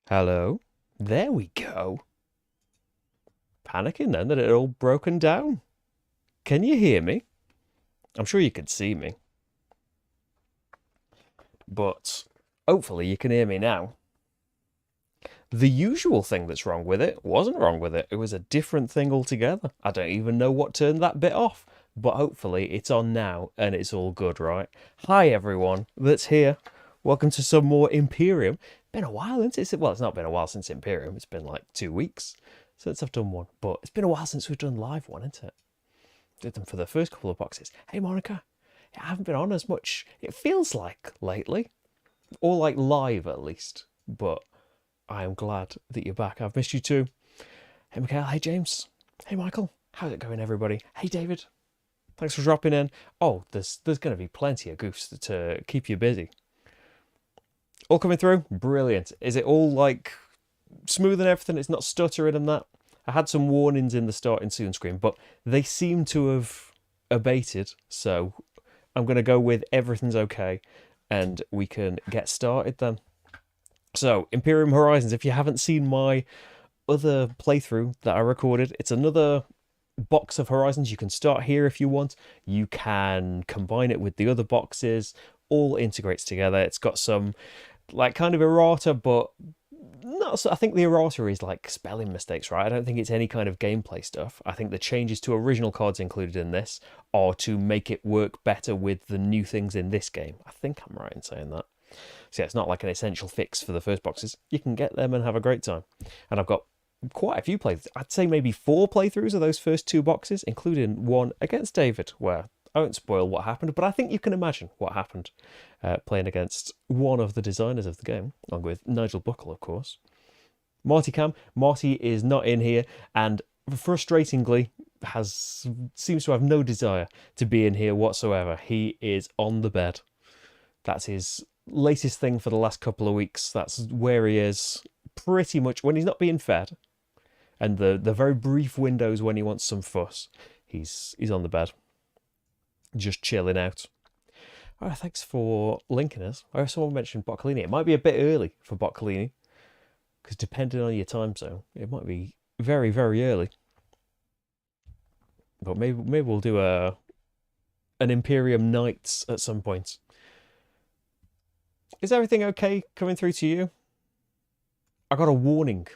Hello. There we go. Panicking then that it all broken down. Can you hear me? I'm sure you could see me, but hopefully you can hear me now. The usual thing that's wrong with it wasn't wrong with it. It was a different thing altogether. I don't even know what turned that bit off, but hopefully it's on now and it's all good, right? Hi everyone that's here. Welcome to some more Imperium. Been a while since it's not been a while since Imperium. It's been like 2 weeks since I've done one, but it's been a while since we've done live one, isn't it? Did them for the first couple of boxes. Hey Monica, I haven't been on as much. It feels like lately, or like live at least, but I am glad that you're back. I've missed you too. Hey Mikhail, hey James, hey Michael, how's it going everybody? Hey David, thanks for dropping in. Oh, there's going to be plenty of goofs to keep you busy. All coming through? Brilliant. Is it all like smooth and everything? It's not stuttering and that? I had some warnings in the starting soon screen, but they seem to have abated, so I'm going to go with everything's okay and we can get started then. So, Imperium Horizons, if you haven't seen my other playthrough that I recorded, it's another box of Horizons. You can start here if you want. You can combine it with the other boxes. All integrates together. It's got some like kind of errata, but not so. I think the errata is like spelling mistakes, right? I don't think it's any kind of gameplay stuff. I think the changes to original cards included in this are to make it work better with the new things in this game. I think I'm right in saying that. So yeah, it's not like an essential fix for the first boxes. You can get them and have a great time. And I've got quite a few playthroughs. I'd say maybe 4 playthroughs of those first 2 boxes, including one against David, where I won't spoil what happened, but I think you can imagine what happened playing against one of the designers of the game, along with Nigel Buckle, of course. Marty is not in here, and frustratingly seems to have no desire to be in here whatsoever. He is on the bed. That's his latest thing for the last couple of weeks. That's where he is pretty much when he's not being fed, and the very brief windows when he wants some fuss. He's on the bed, just chilling out. Oh, thanks for linking us. I heard someone mentioned Boccolini. It might be a bit early for Boccolini, because depending on your time zone, it might be very, very early. But maybe we'll do an Imperium Nights at some point. Is everything okay coming through to you? I got a warning.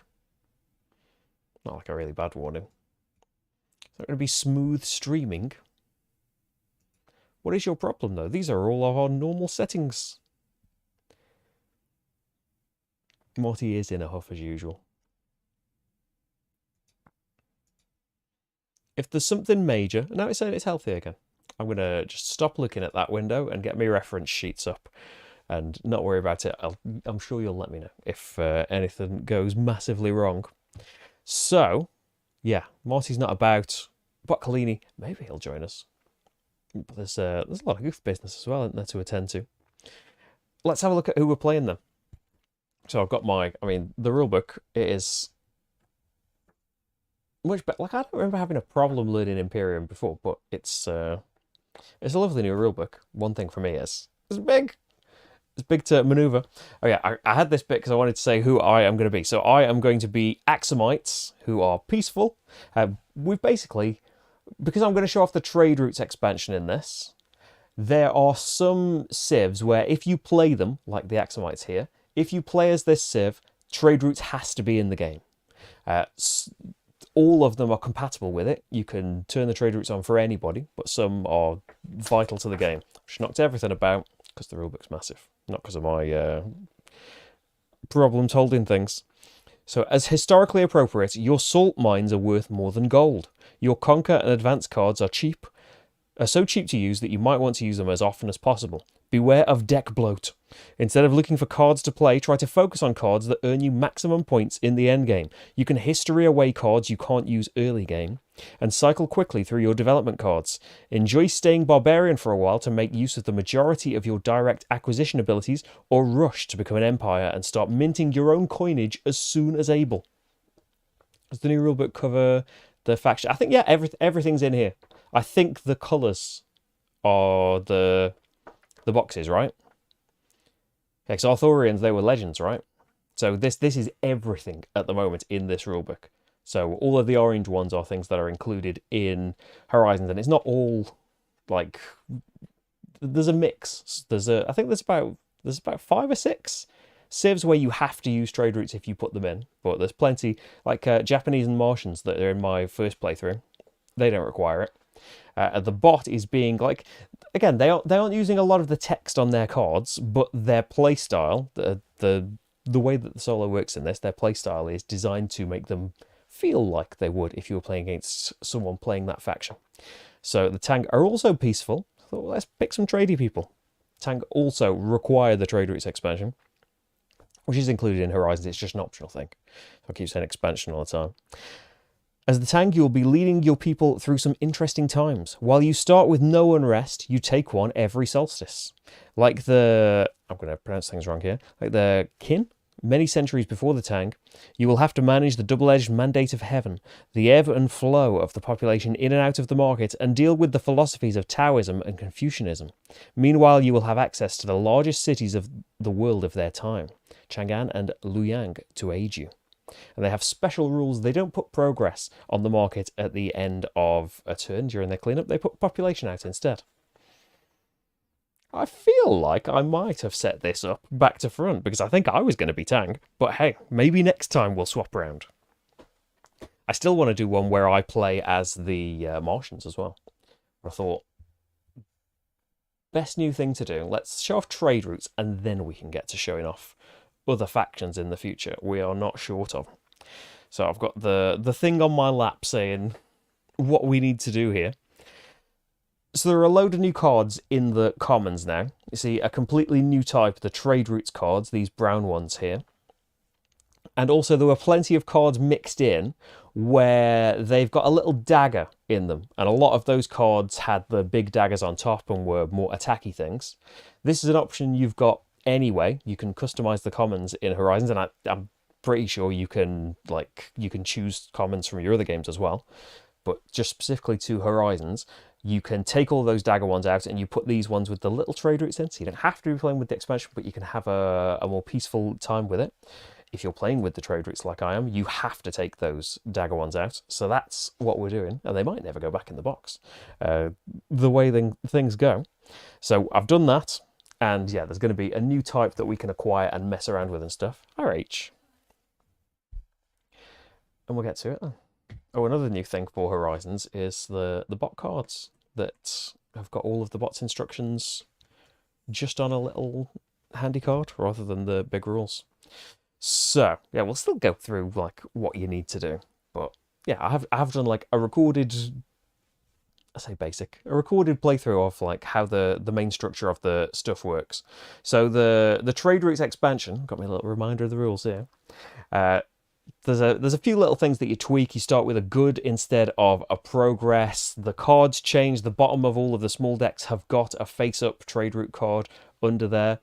Not like a really bad warning. It's not going to be smooth streaming. What is your problem, though? These are all of our normal settings. Morty is in a huff as usual. If there's something major, now it's saying it's healthy again, I'm going to just stop looking at that window and get my reference sheets up and not worry about it. I'm sure you'll let me know if anything goes massively wrong. So, yeah, Morty's not about. Boccolini, maybe he'll join us. But there's a lot of goof business as well, isn't there, to attend to. Let's have a look at who we're playing then. So I've got the rulebook is much better. Like, I don't remember having a problem learning Imperium before, but it's a lovely new rulebook. One thing for me is it's big. It's big to maneuver. Oh yeah, I had this bit because I wanted to say who I am going to be. So I am going to be Aksumites, who are peaceful. We've basically, because I'm going to show off the trade routes expansion in this, there are some civs where if you play them, like the Aksumites here, if you play as this civ, trade routes has to be in the game. All of them are compatible with it. You can turn the trade routes on for anybody, but some are vital to the game. Which knocked everything about because the rulebook's massive, not because of my problems holding things. So, as historically appropriate, your salt mines are worth more than gold. Your conquer and advance cards are so cheap to use that you might want to use them as often as possible. Beware of deck bloat. Instead of looking for cards to play, try to focus on cards that earn you maximum points in the endgame. You can history away cards you can't use early game, and cycle quickly through your development cards. Enjoy staying barbarian for a while to make use of the majority of your direct acquisition abilities, or rush to become an empire and start minting your own coinage as soon as able. Does the new rulebook cover the faction? I think, yeah, everything's in here. I think the colours are the boxes, right? Yeah, because Arthurians, they were legends, right? So this is everything at the moment in this rulebook. So all of the orange ones are things that are included in Horizons, and it's not all like there's a mix. I think there's about 5 or 6 civs where you have to use trade routes if you put them in, but there's plenty like Japanese and Martians that are in my first playthrough. They don't require it. The bot is being like, again, they aren't using a lot of the text on their cards, but their playstyle, the way that the solo works in this, their playstyle is designed to make them feel like they would if you were playing against someone playing that faction. So the Tang are also peaceful. So let's pick some tradey people. Tang also require the trade routes expansion, which is included in Horizons. It's just an optional thing. So I keep saying expansion all the time. As the Tang, you'll be leading your people through some interesting times. While you start with no unrest, you take one every solstice. Like the... I'm going to pronounce things wrong here. Like the Qin, many centuries before the Tang, you will have to manage the double-edged mandate of heaven, the ebb and flow of the population in and out of the market, and deal with the philosophies of Taoism and Confucianism. Meanwhile, you will have access to the largest cities of the world of their time, Chang'an and Luoyang, to aid you. And they have special rules. They don't put progress on the market at the end of a turn during their cleanup. They put population out instead. I feel like I might have set this up back to front because I think I was going to be Tang. But hey, maybe next time we'll swap around. I still want to do one where I play as the Martians as well. I thought, best new thing to do. Let's show off trade routes and then we can get to showing off other factions in the future we are not short of. So I've got the thing on my lap saying what we need to do here. So there are a load of new cards in the commons now. You see a completely new type, the trade routes cards, these brown ones here. And also there were plenty of cards mixed in where they've got a little dagger in them. And a lot of those cards had the big daggers on top and were more attacky things. This is an option you've got anyway. You can customize the commons in Horizons, and I'm pretty sure you can choose commons from your other games as well. But just specifically to Horizons, you can take all those dagger ones out and you put these ones with the little trade routes in. So you don't have to be playing with the expansion, but you can have a more peaceful time with it. If you're playing with the trade routes like I am, you have to take those dagger ones out. So that's what we're doing. And they might never go back in the box, the way things go. So I've done that. And yeah, there's going to be a new type that we can acquire and mess around with and stuff. RH. And we'll get to it then. Oh, another new thing for Horizons is the bot cards that have got all of the bot's instructions just on a little handy card rather than the big rules. So yeah, we'll still go through like what you need to do. But yeah, I have done like a recorded, I say basic, a recorded playthrough of like how the main structure of the stuff works. So the trade routes expansion, got me a little reminder of the rules here. There's a few little things that you tweak. You start with a good instead of a progress. The cards change. The bottom of all of the small decks have got a face-up trade route card under there.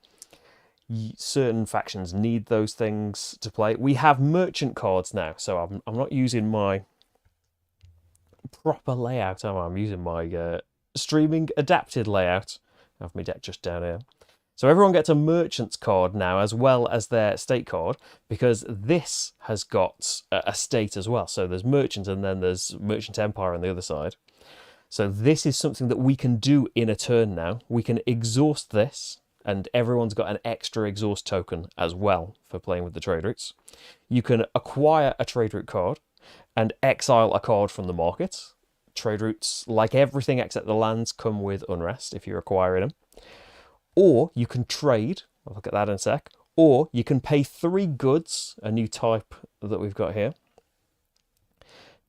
Certain factions need those things to play. We have merchant cards now, so I'm not using my proper layout, am I? I'm using my streaming adapted layout. I have my deck just down here. So everyone gets a merchant's card now as well as their state card, because this has got a state as well. So there's merchants and then there's merchant empire on the other side. So this is something that we can do in a turn now. We can exhaust this, and everyone's got an extra exhaust token as well for playing with the trade routes. You can acquire a trade route card and exile a card from the market. Trade routes, like everything except the lands, come with unrest if you're acquiring them. Or you can trade, I'll look at that in a sec, or you can pay 3 goods, a new type that we've got here,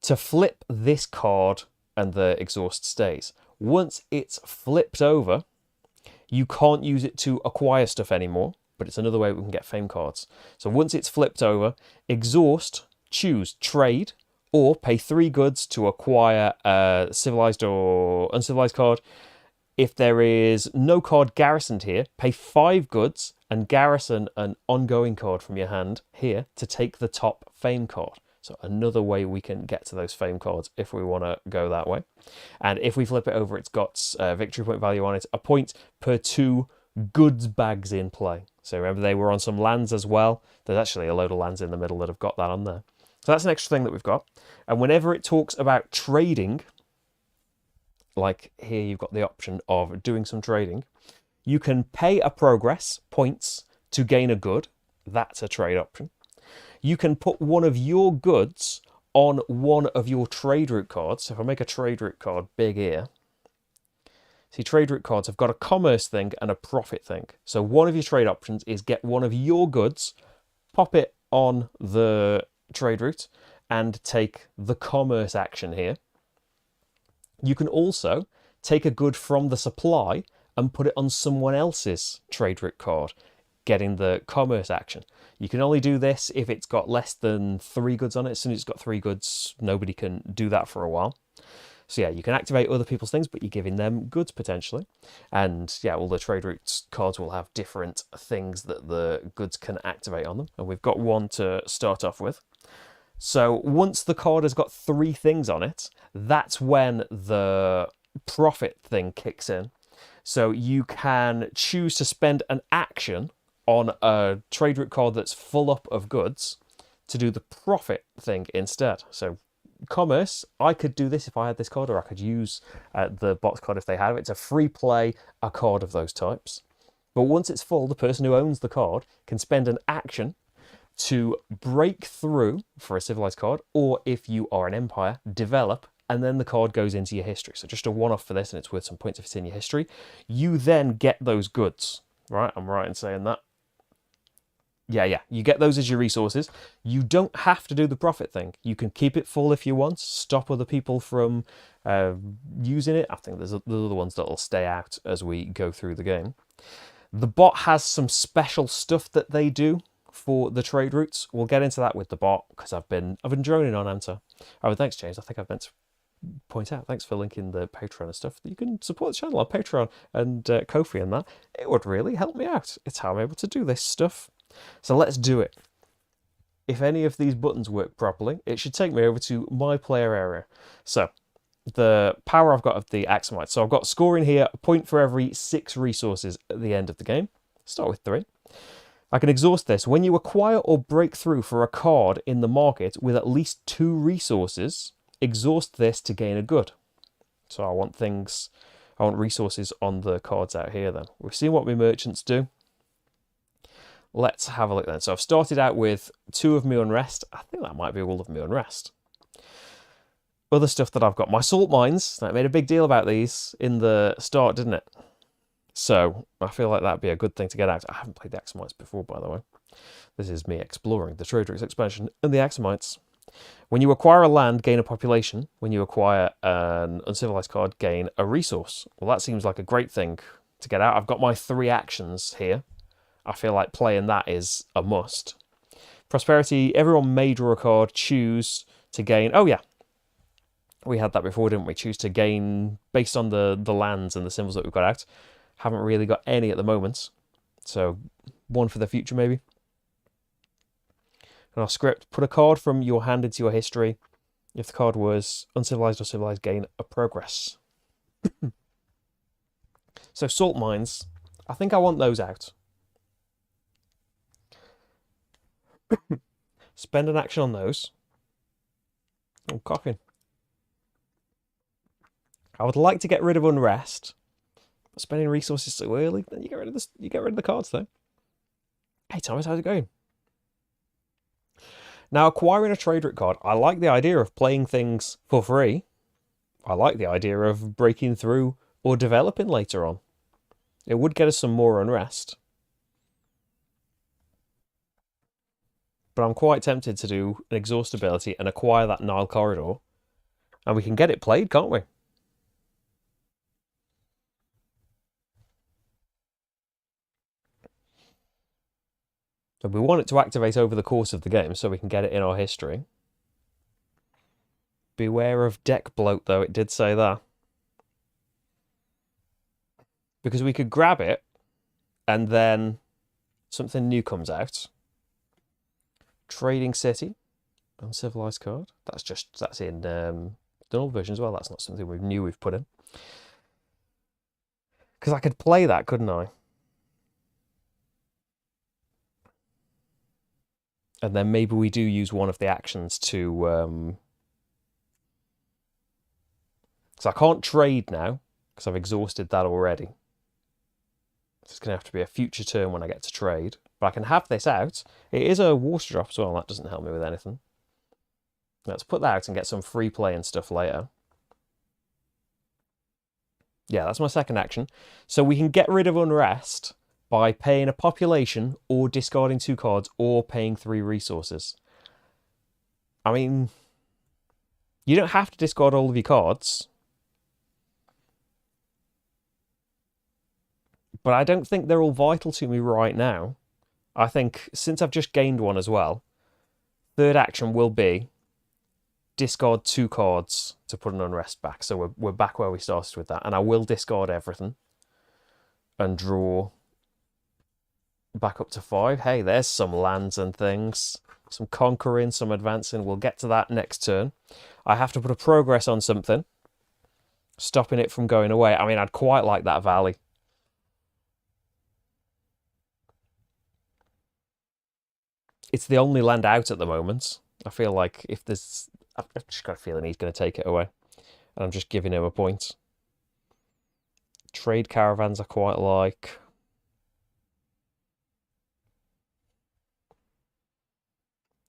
to flip this card and the exhaust stays. Once it's flipped over, you can't use it to acquire stuff anymore, but it's another way we can get fame cards. So once it's flipped over, exhaust, choose trade, or pay 3 goods to acquire a civilized or uncivilized card. If there is no card garrisoned here, pay 5 goods and garrison an ongoing card from your hand here to take the top fame card. So another way we can get to those fame cards if we want to go that way. And if we flip it over, it's got victory point value on it, a point per 2 goods bags in play. So remember, they were on some lands as well. There's actually a load of lands in the middle that have got that on there. So that's an extra thing that we've got. And whenever it talks about trading, like here you've got the option of doing some trading, you can pay a progress, points, to gain a good. That's a trade option. You can put one of your goods on one of your trade route cards. So if I make a trade route card big here, see, trade route cards have got a commerce thing and a profit thing. So one of your trade options is get one of your goods, pop it on the trade route, and take the commerce action here. You can also take a good from the supply and put it on someone else's trade route card, getting the commerce action. You can only do this if it's got less than 3 goods on it. As soon as it's got 3 goods, nobody can do that for a while. So yeah, you can activate other people's things, but you're giving them goods potentially. And yeah, all the trade routes cards will have different things that the goods can activate on them. And we've got one to start off with. So once the card has got 3 things on it, that's when the profit thing kicks in. So you can choose to spend an action on a trade route card that's full up of goods to do the profit thing instead. So commerce, I could do this if I had this card, or I could use the box card if they have it. It's a free play, a card of those types. But once it's full, the person who owns the card can spend an action to break through for a civilized card, or if you are an empire, develop, and then the card goes into your history. So just a one-off for this, and it's worth some points if it's in your history. You then get those goods, right? I'm right in saying that. Yeah, you get those as your resources. You don't have to do the profit thing. You can keep it full if you want, stop other people from using it. I think there's the other ones that will stay out as we go through the game. The bot has some special stuff that they do for the trade routes. We'll get into that with the bot, because I've been droning on Anta. Oh, thanks, James. I think I've meant to point out, thanks for linking the Patreon and stuff. You can support the channel on Patreon and Ko-fi and that. It would really help me out. It's how I'm able to do this stuff. So let's do it. If any of these buttons work properly, it should take me over to my player area. So the power I've got of the Aksumites. So I've got scoring here, a point for every 6 resources at the end of the game. Start with 3. I can exhaust this. When you acquire or break through for a card in the market with at least 2 resources, exhaust this to gain a good. So I want resources on the cards out here then. We've seen what my merchants do. Let's have a look then. So I've started out with 2 of my unrest. I think that might be all of my unrest. Other stuff that I've got. My salt mines. I made a big deal about these in the start, didn't it? So I feel like that'd be a good thing to get out. I haven't played the Aksumites before, by the way. This is me exploring the Trade Routes expansion and the Aksumites. When you acquire a land, gain a population. When you acquire an uncivilized card, gain a resource. Well, that seems like a great thing to get out. I've got my 3 actions here. I feel like playing that is a must. Prosperity, everyone may draw a card, choose to gain. Oh, yeah. We had that before, didn't we? Choose to gain based on the lands and the symbols that we've got out. Haven't really got any at the moment. So, one for the future, maybe. And our script, put a card from your hand into your history. If the card was uncivilized or civilized, gain a progress. So, salt mines. I think I want those out. Spend an action on those. I'm coughing. I would like to get rid of unrest. But spending resources so early, then you get rid of this. You get rid of the cards though. Hey Thomas, how's it going? Now, acquiring a trade route card, I like the idea of playing things for free. I like the idea of breaking through or developing later on. It would get us some more unrest. But I'm quite tempted to do an exhaust ability and acquire that Nile corridor. And we can get it played, can't we? So we want it to activate over the course of the game so we can get it in our history. Beware of deck bloat, though. It did say that. Because we could grab it and then something new comes out. Trading City, uncivilized card. That's in the old version as well. That's not something we've put in. Because I could play that, couldn't I? And then maybe we do use one of the actions to... So I can't trade now, because I've exhausted that already. It's going to have to be a future turn when I get to trade. But I can have this out. It is a water drop as well, that doesn't help me with anything. Let's put that out and get some free play and stuff later. Yeah, that's my second action. So we can get rid of Unrest by paying a population or discarding 2 cards or paying 3 resources. I mean, you don't have to discard all of your cards. But I don't think they're all vital to me right now. I think since I've just gained one as well, third action will be discard 2 cards to put an Unrest back. So we're back where we started with that. And I will discard everything and draw back up to 5. Hey, there's some lands and things. Some conquering, some advancing. We'll get to that next turn. I have to put a progress on something, stopping it from going away. I mean, I'd quite like that valley. It's the only land out at the moment. I feel like if there's... I've just got a feeling he's going to take it away. And I'm just giving him a point. Trade caravans I quite like.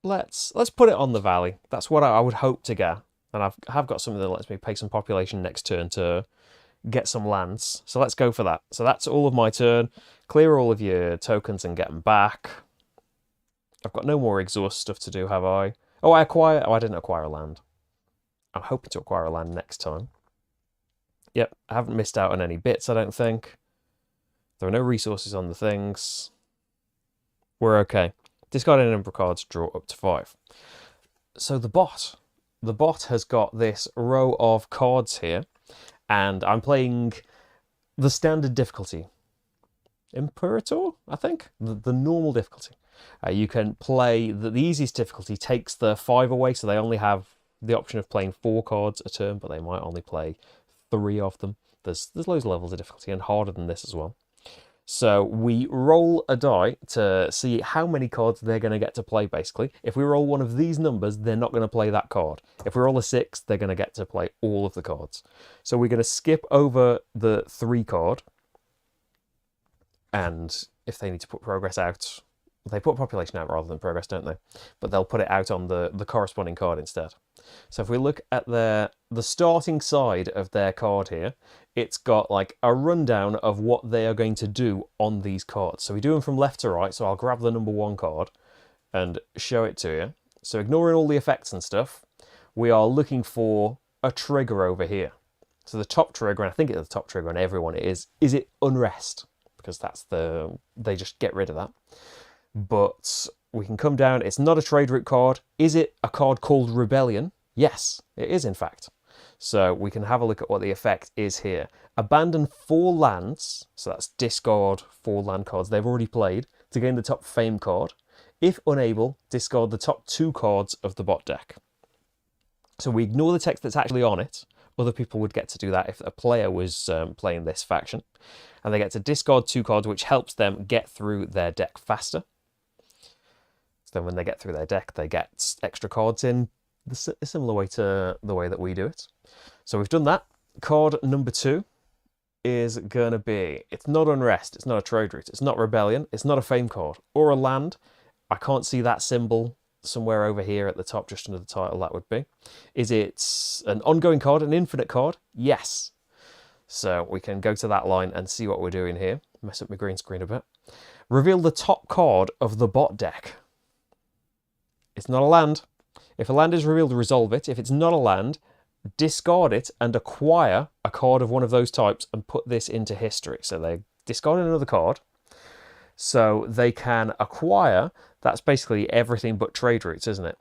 Let's put it on the valley. That's what I would hope to get. And I have got something that lets me pay some population next turn to get some lands. So let's go for that. So that's all of my turn. Clear all of your tokens and get them back. I've got no more exhaust stuff to do, have I? Oh, I didn't acquire a land. I'm hoping to acquire a land next time. Yep, I haven't missed out on any bits, I don't think. There are no resources on the things. We're okay. Discarding a number of cards, draw up to 5. So the bot has got this row of cards here, and I'm playing the standard difficulty. Imperator, I think? The normal difficulty. You can play... The easiest difficulty takes the 5 away, so they only have the option of playing 4 cards a turn, but they might only play 3 of them. There's loads of levels of difficulty, and harder than this as well. So we roll a die to see how many cards they're going to get to play, basically. If we roll one of these numbers, they're not going to play that card. If we roll a 6, they're going to get to play all of the cards. So we're going to skip over the 3 card. And if they need to put progress out, they put population out rather than progress, don't they? But they'll put it out on the corresponding card instead. So if we look at the starting side of their card here, it's got like a rundown of what they are going to do on these cards. So we do them from left to right, so I'll grab the number 1 card and show it to you. So ignoring all the effects and stuff, we are looking for a trigger over here. So the top trigger, and I think it's the top trigger on everyone, is it Unrest? Because that's they just get rid of that. But we can come down, it's not a trade route card. Is it a card called Rebellion? Yes, it is in fact. So we can have a look at what the effect is here. Abandon 4 lands, so that's discard 4 land cards they've already played to gain the top fame card. If unable, discard the top 2 cards of the bot deck. So we ignore the text that's actually on it. Other people would get to do that if a player was playing this faction. And they get to discard 2 cards, which helps them get through their deck faster. So then when they get through their deck, they get extra cards in a similar way to the way that we do it. So we've done that. Card number 2 is going to be, it's not Unrest, it's not a trade route, it's not Rebellion, it's not a fame card, or a land. I can't see that symbol somewhere over here at the top, just under the title, that would be. Is it an ongoing card, an infinite card? Yes. So we can go to that line and see what we're doing here. Mess up my green screen a bit. Reveal the top card of the bot deck. It's not a land. If a land is revealed, resolve it. If it's not a land, discard it and acquire a card of one of those types and put this into history. So they discard another card. So they can acquire, that's basically everything but trade routes, isn't it?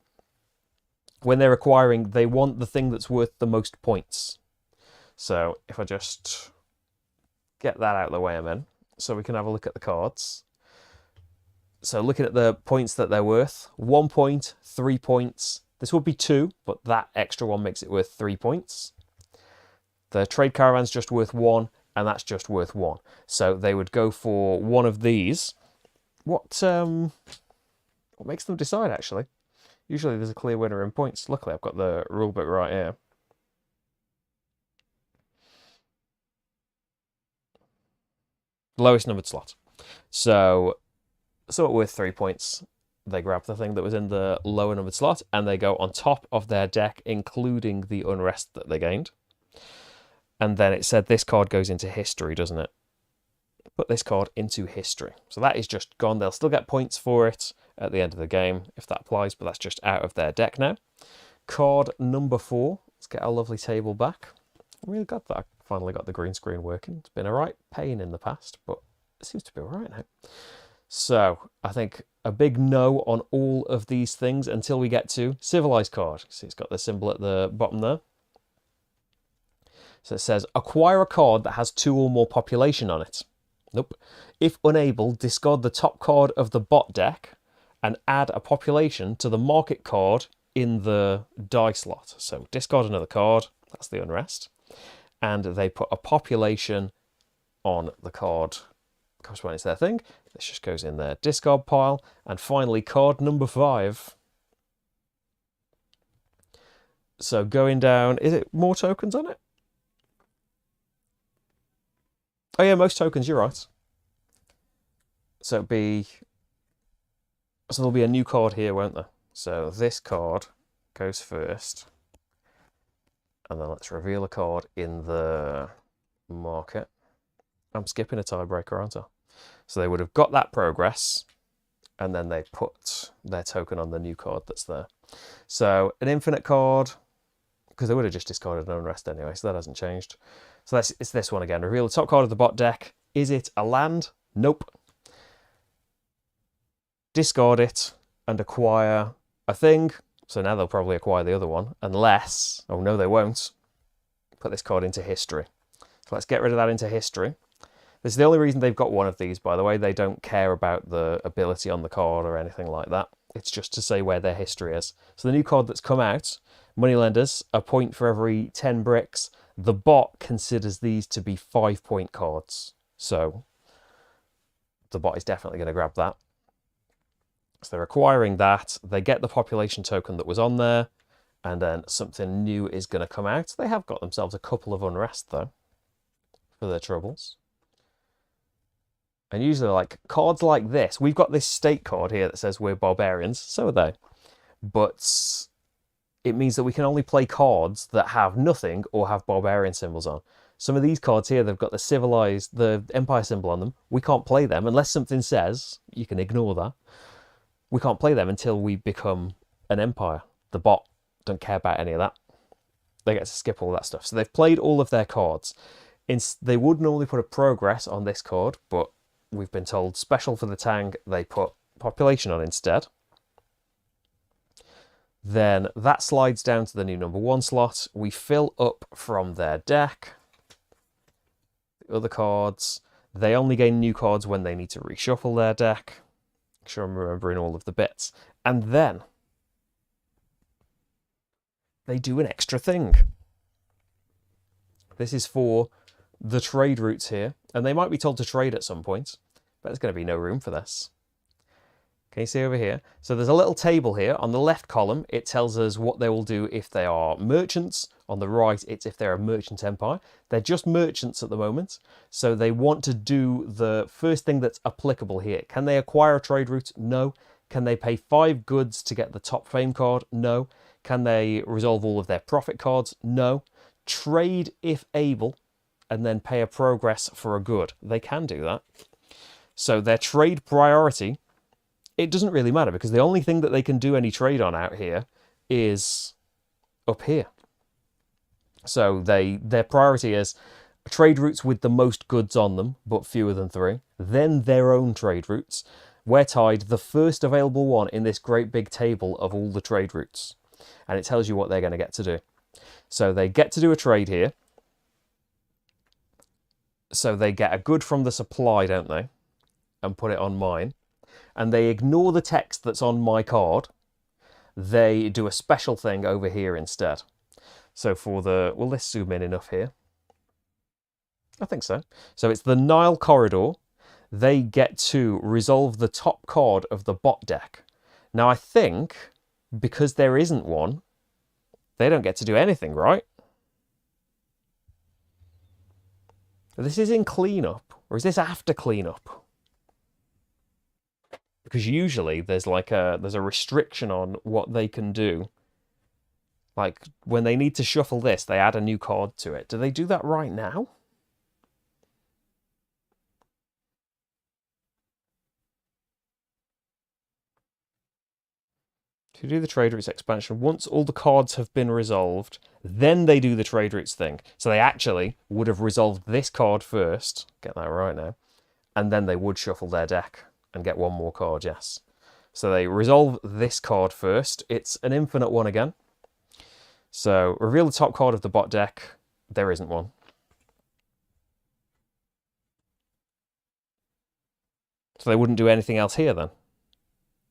When they're acquiring, they want the thing that's worth the most points. So if I just get that out of the way a minute, so we can have a look at the cards. So looking at the points that they're worth, 1 point, 3 points. This would be 2, but that extra one makes it worth 3 points. The trade caravan's just worth 1, and that's just worth 1. So they would go for one of these. What What makes them decide, actually? Usually there's a clear winner in points. Luckily, I've got the rulebook right here. Lowest numbered slot. So worth 3 points. They grab the thing that was in the lower numbered slot and they go on top of their deck, including the unrest that they gained. And then it said this card goes into history, doesn't it? Put this card into history. So that is just gone. They'll still get points for it at the end of the game, if that applies, but that's just out of their deck now. Card number 4. Let's get our lovely table back. I'm really glad that I finally got the green screen working. It's been a right pain in the past, but it seems to be all right now. So I think a big no on all of these things until we get to civilized card. See, it's got the symbol at the bottom there. So it says, acquire a card that has 2 or more population on it. Nope. If unable, discard the top card of the bot deck and add a population to the market card in the die slot. So discard another card, that's the unrest. And they put a population on the card corresponding to their thing. This just goes in their discard pile. And finally, card number 5. So going down, is it more tokens on it? Oh yeah, most tokens, you're right. So there'll be a new card here, won't there? So this card goes first. And then let's reveal a card in the market. I'm skipping a tiebreaker, aren't I? So they would have got that progress, and then they put their token on the new card that's there. So an infinite card, because they would have just discarded an unrest anyway, so that hasn't changed. So it's this one again. Reveal the top card of the bot deck. Is it a land? Nope. Discard it and acquire a thing. So now they'll probably acquire the other one, unless, oh no they won't, put this card into history. So let's get rid of that into history. This is the only reason they've got one of these, by the way. They don't care about the ability on the card or anything like that. It's just to say where their history is. So the new card that's come out, Moneylenders, a point for every 10 bricks. The bot considers these to be 5-point cards. So the bot is definitely going to grab that. So they're acquiring that. They get the population token that was on there. And then something new is going to come out. They have got themselves a couple of unrest, though, for their troubles. And usually, like, cards like this, we've got this state card here that says we're barbarians. So are they. But it means that we can only play cards that have nothing or have barbarian symbols on. Some of these cards here, they've got the empire symbol on them. We can't play them unless something says, you can ignore that. We can't play them until we become an empire. The bot don't care about any of that. They get to skip all that stuff. So they've played all of their cards. They would normally put a progress on this card, but we've been told special for the tang, they put population on instead. Then that slides down to the new number 1 slot. We fill up from their deck. The other cards, they only gain new cards when they need to reshuffle their deck. Make sure I'm remembering all of the bits. And then they do an extra thing. This is for the trade routes here. And they might be told to trade at some point, but there's going to be no room for this. Can you see over here? So there's a little table here. On the left column, it tells us what they will do if they are merchants. On the right, it's if they're a merchant empire. They're just merchants at the moment. So they want to do the first thing that's applicable here. Can they acquire a trade route? No. Can they pay 5 goods to get the top fame card? No. Can they resolve all of their profit cards? No. Trade if able, and then pay a progress for a good. They can do that. So their trade priority, it doesn't really matter because the only thing that they can do any trade on out here is up here. So their priority is trade routes with the most goods on them, but fewer than 3. Then their own trade routes. We're tied the first available one in this great big table of all the trade routes. And it tells you what they're going to get to do. So they get to do a trade here. So they get a good from the supply, don't they? And put it on mine. And they ignore the text that's on my card. They do a special thing over here instead. So for the... will this zoom in enough here? I think so. So it's the Nile corridor. They get to resolve the top card of the bot deck. Now, I think because there isn't one, they don't get to do anything, right? This is in cleanup, or is this after cleanup? Because usually there's there's a restriction on what they can do. Like when they need to shuffle this, they add a new card to it. Do they do that right now? To do the trade routes expansion, once all the cards have been resolved, then they do the trade routes thing. So they actually would have resolved this card first, get that right now, and then they would shuffle their deck and get one more card, yes. So they resolve this card first. It's an infinite one again. So reveal the top card of the bot deck. There isn't one. So they wouldn't do anything else here then.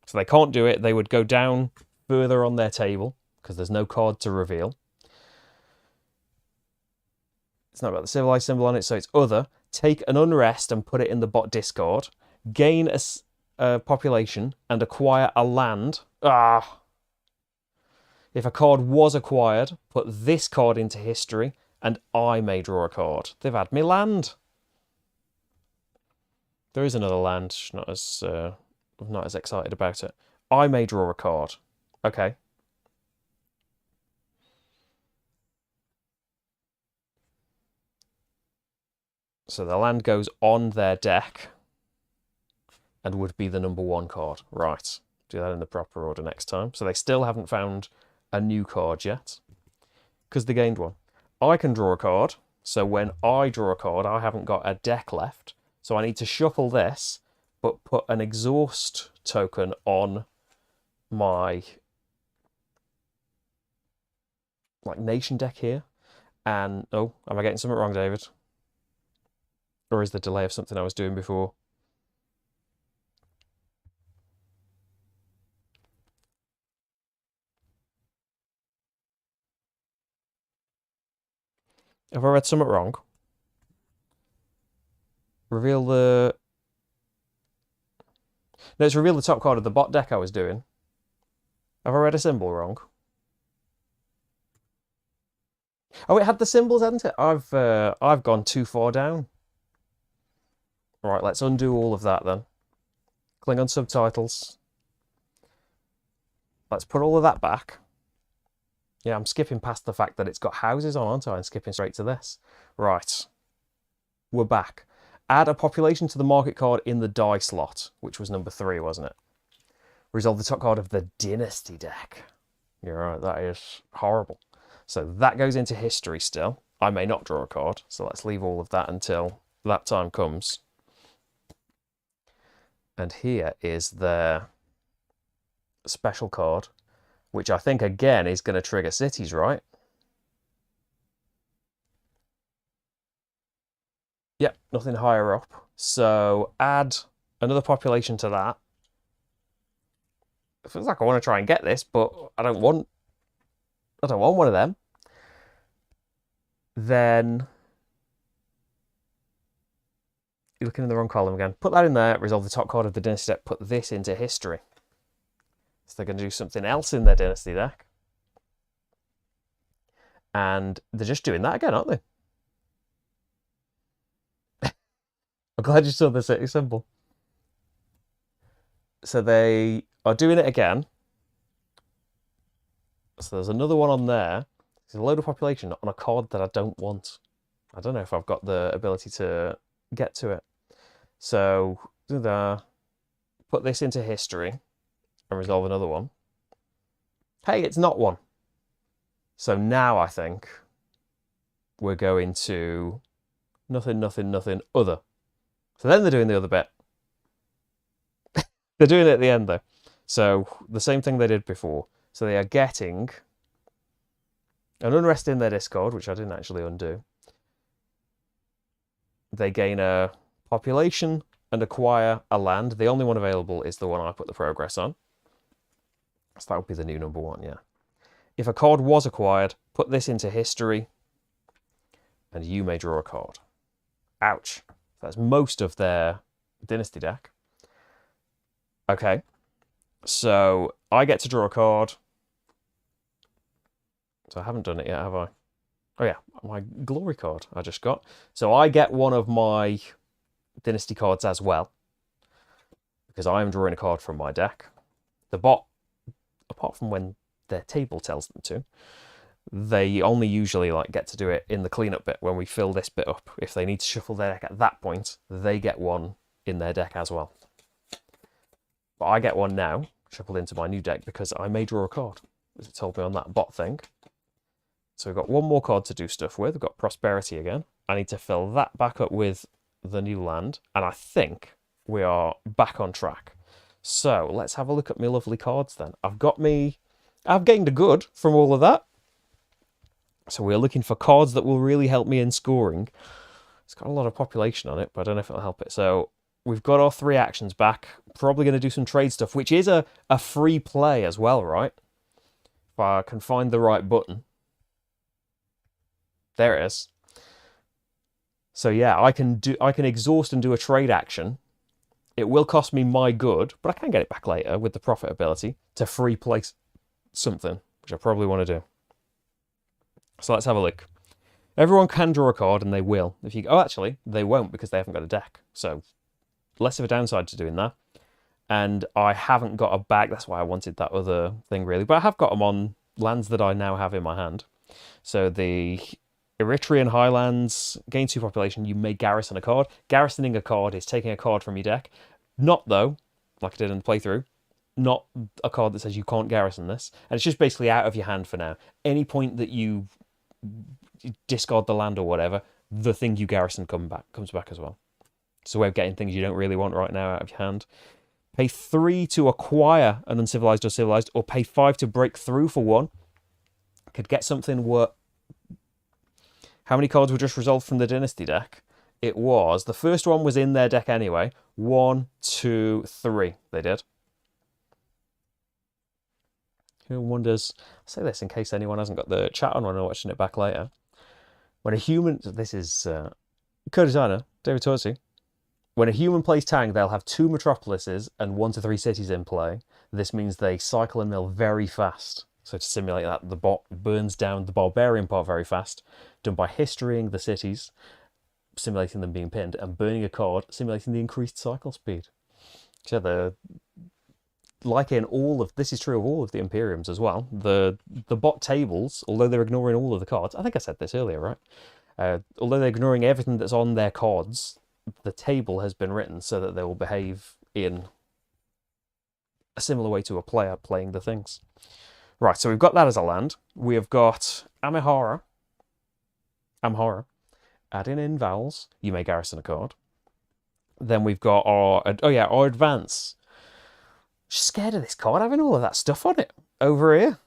So they can't do it. They would go down further on their table because there's no card to reveal. It's not about the civilized symbol on it, so it's other. Take an unrest and put it in the bot discard. Gain a population and acquire a land. If a card was acquired, put this card into history and I may draw a card. They've had me land. There is another land, not as excited about it. I may draw a card. Okay. So the land goes on their deck and would be the number 1 card. Right. Do that in the proper order next time. So they still haven't found a new card yet because they gained one. I can draw a card. So when I draw a card, I haven't got a deck left. So I need to shuffle this, but put an exhaust token on my nation deck here. And oh, am I getting something wrong, David? Or is the delay of something I was doing before? Have I read something wrong? Reveal the... No, it's reveal the top card of the bot deck I was doing. Have I read a symbol wrong? Oh, it had the symbols, hadn't it? I've gone too far down. Right, let's undo all of that then. Klingon subtitles. Let's put all of that back. Yeah, I'm skipping past the fact that it's got houses on, aren't I? And skipping straight to this. Right. We're back. Add a population to the market card in the die slot, which was number 3, wasn't it? Resolve the top card of the dynasty deck. You're right, that is horrible. So that goes into history still. I may not draw a card, so let's leave all of that until that time comes. And here is their special card, which I think, again, is going to trigger cities, right? Yep, nothing higher up. So add another population to that. It feels like I want to try and get this, but I don't want one of them. Then you're looking in the wrong column again. Put that in there, resolve the top card of the dynasty deck, put this into history. So they're going to do something else in their dynasty deck. And they're just doing that again, aren't they? I'm glad you saw the city symbol. So they are doing it again. So there's another one on there. There's a load of population on a card that I don't want. I don't know if I've got the ability to get to it. So do that. Put this into history and resolve another one. Hey, it's not one. So now I think we're going to nothing, nothing, nothing, other. So then they're doing the other bit. They're doing it at the end though. So the same thing they did before. So they are getting an unrest in their discard, which I didn't actually undo. They gain a population and acquire a land. The only one available is the one I put the progress on. So that would be the new number 1, yeah. If a card was acquired, put this into history and you may draw a card. Ouch. That's most of their dynasty deck. Okay. So I get to draw a card. So I haven't done it yet, have I? Oh yeah, my glory card I just got. So I get one of my dynasty cards as well, because I am drawing a card from my deck. The bot, apart from when their table tells them to, they only usually like get to do it in the cleanup bit when we fill this bit up. If they need to shuffle their deck at that point, they get one in their deck as well. But I get one now, shuffled into my new deck, because I may draw a card, as it told me on that bot thing. So we've got one more card to do stuff with. We've got Prosperity again. I need to fill that back up with the new land, and I think we are back on track. So let's have a look at my lovely cards then. I've gained a good from all of that. So we're looking for cards that will really help me in scoring. It's got a lot of population on it, but I don't know if it'll help it. So we've got our 3 actions back. Probably going to do some trade stuff, which is a free play as well, right? If I can find the right button. There it is. So yeah, I can exhaust and do a trade action. It will cost me my good, but I can get it back later with the profitability to free play something, which I probably want to do. So let's have a look. Everyone can draw a card, and they will. Actually, they won't, because they haven't got a deck. So less of a downside to doing that. And I haven't got a bag. That's why I wanted that other thing, really. But I have got them on lands that I now have in my hand. So the Eritrean Highlands, gain 2 population, you may garrison a card. Garrisoning a card is taking a card from your deck. Not, though, like I did in the playthrough, not a card that says you can't garrison this. And it's just basically out of your hand for now. Any point that you discard the land or whatever, the thing you garrison comes back as well. It's a way of getting things you don't really want right now out of your hand. Pay 3 to acquire an uncivilized or civilized, or pay 5 to break through for 1. Could get something worth... How many cards were just resolved from the Dynasty deck? It was... The first one was in their deck anyway. 1, 2, 3 they did. Who wonders... I'll say this in case anyone hasn't got the chat on when I'm watching it back later. When a human... This is co-designer, David Torsey. When a human plays Tang, they'll have 2 metropolises and 1 to 3 cities in play. This means they cycle and mill very fast. So to simulate that, the bot burns down the barbarian part very fast, done by historying the cities, simulating them being pinned, and burning a card, simulating the increased cycle speed. So like in all of... This is true of all of the Imperiums as well. The bot tables, although they're ignoring all of the cards... I think I said this earlier, right? Although they're ignoring everything that's on their cards, the table has been written so that they will behave in a similar way to a player playing the things. Right, so we've got that as a land. We have got Amhara. Adding in vowels. You may garrison a card. Then we've got our advance. Just scared of this card having all of that stuff on it over here.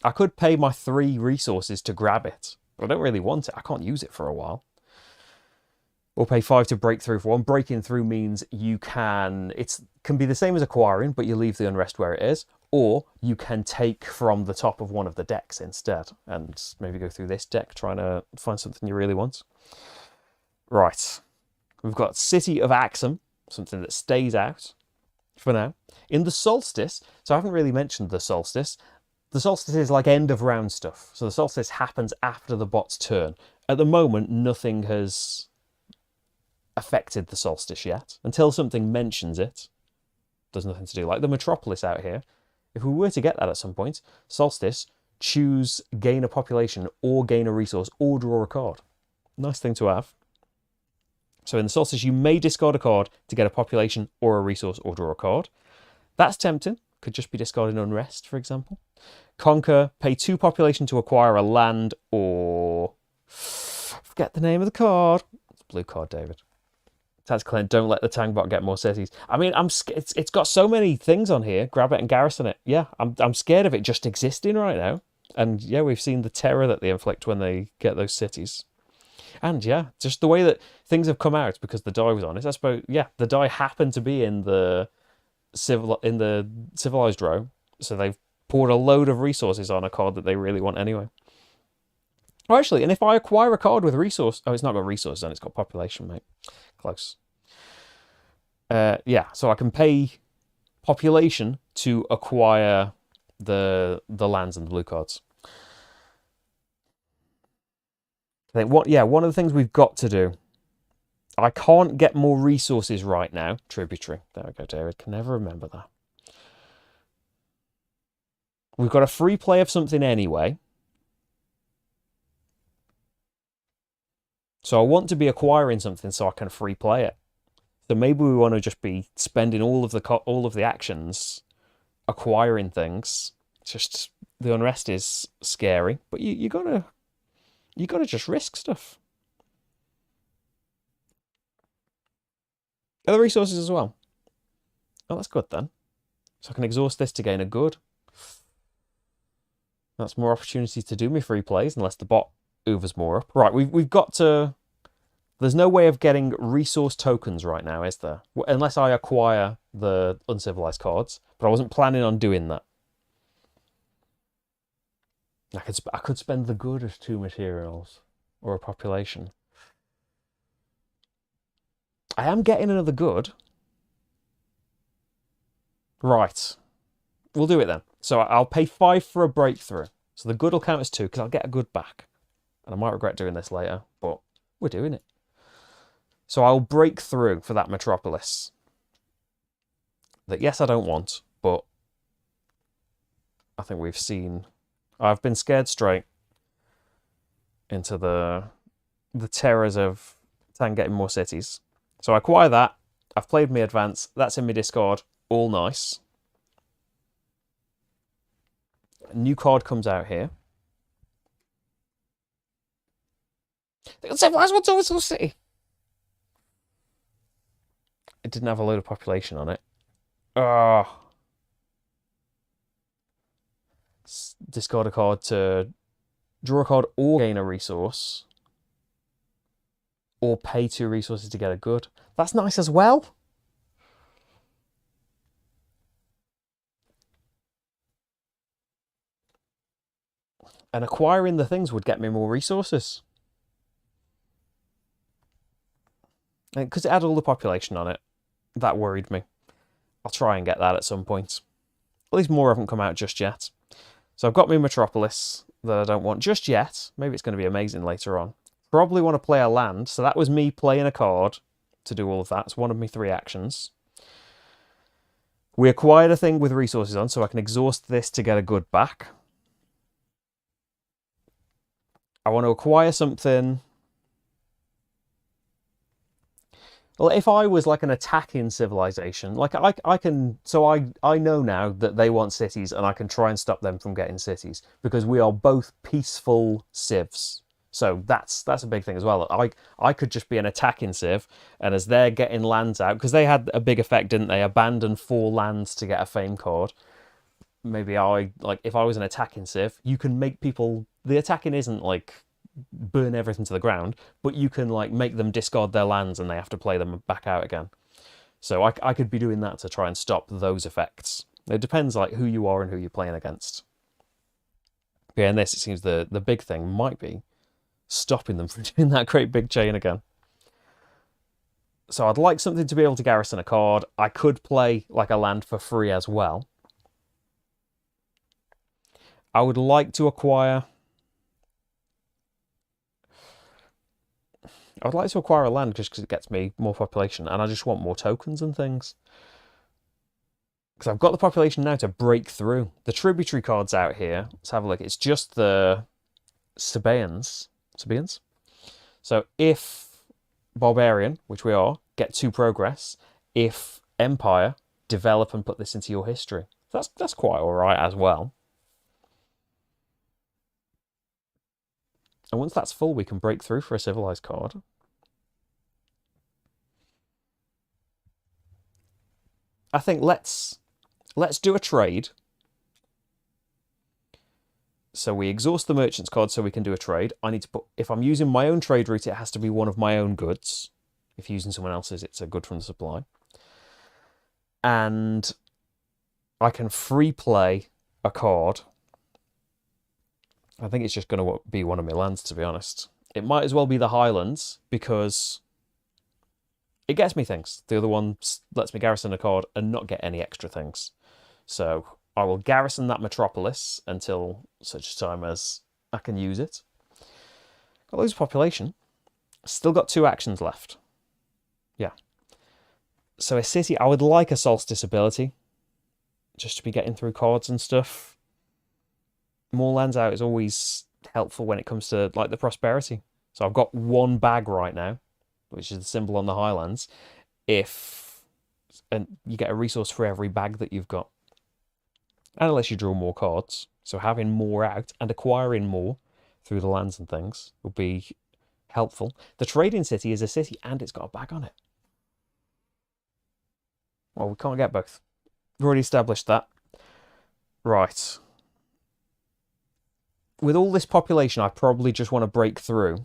I could pay my 3 resources to grab it, but I don't really want it. I can't use it for a while. Or pay 5 to break through for 1. Breaking through means you can... It can be the same as acquiring, but you leave the unrest where it is. Or you can take from the top of one of the decks instead, and maybe go through this deck trying to find something you really want. Right. We've got City of Axum, something that stays out for now. In the Solstice, so I haven't really mentioned the Solstice. The Solstice is like end of round stuff. So the Solstice happens after the bot's turn. At the moment, nothing has affected the Solstice yet. Until something mentions it, there's nothing to do. Like the Metropolis out here, if we were to get that at some point, Solstice, choose gain a population or gain a resource or draw a card. Nice thing to have. So in the Solstice, you may discard a card to get a population or a resource or draw a card. That's tempting. Could just be discarding Unrest, for example. Conquer, pay 2 population to acquire a land or... Forget the name of the card. It's a blue card, David. Tactical End, don't let the Tang bot get more cities. I mean, it's got so many things on here. Grab it and garrison it. Yeah, I'm scared of it just existing right now. And yeah, we've seen the terror that they inflict when they get those cities. And yeah, just the way that things have come out because the die was on it. I suppose, yeah, the die happened to be in the civilized row, so they've poured a load of resources on a card that they really want anyway. Oh, actually, and if I acquire a card with resource... Oh, it's not got resources, then it's got population, mate. Close. Yeah, so I can pay population to acquire the lands and the blue cards. I think one of the things we've got to do. I can't get more resources right now. Tributary. There we go, David. Can never remember that. We've got a free play of something anyway. So I want to be acquiring something so I can free play it. So maybe we want to just be spending all of the actions acquiring things. It's just the unrest is scary, but you gotta just risk stuff. Other resources as well. Oh, that's good then. So I can exhaust this to gain a good. That's more opportunity to do me free plays unless the bot hoovers more up. Right, we've got to. There's no way of getting resource tokens right now, is there? Unless I acquire the uncivilized cards, but I wasn't planning on doing that. I could spend the good as 2 materials or a population. I am getting another good. Right. We'll do it then. So I'll pay 5 for a breakthrough. So the good will count as 2 because I'll get a good back. And I might regret doing this later, but we're doing it. So I'll break through for that metropolis. That, yes, I don't want, but I think we've seen... I've been scared straight into the terrors of Tang getting more cities. So I acquire that. I've played my advance. That's in my discard. All nice. A new card comes out here. The uncivilized one's always so city. It didn't have a load of population on it. Ah. Discard a card to draw a card or gain a resource. Or pay 2 resources to get a good. That's nice as well. And acquiring the things would get me more resources. Because it had all the population on it. That worried me. I'll try and get that at some point. At least more haven't come out just yet. So I've got my Metropolis that I don't want just yet. Maybe it's going to be amazing later on. Probably want to play a land. So that was me playing a card to do all of that. It's one of my 3 actions. We acquired a thing with resources on, so I can exhaust this to get a good back. I want to acquire something. Well, if I was like an attacking civilization, like I can, so I know now that they want cities and I can try and stop them from getting cities because we are both peaceful civs. So that's a big thing as well. I could just be an attacking civ, and as they're getting lands out, because they had a big effect, didn't they? Abandon 4 lands to get a fame card. Maybe if I was an attacking civ, you can make people, the attacking isn't like burn everything to the ground, but you can like make them discard their lands and they have to play them back out again. So I could be doing that to try and stop those effects. It depends like who you are and who you're playing against. But yeah, in this, it seems the big thing might be stopping them from doing that great big chain again. So I'd like something to be able to garrison a card. I could play like a land for free as well. I would like to acquire... I'd like to acquire a land just because it gets me more population, and I just want more tokens and things. Because I've got the population now to break through. The tributary cards out here, let's have a look. It's just the Sabaeans. So if Barbarian, which we are, get 2 progress. If Empire, develop and put this into your history. That's quite alright as well. And once that's full, we can break through for a civilized card. I think let's do a trade. So we exhaust the merchant's card so we can do a trade. I need to put, if I'm using my own trade route, it has to be one of my own goods. If using someone else's, it's a good from the supply. And I can free play a card. I think it's just going to be one of my lands, to be honest. It might as well be the Highlands, because it gets me things. The other one lets me garrison a card and not get any extra things. So I will garrison that metropolis until such time as I can use it. Got loads of population. Still got 2 actions left. Yeah. So a city, I would like a solstice ability. Just to be getting through cards and stuff. More lands out is always helpful when it comes to like the prosperity. So I've got 1 bag right now, which is the symbol on the Highlands. And you get a resource for every bag that you've got. And unless you draw more cards. So having more out and acquiring more through the lands and things will be helpful. The trading city is a city and it's got a bag on it. Well, we can't get both. We've already established that. Right. With all this population, I probably just want to break through.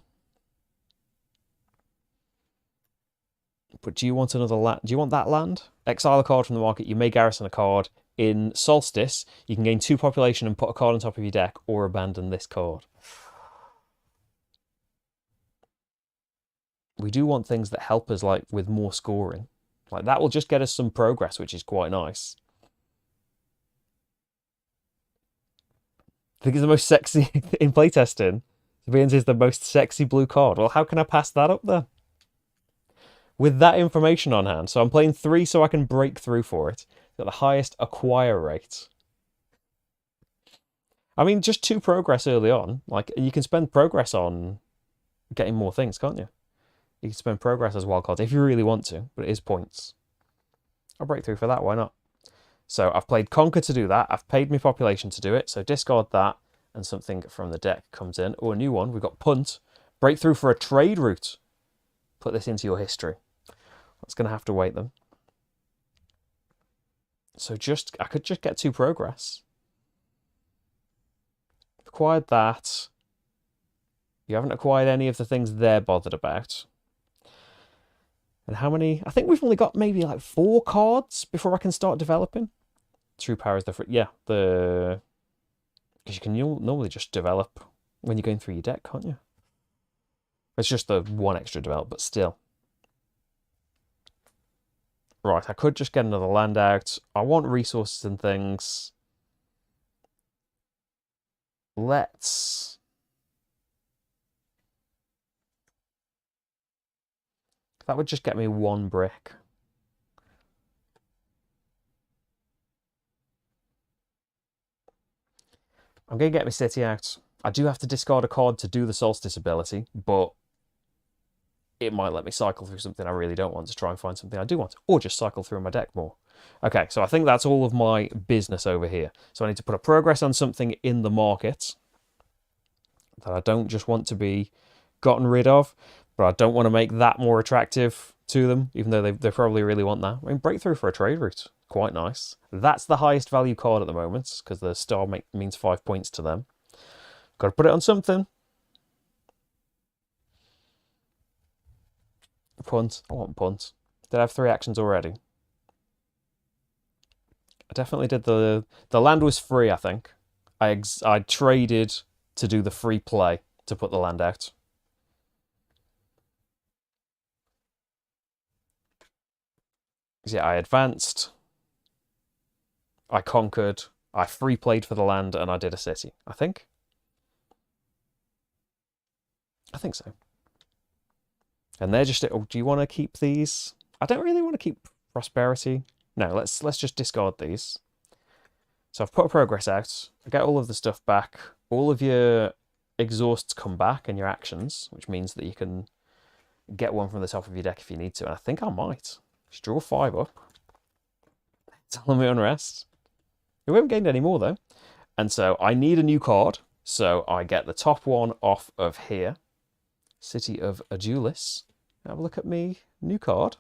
But do you want another land? Do you want that land? Exile a card from the market. You may garrison a card. In Solstice, you can gain 2 population and put a card on top of your deck, or abandon this card. We do want things that help us, like, with more scoring. Like, that will just get us some progress, which is quite nice. I think it's the most sexy in playtesting. Sabians is the most sexy blue card. Well, how can I pass that up there? With that information on hand. So I'm playing 3 so I can break through for it. Got the highest acquire rate. I mean, just 2 progress early on. Like, you can spend progress on getting more things, can't you? You can spend progress as wildcards if you really want to, but it is points. I'll break through for that, why not? So I've played Conquer to do that. I've paid my population to do it. So discard that and something from the deck comes in. Or a new one. We've got Punt. Breakthrough for a trade route. Put this into your history. That's going to have to wait them. So I could just get 2 progress. Acquired that. You haven't acquired any of the things they're bothered about. And how many? I think we've only got maybe like 4 cards before I can start developing. True Power is the... Yeah, the... Because you can normally just develop when you're going through your deck, can't you? It's just the 1 extra develop, but still. Right, I could just get another land out. I want resources and things. Let's... That would just get me 1 brick. I'm going to get my city out. I do have to discard a card to do the Solstice ability, but it might let me cycle through something I really don't want to try and find something I do want, or just cycle through my deck more. Okay, so I think that's all of my business over here. So I need to put a progress on something in the market that I don't just want to be gotten rid of, but I don't want to make that more attractive to them, even though they probably really want that. I mean, breakthrough for a trade route. Quite nice. That's the highest value card at the moment, because the star means 5 points to them. Got to put it on something. Punt. I want punt. Did I have 3 actions already? I definitely did the land was free, I think. I traded to do the free play to put the land out. Yeah, I advanced. I conquered. I free played for the land, and I did a city. I think. I think so. And they're just... Oh, do you want to keep these? I don't really want to keep prosperity. No, let's just discard these. So I've put a progress out. I get all of the stuff back. All of your exhausts come back and your actions, which means that you can get 1 from the top of your deck if you need to. And I think I might. Just draw 5 up. Tell me unrest. We haven't gained any more, though. And so I need a new card. So I get the top one off of here. City of Adulis. Have a look at me. New card.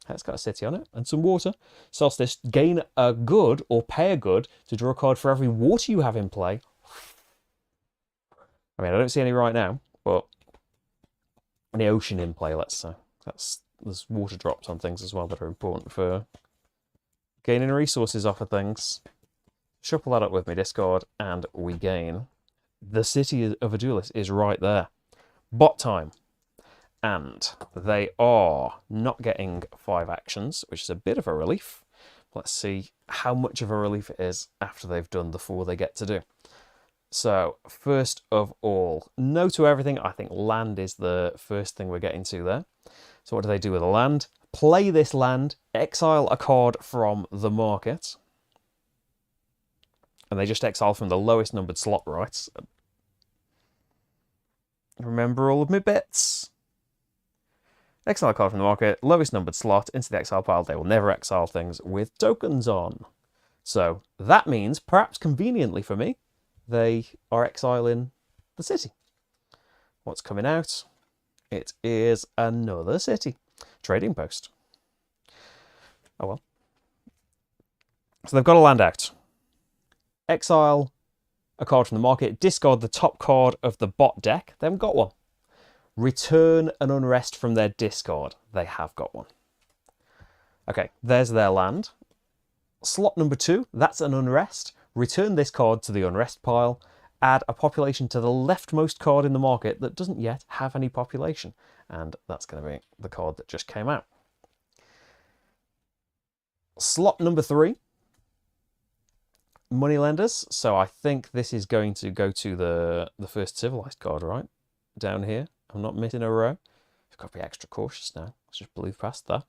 It's got a city on it and some water. Solstice. Gain a good or pay a good to draw a card for every water you have in play. I mean, I don't see any right now, but any ocean in play, let's say. There's water drops on things as well that are important for gaining resources off of things. Shuffle that up with me, discard, and we gain. The city of Adulis is right there. Bot time. And they are not getting 5 actions, which is a bit of a relief. Let's see how much of a relief it is after they've done the 4 they get to do. So, first of all, no to everything. I think land is the first thing we're getting to there. So what do they do with the land? Play this land, exile a card from the market. And they just exile from the lowest numbered slot, right? Remember all of my bits. Exile a card from the market, lowest numbered slot, into the exile pile. They will never exile things with tokens on. So that means, perhaps conveniently for me, they are exiling the city. What's coming out? It is another city. Trading post. Oh well. So they've got a land out. Exile a card from the market. Discard the top card of the bot deck. They haven't got one. Return an unrest from their discard. They have got one. Okay, there's their land. Slot number 2, that's an unrest. Return this card to the unrest pile. Add a population to the leftmost card in the market that doesn't yet have any population. And that's going to be the card that just came out. Slot number 3, moneylenders. So I think this is going to go to the first civilized card, right? Down here. I'm not missing a row. I've got to be extra cautious now. Let's just believe past that.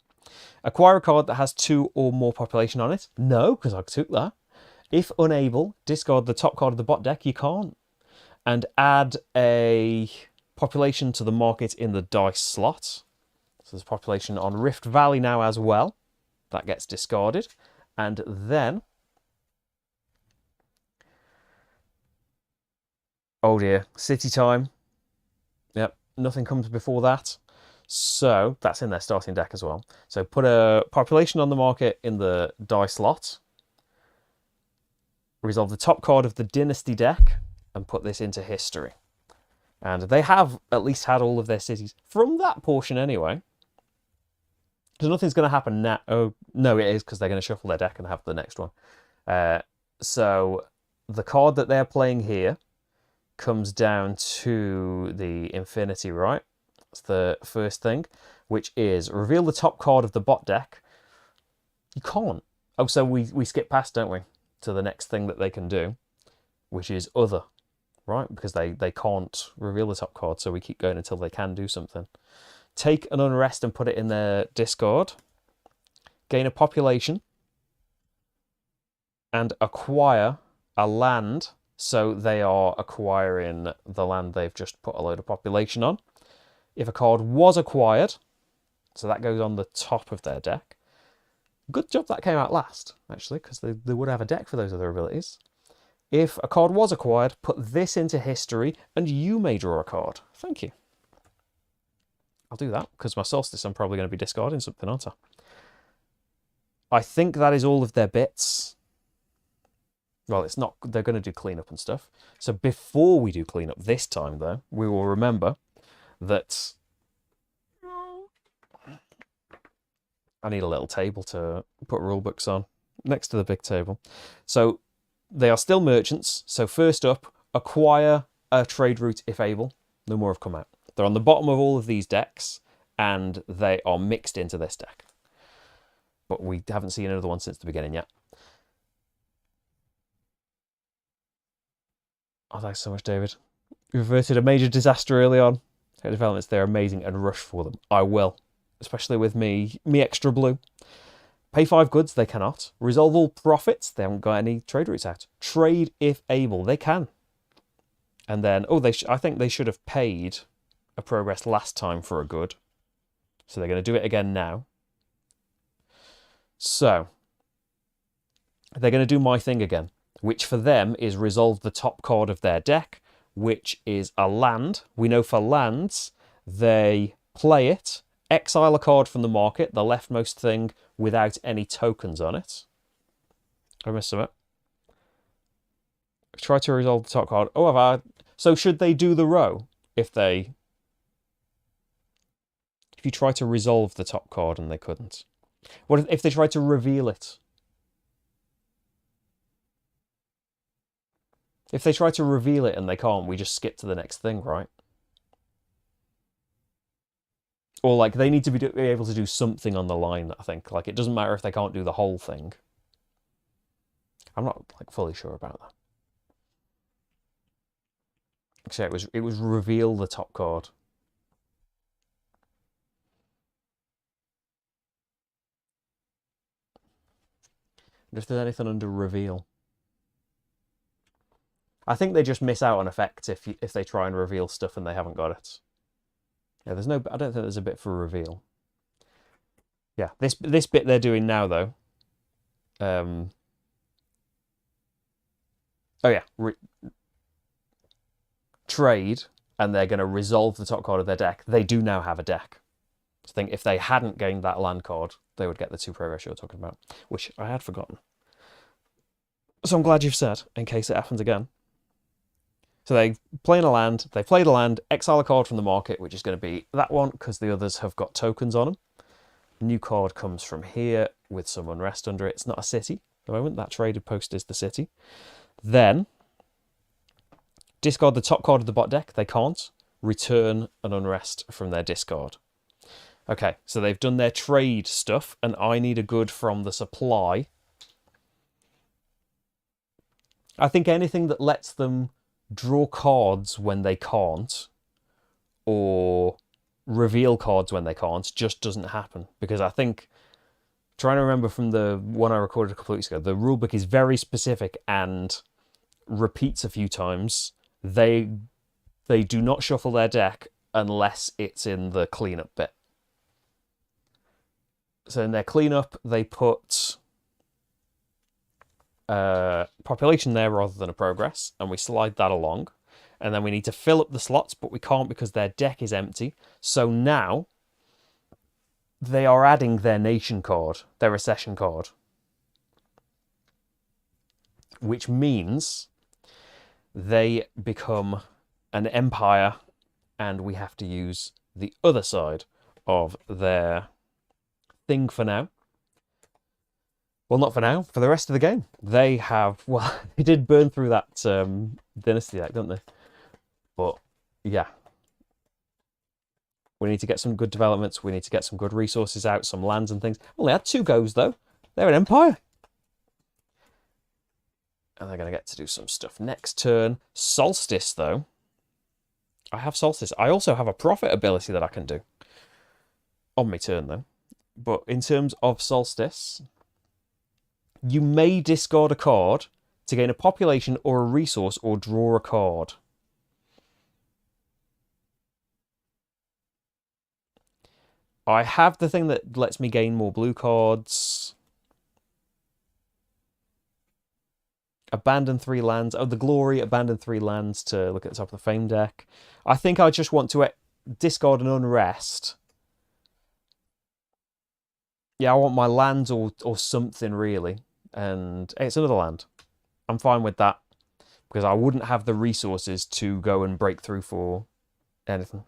Acquire a card that has 2 or more population on it. No, because I took that. If unable, discard the top card of the bot deck. You can't. And add a population to the market in the dice slot. So there's population on Rift Valley now as well. That gets discarded. And then... oh dear, city time. Yep, nothing comes before that. So that's in their starting deck as well. So put a population on the market in the die slot. Resolve the top card of the dynasty deck and put this into history. And they have at least had all of their cities from that portion anyway. Because nothing's going to happen now. Oh, no, it is because they're going to shuffle their deck and have the next one. So the card that they're playing here comes down to the infinity, right? That's the first thing, which is reveal the top card of the bot deck. You can't. Oh, so we skip past, don't we, to the next thing that they can do, which is other, right? Because they can't reveal the top card, so we keep going until they can do something. Take an unrest and put it in their discard. Gain a population. And acquire a land. So they are acquiring the land they've just put a load of population on. If a card was acquired, so that goes on the top of their deck. Good job that came out last, actually, because they would have a deck for those other abilities. If a card was acquired, put this into history, and you may draw a card. Thank you. I'll do that, because my solstice, I'm probably going to be discarding something, aren't I? I think that is all of their bits. Well, it's not. They're going to do cleanup and stuff. So before we do cleanup this time, though, we will remember that I need a little table to put rule books on next to the big table. So they are still merchants. So first up, acquire a trade route if able. No more have come out. They're on the bottom of all of these decks, and they are mixed into this deck. But we haven't seen another one since the beginning yet. Oh, thanks so much, David. You averted a major disaster early on. Tech developments, they're amazing, and rush for them. I will. Especially with me extra blue. Pay 5 goods, they cannot. Resolve all profits, they haven't got any trade routes out. Trade if able, they can. And then, oh, I think they should have paid a progress last time for a good. So they're going to do it again now. So, they're going to do my thing again, which for them is resolve the top card of their deck, which is a land. We know for lands, they play it, exile a card from the market, the leftmost thing without any tokens on it. I missed some of it. Try to resolve the top card. Oh, so should they do the row if you try to resolve the top card and they couldn't? What if they tried to reveal it? If they try to reveal it and they can't, we just skip to the next thing, right? Or like they need to be able to do something on the line, I think. Like it doesn't matter if they can't do the whole thing. I'm not like fully sure about that. So it was reveal the top card. And if there's anything under reveal. I think they just miss out on effects if they try and reveal stuff and they haven't got it. Yeah, there's no. I don't think there's a bit for reveal. Yeah, this bit they're doing now though. Oh yeah, trade, and they're going to resolve the top card of their deck. They do now have a deck. I think if they hadn't gained that land card, they would get the 2 progress you're talking about, which I had forgotten. So I'm glad you've said, in case it happens again. So they play in a land, they played a land, exile a card from the market, which is going to be that one, because the others have got tokens on them. New card comes from here with some unrest under it. It's not a city at the moment. That traded post is the city. Then, discard the top card of the bot deck. They can't. Return an unrest from their discard. Okay, so they've done their trade stuff, and I need a good from the supply. I think anything that lets them draw cards when they can't, or reveal cards when they can't, just doesn't happen. Because I think, trying to remember from the one I recorded a couple of weeks ago, the rulebook is very specific and repeats a few times. They do not shuffle their deck unless it's in the cleanup bit. So in their cleanup, they put population there rather than a progress, and we slide that along. And then we need to fill up the slots, but we can't because their deck is empty. So now they are adding their nation card, their accession card. Which means they become an empire, and we have to use the other side of their thing for now. Well, not for now, for the rest of the game. They have, well, they did burn through that dynasty deck, didn't they? But, yeah. We need to get some good developments. We need to get some good resources out, some lands and things. Well, they had 2 goes, though. They're an empire. And they're going to get to do some stuff next turn. Solstice, though. I have Solstice. I also have a Prophet ability that I can do. On my turn, though. But in terms of Solstice, you may discard a card to gain a population or a resource or draw a card. I have the thing that lets me gain more blue cards. Abandon 3 lands. Oh, the Glory, abandon 3 lands to look at the top of the Fame deck. I think I just want to discard an Unrest. Yeah, I want my lands or something, really. And it's another land. I'm fine with that. Because I wouldn't have the resources to go and break through for anything.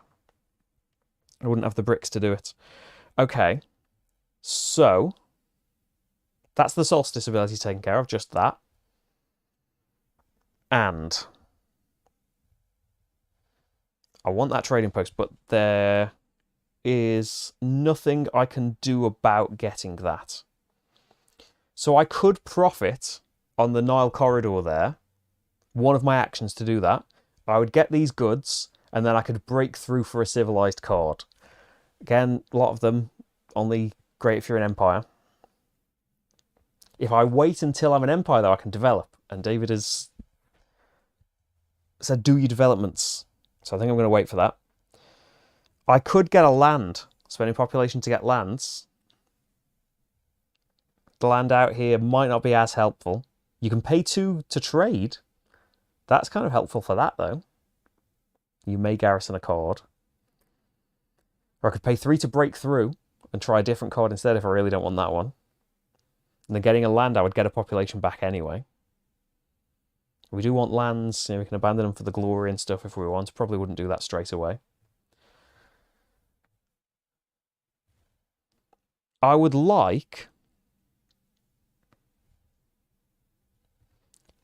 I wouldn't have the bricks to do it. Okay. So, that's the Solstice ability taken care of, just that. And I want that trading post, but there is nothing I can do about getting that. So I could profit on the Nile corridor there. One of my actions to do that. I would get these goods, and then I could break through for a civilized card. Again, a lot of them only great if you're an empire. If I wait until I'm an empire, though, I can develop. And David has said, do your developments. So I think I'm going to wait for that. I could get a land, spending population to get lands. The land out here might not be as helpful. You can pay 2 to trade. That's kind of helpful for that, though. You may garrison a card. Or I could pay 3 to break through and try a different card instead if I really don't want that one. And then getting a land, I would get a population back anyway. We do want lands. You know, we can abandon them for the Glory and stuff if we want. Probably wouldn't do that straight away. I would like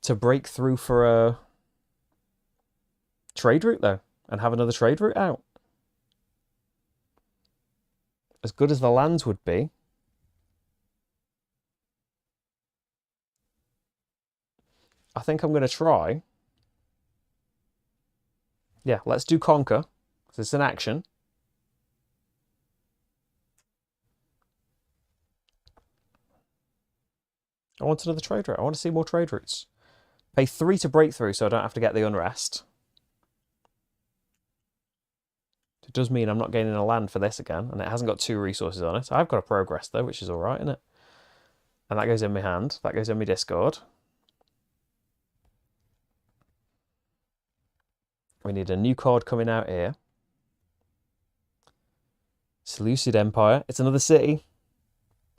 to break through for a trade route, though, and have another trade route out. as good as the lands would be, I think I'm going to try. Yeah, let's do Conquer. It's an action. I want another trade route. I want to see more trade routes. Pay 3 to break through so I don't have to get the unrest. It does mean I'm not gaining a land for this again, and it hasn't got 2 resources on it. I've got a progress though, which is alright, isn't it? And that goes in my hand. That goes in my discard. We need a new card coming out here. Seleucid Empire. It's another city.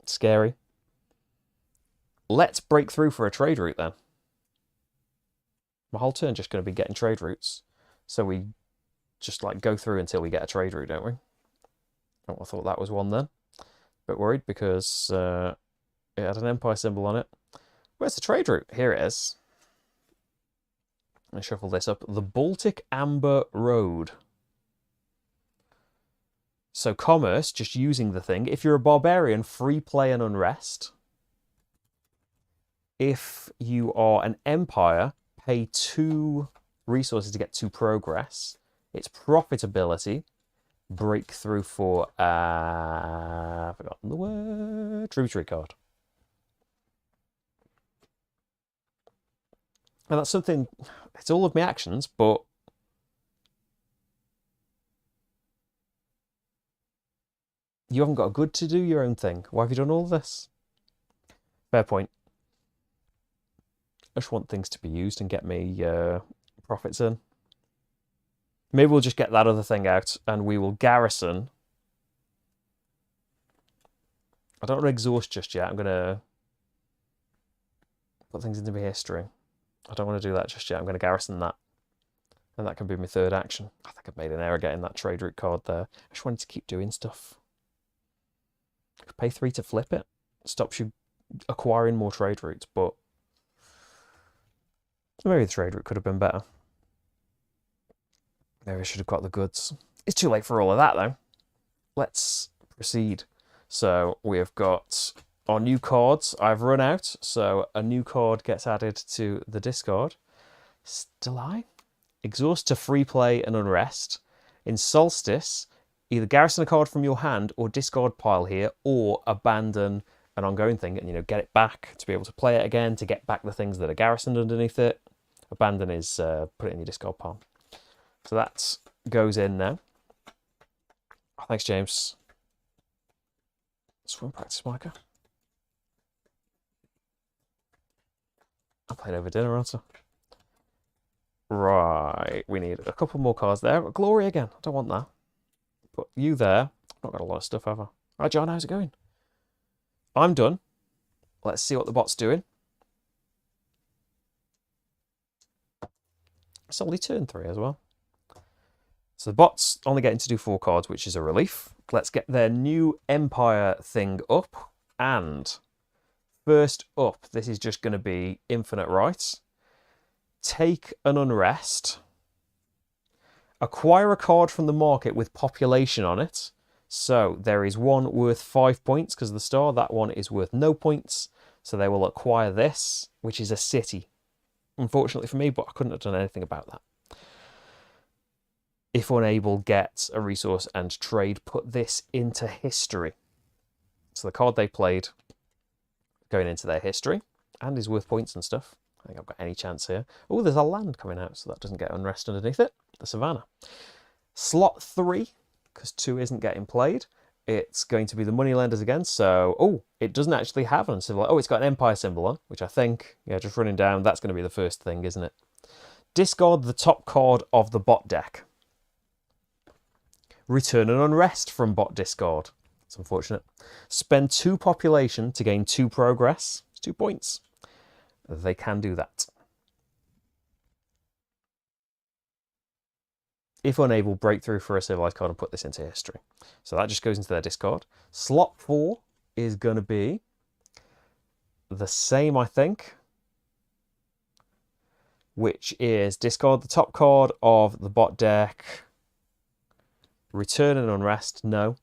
It's scary. Let's break through for a trade route then. My whole turn just going to be getting trade routes. So we just like go through until we get a trade route, don't we? Oh, I thought that was one then. Bit worried because it had an empire symbol on it. Where's the trade route? Here it is. Let me shuffle this up. The Baltic Amber Road. So commerce, just using the thing. If you're a barbarian, free play and unrest. If you are an empire, pay 2 resources to get 2 progress. It's profitability. Breakthrough for, I've forgotten the word, tributary card. And that's something, it's all of my actions, but you haven't got a good to do your own thing. Why have you done all this? Fair point. I just want things to be used and get me profits in. Maybe we'll just get that other thing out and we will garrison. I don't want to exhaust just yet. I'm going to put things into my history. I don't want to do that just yet. I'm going to garrison that. And that can be my 3rd action. I think I've made an error getting that trade route card there. I just wanted to keep doing stuff. Pay 3 to flip it. Stops you acquiring more trade routes, but maybe the trade route could have been better. Maybe I should have got the goods. It's too late for all of that, though. Let's proceed. So we have got our new cards. I've run out, so a new card gets added to the discard. Still I? Exhaust to free play and unrest. In Solstice, either garrison a card from your hand or discard pile here, or abandon an ongoing thing and get it back to be able to play it again, to get back the things that are garrisoned underneath it. Abandon is put it in your discard pile. So that goes in now. Oh, thanks, James. Swim practice marker. I'm playing over dinner, aren't I? Right, we need a couple more cards there. Glory again. I don't want that. Put you there. I've not got a lot of stuff, have I? Right, John, how's it going? I'm done. Let's see what the bot's doing. It's only turn 3 as well. So the bot's only getting to do 4 cards, which is a relief. Let's get their new Empire thing up. And first up, this is just going to be Infinite Rights. Take an Unrest. Acquire a card from the market with population on it. So there is one worth 5 points because of the star. That one is worth no points. So they will acquire this, which is a city. Unfortunately for me, but I couldn't have done anything about that. If unable, get a resource and trade. Put this into history. So the card they played going into their history and is worth points and stuff. I think I've got any chance here. Oh, there's a land coming out, so that doesn't get unrest underneath it. The Savannah. Slot 3, because 2 isn't getting played. It's going to be the moneylenders again. So, oh, it doesn't actually have an symbol. Oh, it's got an empire symbol on, which I think, yeah, just running down, that's going to be the first thing, isn't it? Discard the top card of the bot deck. Return an unrest from bot discard. It's unfortunate. Spend 2 population to gain 2 progress. It's 2 points. They can do that. If unable, break through for a civilized card and put this into history. So that just goes into their discard. Slot 4 is going to be the same, I think, which is discard the top card of the bot deck. Return an unrest, no.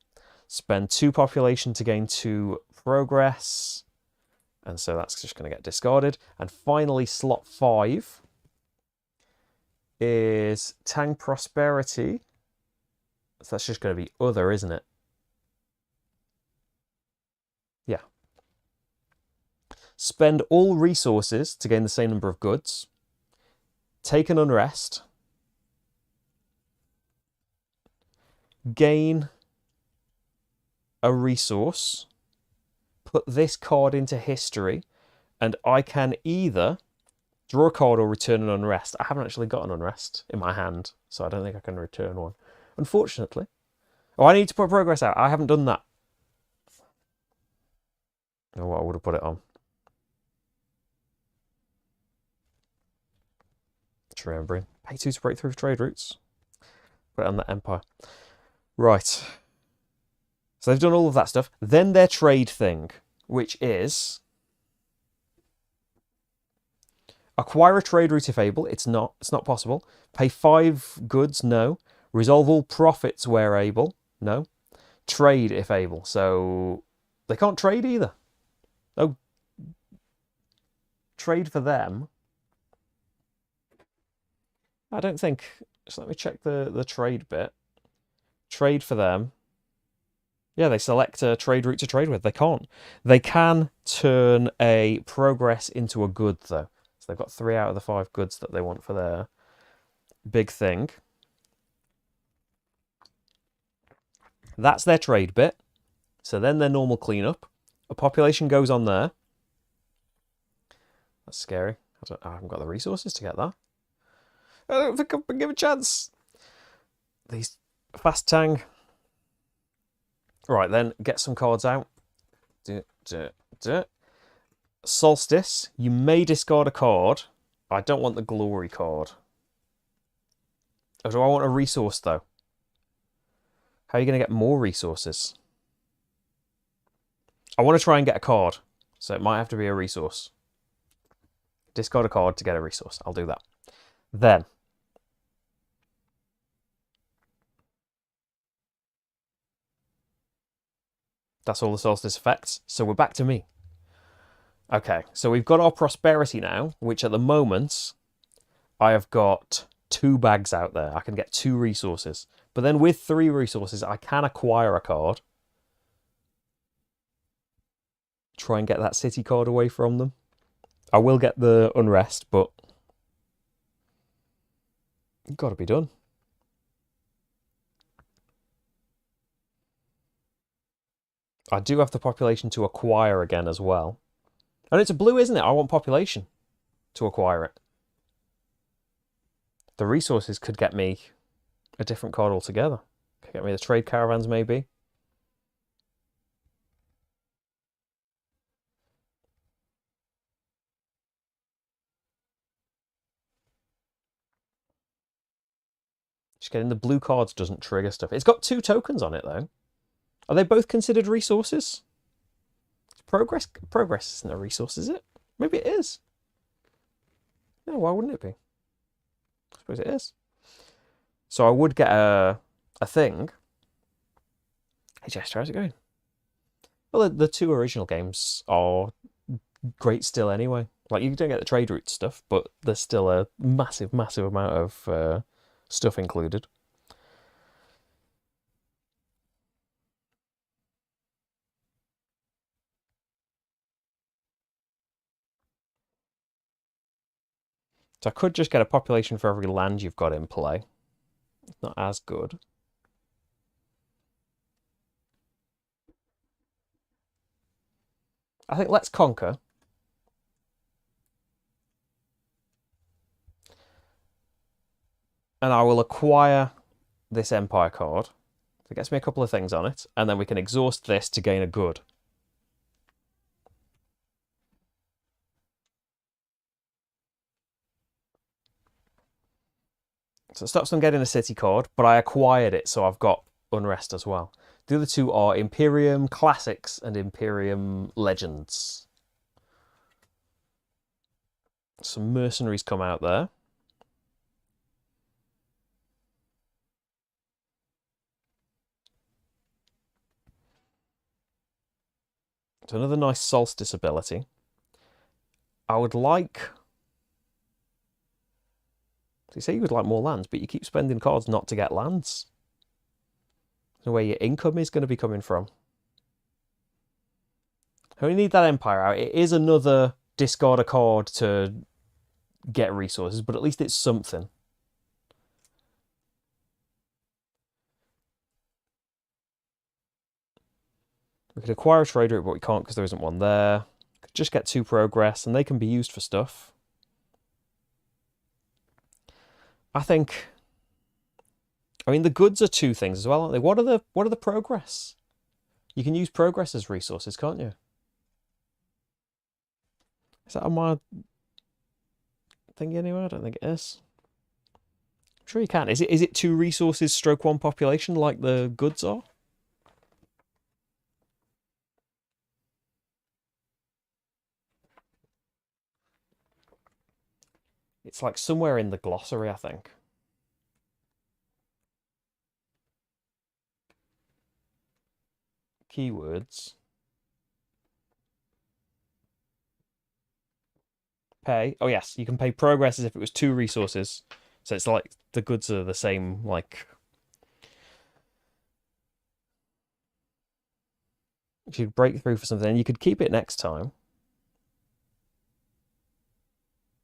Spend 2 population to gain 2 progress. And so that's just going to get discarded. And finally, slot 5 is Tang Prosperity. So that's just going to be other, isn't it? Yeah. Spend all resources to gain the same number of goods. Take an unrest. Gain a resource. Put this card into history. And I can either draw a card or return an unrest. I haven't actually got an unrest in my hand, so I don't think I can return one, unfortunately. Oh, I need to put progress out. I haven't done that. Oh, I would have put it on. Just remembering. Pay 2 to break through trade routes. Put it on the Empire. Right. So they've done all of that stuff. Then their trade thing, which is acquire a trade route if able. It's not possible. Pay 5 goods. No. Resolve all profits where able. No. Trade if able. So they can't trade either. Oh, trade for them. I don't think. So let me check the trade bit. Trade for them. Yeah, they select a trade route to trade with. They can't. They can turn a progress into a good, though. So they've got 3 out of the 5 goods that they want for their big thing. That's their trade bit. So then their normal cleanup. A population goes on there. That's scary. I haven't got the resources to get that. I don't think I can give a chance. These fast tang. Right, then get some cards out. Solstice. You may discard a card. I don't want the glory card. Or do I want a resource, though? How are you going to get more resources? I want to try and get a card. So it might have to be a resource. Discard a card to get a resource. I'll do that. Then. That's all the solstice effects. So we're back to me. Okay, so we've got our prosperity now, which at the moment, I have got 2 bags out there. I can get 2 resources. But then with 3 resources, I can acquire a card. Try and get that city card away from them. I will get the unrest, but it's got to be done. I do have the population to acquire again as well. And it's a blue, isn't it? I want population to acquire it. The resources could get me a different card altogether. Could get me the trade caravans, maybe. Just getting the blue cards doesn't trigger stuff. It's got 2 tokens on it, though. Are they both considered resources? Progress isn't a resource, is it? Maybe it is. No, why wouldn't it be? I suppose it is. So I would get a thing. Hey Jester, how's it going? Well, the 2 original games are great still anyway. Like, you don't get the trade route stuff, but there's still a massive, massive amount of stuff included. So I could just get a population for every land you've got in play. It's not as good. I think let's conquer. And I will acquire this Empire card. It gets me a couple of things on it. And then we can exhaust this to gain a good. So it stops them getting a city card, but I acquired it, so I've got unrest as well. The other 2 are Imperium Classics and Imperium Legends. Some mercenaries come out there. It's another nice solstice ability. I would like... So you say you would like more lands, but you keep spending cards not to get lands. So where your income is going to be coming from. We need that Empire out. It is another discard a card to get resources, but at least it's something. We could acquire a trader, but we can't because there isn't one there. Could just get 2 progress, and they can be used for stuff. I think... I mean, the goods are 2 things as well, aren't they? What are the progress? You can use progress as resources, can't you? Is that on my thing anyway? I don't think it is. I'm sure you can. Is it 2 resources stroke 1 population like the goods are? It's like somewhere in the glossary, I think. Keywords. Pay. Oh, yes. You can pay progress as if it was 2 resources. So it's like the goods are the same, like... If you break through for something, you could keep it next time.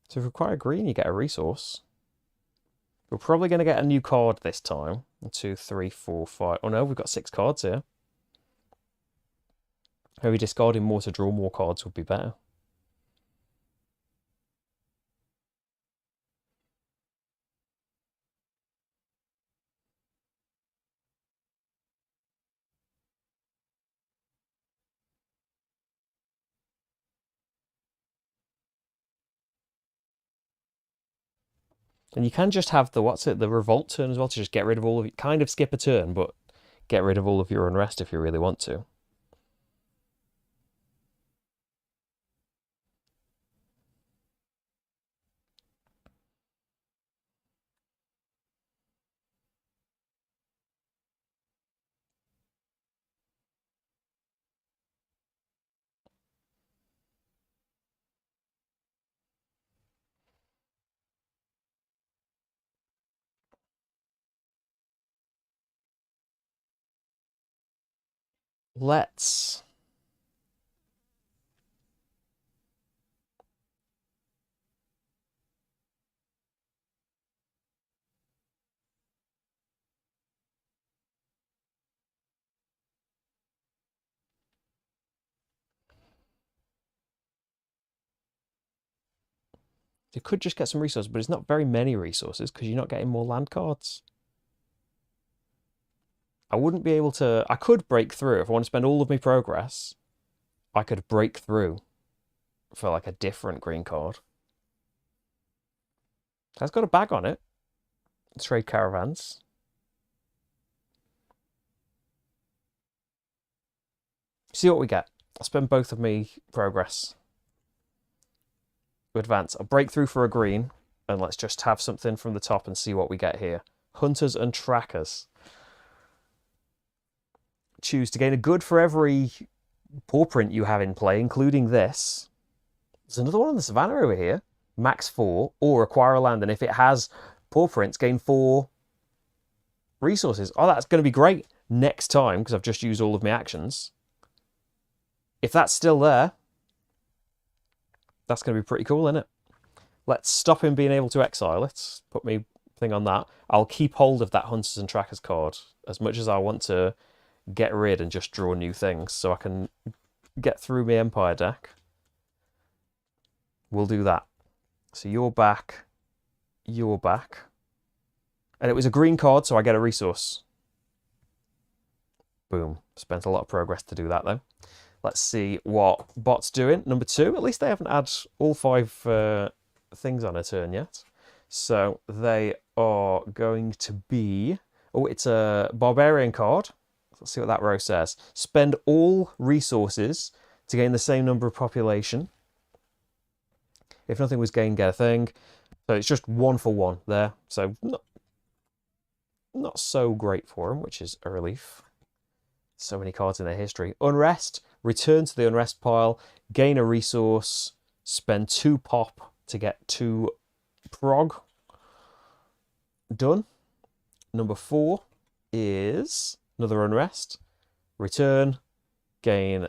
So if you require green, you get a resource. We're probably going to get a new card this time. 1, 2, 3, 4, 5. Oh no, we've got 6 cards here. Maybe discarding more to draw more cards would be better. And you can just have the, the revolt turn as well to just get rid of all of it. Kind of skip a turn, but get rid of all of your unrest if you really want to. Let's... You could just get some resources, but it's not very many resources because you're not getting more land cards. I wouldn't be able to... I could break through. If I want to spend all of my progress, I could break through for like a different green card. That's got a bag on it. Trade caravans. See what we get. I'll spend both of me progress. Advance. I'll break through for a green, and let's just have something from the top and see what we get here. Hunters and trackers. Choose to gain a good for every paw print you have in play, including this. There's another one on the savannah over here. Max 4, or acquire a land, and if it has paw prints, gain 4 resources. Oh, that's going to be great next time, because I've just used all of my actions. If that's still there, that's going to be pretty cool, isn't it? Let's stop him being able to exile it. Put me thing on that. I'll keep hold of that Hunters and Trackers card as much as I want to get rid and just draw new things so I can get through my Empire deck. We'll do that. So you're back. You're back. And it was a green card, so I get a resource. Boom. Spent a lot of progress to do that, though. Let's see what bot's doing. Number 2, at least they haven't had all 5 things on a turn yet. So they are going to be... Oh, it's a barbarian card. Let's see what that row says. Spend all resources to gain the same number of population. If nothing was gained, get a thing. So it's just 1 for 1 there. So not so great for him, which is a relief. So many cards in their history. Unrest, return to the unrest pile, gain a resource, spend 2 pop to get 2 prog. Done. Number 4 is another unrest. Return, gain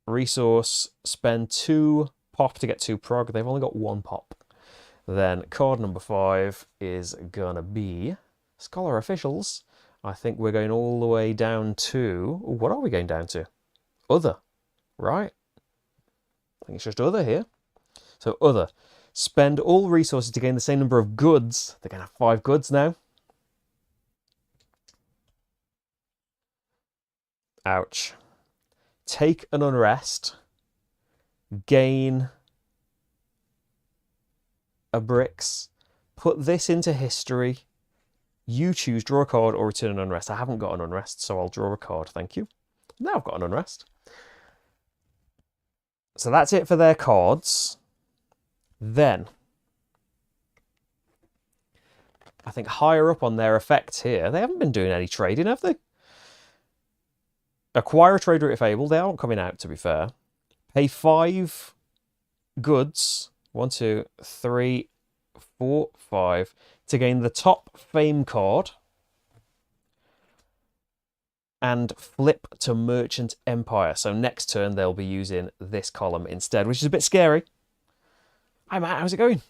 resource, spend 2 pop to get 2 prog. They've only got 1 pop. Then card number 5 is gonna be Scholar Officials. I think we're going all the way down to... what are we going down to? Other, right? I think it's just other here. So other. Spend all resources to gain the same number of goods. They're going to have 5 goods now. Ouch. Take an unrest. Gain a bricks. Put this into history. You choose draw a card or return an unrest. I haven't got an unrest, so I'll draw a card. Thank you. Now I've got an unrest. So that's it for their cards. Then, I think higher up on their effects here, they haven't been doing any trading, have they? Acquire a trade route if able. They aren't coming out, to be fair. Pay 5 goods. 1, 2, 3, 4, 5. To gain the top fame card. And flip to Merchant Empire. So next turn, they'll be using this column instead, which is a bit scary. Hi, Matt. How's it going?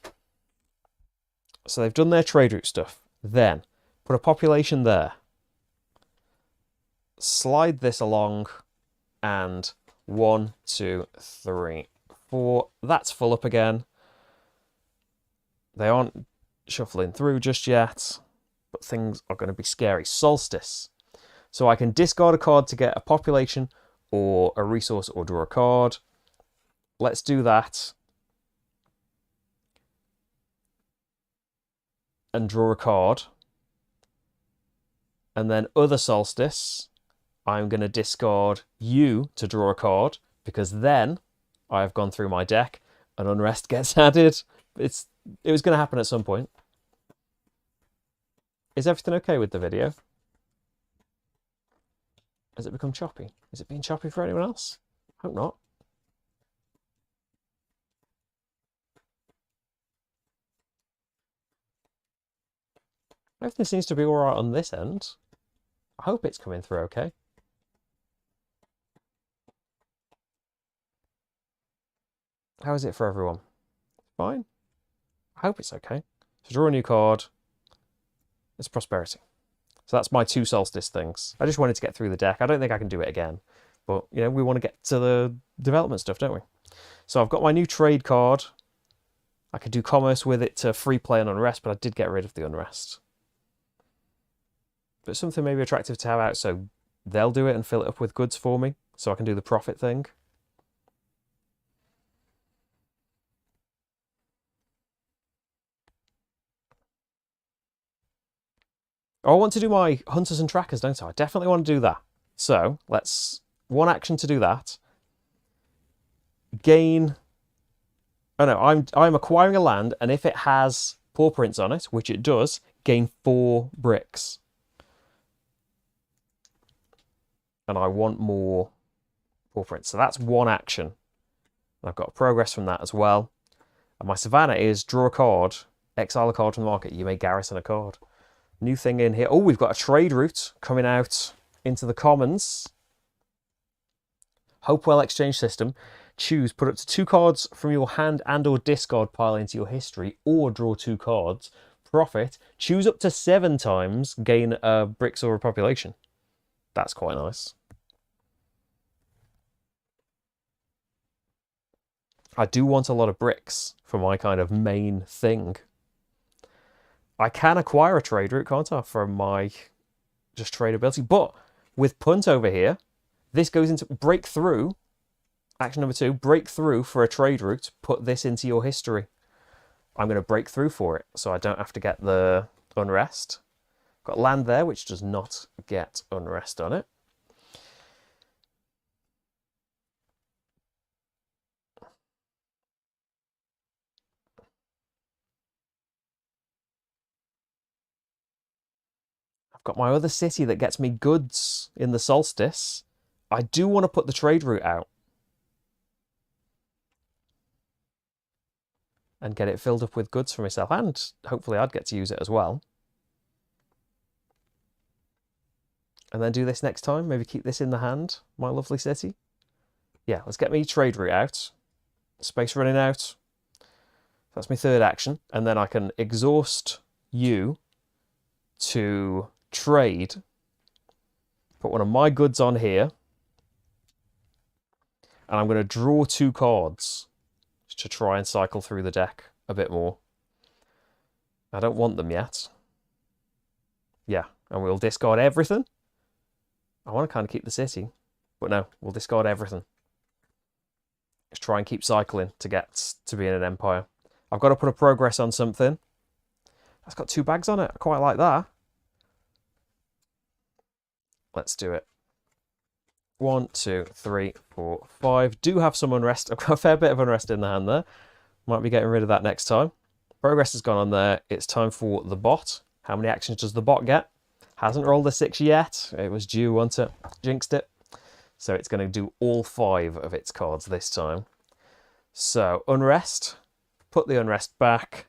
So they've done their trade route stuff. Then, put a population there. Slide this along. And 1, 2, 3, 4. That's full up again. They aren't shuffling through just yet. But things are going to be scary. Solstice. So I can discard a card to get a population or a resource or draw a card. Let's do that. And draw a card. And then other solstice, I'm going to discard you to draw a card, because then I've gone through my deck and unrest gets added. It was going to happen at some point. Is everything okay with the video? Has it become choppy? Is it being choppy for anyone else? Hope not. Everything seems to be alright on this end. I hope it's coming through okay. How is it for everyone? Fine? I hope it's okay. So draw a new card. It's prosperity. So that's my 2 solstice things. I just wanted to get through the deck. I don't think I can do it again. But, you know, we want to get to the development stuff, don't we? So I've got my new trade card. I could do commerce with it to free play and unrest, but I did get rid of the unrest. But something maybe attractive to have out, so they'll do it and fill it up with goods for me, so I can do the profit thing. Oh, I want to do my hunters and trackers, don't I? I definitely want to do that. So let's 1 action to do that. Gain. Oh no, I'm acquiring a land, and if it has paw prints on it, which it does, gain 4 bricks. And I want more paw prints. So that's 1 action. I've got progress from that as well. And my savannah is draw a card, exile a card from the market. You may garrison a card. New thing in here. Oh, we've got a trade route coming out into the commons. Hopewell exchange system. Choose, put up to 2 cards from your hand and or discard pile into your history, or draw 2 cards. Profit. Choose up to 7 times, gain bricks or a population. That's quite nice. I do want a lot of bricks for my kind of main thing. I can acquire a trade route, can't I, from my just trade ability. But with punt over here, this goes into breakthrough. Action number 2, break through for a trade route. Put this into your history. I'm going to break through for it, so I don't have to get the unrest. Got land there, which does not get unrest on it. I've got my other city that gets me goods in the solstice. I do want to put the trade route out and get it filled up with goods for myself, and hopefully I'd get to use it as well. And then do this next time. Maybe keep this in the hand, my lovely city. Yeah, let's get me trade route out. Space running out. That's my third action. And then I can exhaust you to trade. Put one of my goods on here. And I'm going to draw 2 cards to try and cycle through the deck a bit more. I don't want them yet. Yeah, and we'll discard everything. I want to kind of keep the city, but no, we'll discard everything. Just try and keep cycling to get to be in an empire. I've got to put a progress on something. That's got 2 bags on it. I quite like that. Let's do it. 1, 2, 3, 4, 5. Do have some unrest. I've got a fair bit of unrest in the hand there. Might be getting rid of that next time. Progress has gone on there. It's time for the bot. How many actions does the bot get? Hasn't rolled a 6 yet. It was due, wasn't it? Jinxed it. So it's going to do all 5 of its cards this time. So, unrest. Put the unrest back.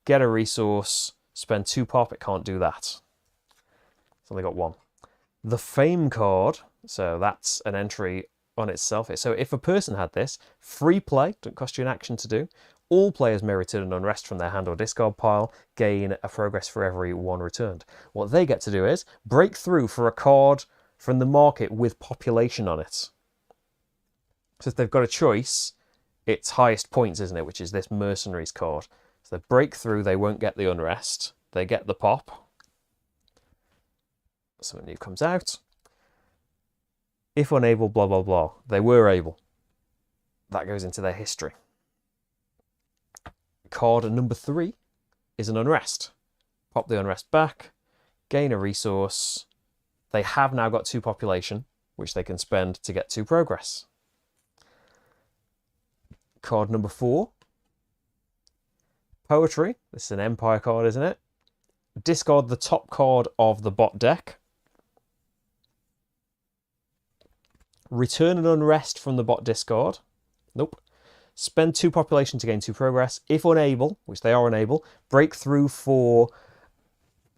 Get a resource. Spend 2 pop. It can't do that. It's only got 1. The fame card. So that's an entry on itself. So if a person had this, free play. Don't cost you an action to do. All players may return an unrest from their hand or discard pile, gain a progress for every 1 returned. What they get to do is break through for a card from the market with population on it. So if they've got a choice, it's highest points, isn't it? Which is this mercenaries card. So they break through, they won't get the unrest. They get the pop. Something new comes out. If unable, blah, blah, blah. They were able. That goes into their history. Card number 3 is an unrest. Pop the unrest back, gain a resource. They have now got 2 population, which they can spend to get 2 progress. Card number 4, poetry. This is an empire card, isn't it? Discard the top card of the bot deck. Return an unrest from the bot discard. Nope. Spend 2 population to gain 2 progress. If unable, which they are unable, break through for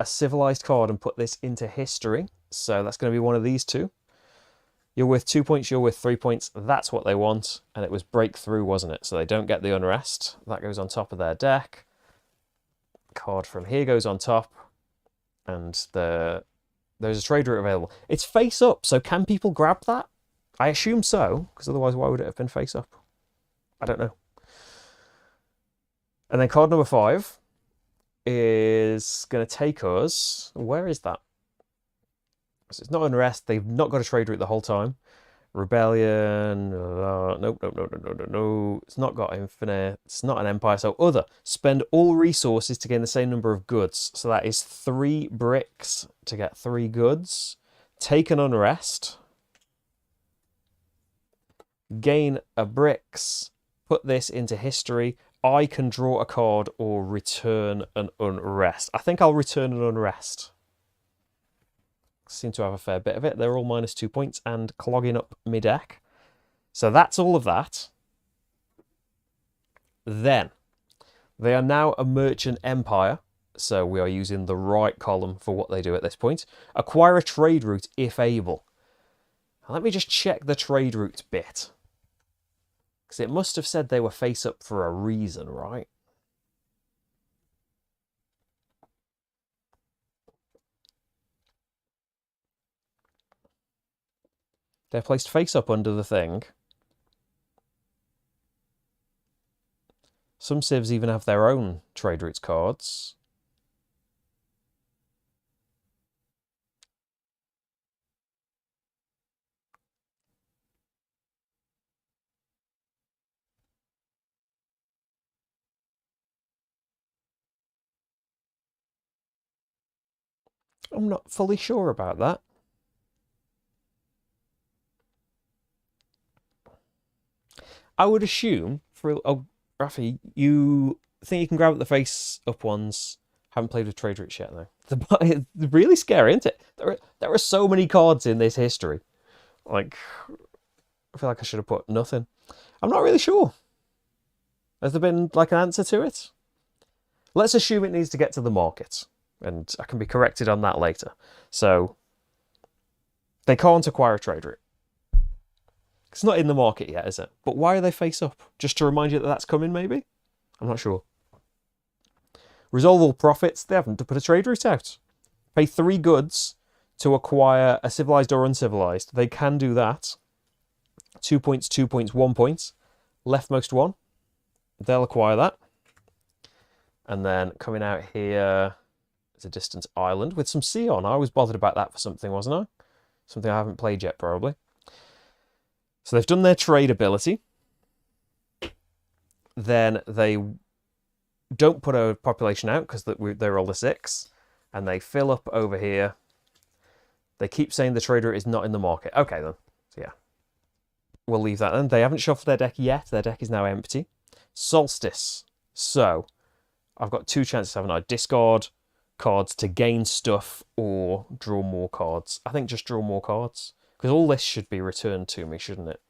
a civilized card and put this into history. So that's going to be one of these 2. You're worth 2 points, you're worth 3 points. That's what they want. And it was breakthrough, wasn't it? So they don't get the unrest. That goes on top of their deck. Card from here goes on top. And there's a trade route available. It's face up, so can people grab that? I assume so, because otherwise why would it have been face up? I don't know. And then card number 5 is going to take us... Where is that? So it's not unrest. They've not got a trade route the whole time. Rebellion. Nope. It's not got infinite. It's not an empire. So other. Spend all resources to gain the same number of goods. So that is 3 bricks to get 3 goods. Take an unrest. Gain a bricks. Put this into history. I can draw a card or return an unrest. I think I'll return an unrest. Seem to have a fair bit of it. They're all minus 2 points and clogging up my deck. So that's all of that. Then, they are now a merchant empire. So we are using the right column for what they do at this point. Acquire a trade route if able. Now, let me just check the trade route bit. Because it must have said they were face up for a reason, right? They're placed face up under the thing. Some civs even have their own trade routes cards. I'm not fully sure about that. I would assume, oh, Rafi, you think you can grab at the face-up ones? Haven't played with trade routes yet, though. It's really scary, isn't it? There are so many cards in this history. Like, I feel like I should have put nothing. I'm not really sure. Has there been like an answer to it? Let's assume it needs to get to the market, and I can be corrected on that later. So they can't acquire a trade route. It's not in the market yet, is it? But why are they face up? Just to remind you that that's coming, maybe? I'm not sure. Resolve all profits. They haven't to put a trade route out. Pay 3 goods to acquire a civilized or uncivilized. They can do that. 2 points, 2 points, 1 point. Leftmost one. They'll acquire that. And then coming out here is a distant island with some sea on. I was bothered about that for something, wasn't I? Something I haven't played yet, probably. So they've done their trade ability. Then they don't put a population out because they're all the 6. And they fill up over here. They keep saying the trader is not in the market. Okay, then. So, yeah. We'll leave that then. They haven't shuffled their deck yet. Their deck is now empty. Solstice. So, I've got 2 chances, haven't I? Discard cards to gain stuff or draw more cards. I think just draw more cards. Because all this should be returned to me, shouldn't it?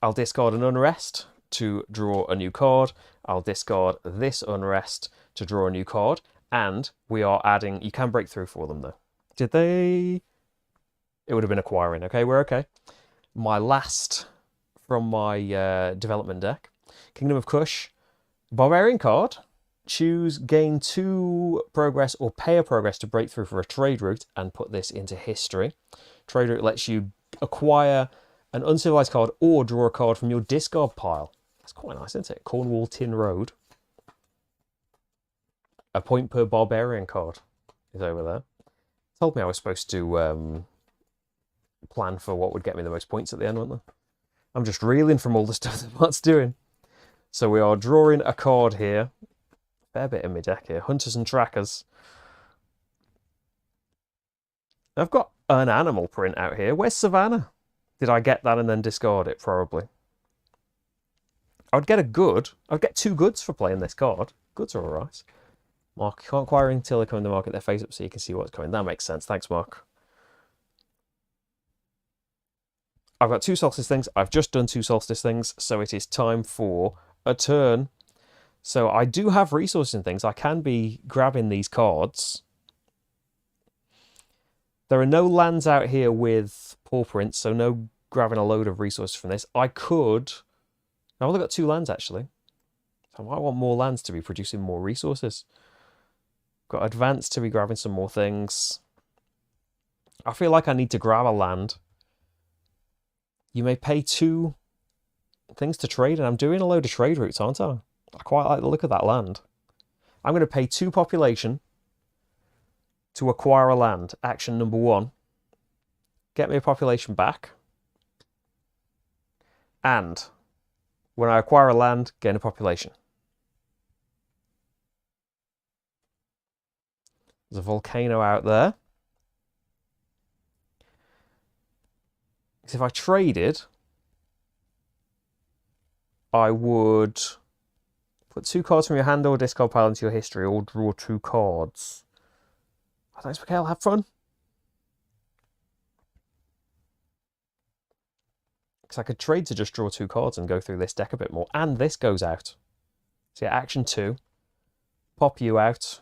I'll discard an Unrest to draw a new card. I'll discard this Unrest to draw a new card. And we are adding... You can break through for them, though. Did they... It would have been acquiring. Okay, we're okay. My last from my development deck. Kingdom of Kush. Barbarian card. Choose gain 2 progress or pay a progress to break through for a trade route and put this into history. Trade route lets you acquire an uncivilized card or draw a card from your discard pile. That's quite nice, isn't it? Cornwall Tin Road. A point per barbarian card is over there. Told me I was supposed to plan for what would get me the most points at the end, wasn't I? I'm just reeling from all the stuff that Matt's doing. So we are drawing a card here. Fair bit in my deck here. Hunters and Trackers. I've got an animal print out here. Where's Savannah? Did I get that and then discard it? Probably. I would get a good. I'd get 2 goods for playing this card. Goods are alright. Mark, you can't acquire until they come in the market. They're face up so you can see what's coming. That makes sense. Thanks, Mark. I've got 2 solstice things. I've just done 2 solstice things, so it is time for a turn. So I do have resources and things. I can be grabbing these cards. There are no lands out here with paw prints, so no grabbing a load of resources from this. I could... I've only got 2 lands, actually. So I might want more lands to be producing more resources. Got advance to be grabbing some more things. I feel like I need to grab a land. You may pay 2 things to trade, and I'm doing a load of trade routes, aren't I? I quite like the look of that land. I'm going to pay 2 population to acquire a land. Action number 1. Get me a population back. And when I acquire a land, gain a population. There's a volcano out there. Because if I traded, I would put 2 cards from your hand or discard pile into your history, or draw 2 cards. Thanks, Mikhail. Have fun. Because I could trade to just draw 2 cards and go through this deck a bit more. And this goes out. So yeah, action 2. Pop you out.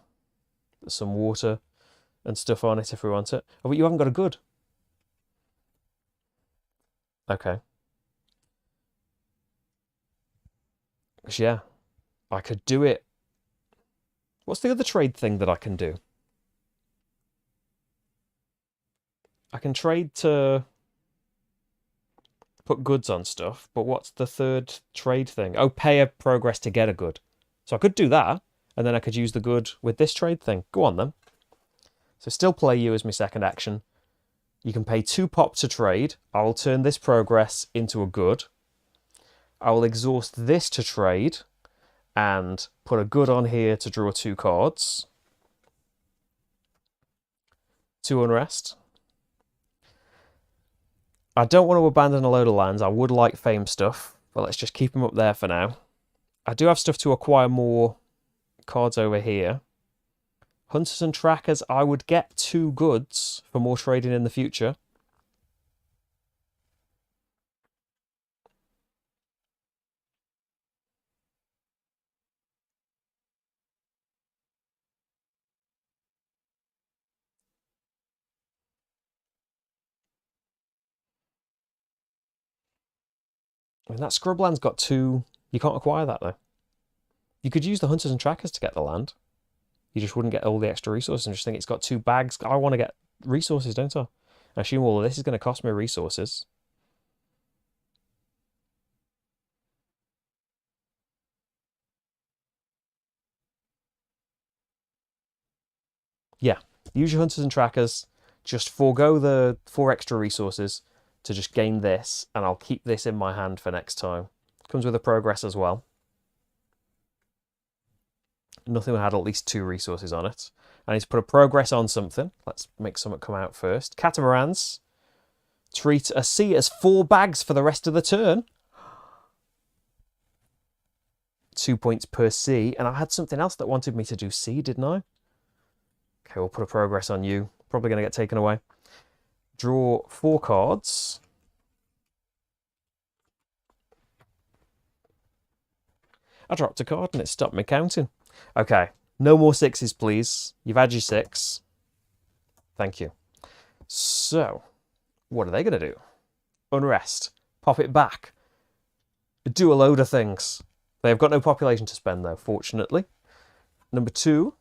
There's some water and stuff on it if we want it. Oh, but you haven't got a good. Okay. Because yeah, I could do it. What's the other trade thing that I can do? I can trade to put goods on stuff, but what's the third trade thing? Oh, pay a progress to get a good. So I could do that, and then I could use the good with this trade thing. Go on then. So still play you as my second action. You can pay 2 pop to trade. I will turn this progress into a good. I will exhaust this to trade and put a good on here to draw 2 cards. 2 unrest. I don't want to abandon a load of lands. I would like fame stuff, but let's just keep them up there for now. I do have stuff to acquire more cards over here. Hunters and trackers, I would get 2 goods for more trading in the future. I mean, that scrubland's got 2. You can't acquire that, though. You could use the hunters and trackers to get the land. You just wouldn't get all the extra resources and just think it's got 2 bags. I want to get resources, don't I? I assume all of this is going to cost me resources. Yeah, use your hunters and trackers. Just forego the 4 extra resources to just gain this, and I'll keep this in my hand for next time. Comes with a progress as well. Nothing had at least 2 resources on it. I need to put a progress on something. Let's make something come out first. Catamarans. Treat a sea as 4 bags for the rest of the turn. 2 points per sea. And I had something else that wanted me to do sea, didn't I? Okay, we'll put a progress on you. Probably going to get taken away. Draw 4 cards. I dropped a card and it stopped me counting. Okay, no more 6s, please. You've had your 6. Thank you. So, what are they going to do? Unrest. Pop it back. Do a load of things. They've got no population to spend, though, fortunately. Number 2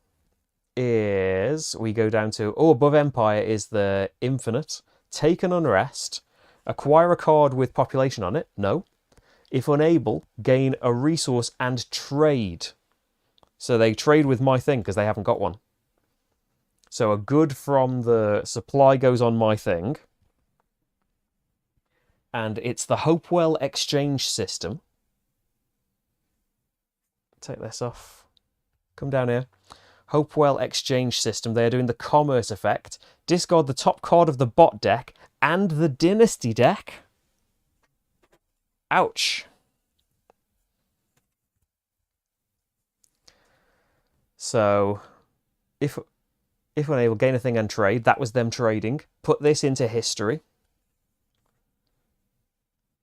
is we go down to, above Empire is the Infinite. Take an Unrest. Acquire a card with population on it. No. If unable, gain a resource and trade. So they trade with my thing because they haven't got one. So a good from the supply goes on my thing. And it's the Hopewell exchange system. Take this off. Come down here. Hopewell exchange system. They are doing the commerce effect. Discard the top card of the bot deck and the dynasty deck. Ouch. So, if unable, gain a thing and trade. That was them trading. Put this into history.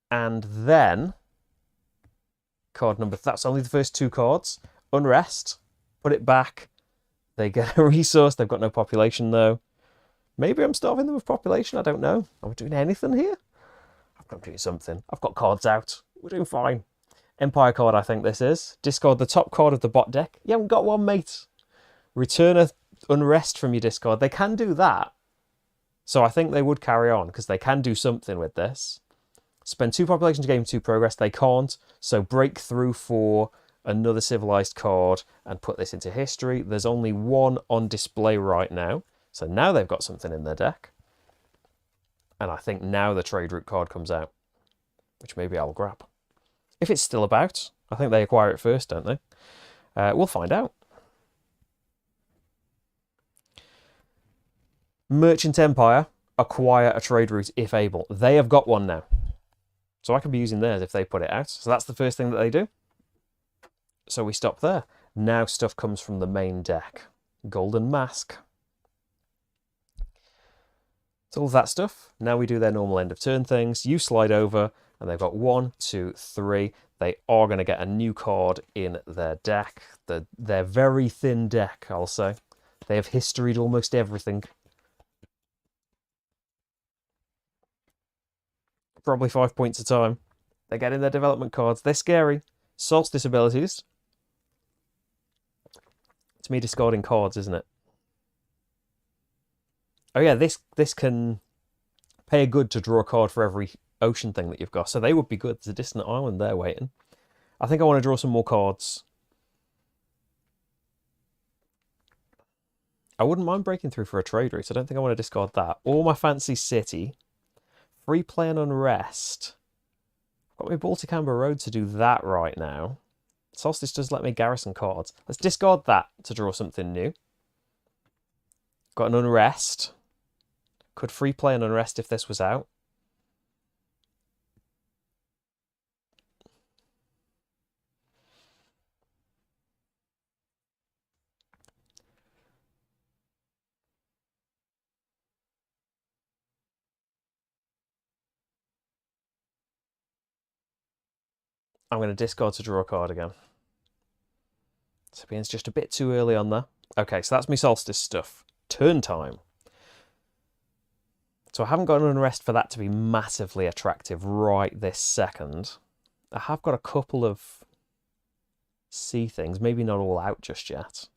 And then, card number, that's only the first 2 cards. Unrest. Put it back. They get a resource. They've got no population, though. Maybe I'm starving them with population. I don't know. Are we doing anything here? I'm doing something. I've got cards out. We're doing fine. Empire card, I think this is. Discard the top card of the bot deck. You haven't got one, mate. Return a unrest from your discard. They can do that. So I think they would carry on because they can do something with this. Spend 2 population to gain 2 progress. They can't. So break through for another civilized card and put this into history. There's only 1 on display right now. So now they've got something in their deck. And I think now the trade route card comes out, which maybe I'll grab. If it's still about, I think they acquire it first, don't they? We'll find out. Merchant Empire, acquire a trade route if able. They have got one now. So I can be using theirs if they put it out. So that's the first thing that they do. So we stop there. Now stuff comes from the main deck. Golden Mask. So all of that stuff. Now we do their normal end of turn things. You slide over, and they've got 1, 2, 3. They are going to get a new card in their deck. Their very thin deck, I'll say. They have historied almost everything. Probably 5 points a time. They're getting their development cards. They're scary. Solstice abilities. It's me discarding cards, isn't it? Oh yeah, this can pay a good to draw a card for every ocean thing that you've got. So they would be good. There's a distant island there waiting. I think I want to draw some more cards. I wouldn't mind breaking through for a trade route. I don't think I want to discard that. Or my fancy city. Free play and unrest. I've got my Baltic Amber Road to do that right now. Solstice does let me garrison cards. Let's discard that to draw something new. Got an unrest. Could free play and unrest if this was out. I'm going to discard to draw a card again. Sabian's just a bit too early on there. Okay, so that's my Solstice stuff. Turn time. So I haven't got an unrest for that to be massively attractive right this second. I have got a couple of sea things, maybe not all out just yet.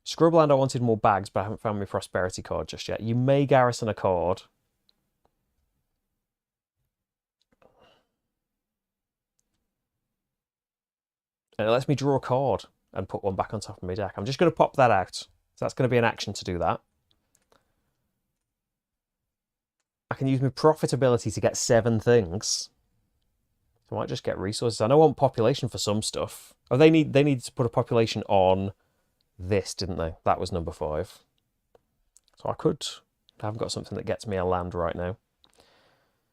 Scrubland, I wanted more bags, but I haven't found my Prosperity card just yet. You may garrison a card. And it lets me draw a card and put one back on top of my deck. I'm just going to pop that out. So that's going to be an action to do that. I can use my profitability to get 7 things. So I might just get resources. I know I want population for some stuff. Oh, they need to put a population on this, didn't they? That was number 5. So I haven't got something that gets me a land right now.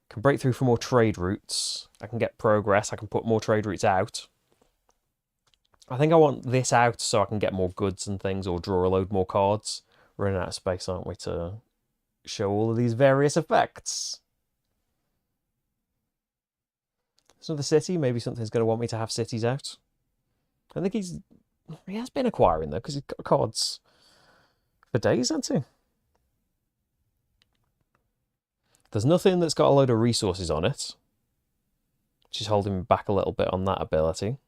Can break through for more trade routes. I can get progress. I can put more trade routes out. I think I want this out so I can get more goods and things or draw a load more cards. We're running out of space, aren't we, to show all of these various effects. There's another city. Maybe something's going to want me to have cities out. I think he has been acquiring, though, because he's got cards for days, hasn't he? There's nothing that's got a load of resources on it, which is holding me back a little bit on that ability.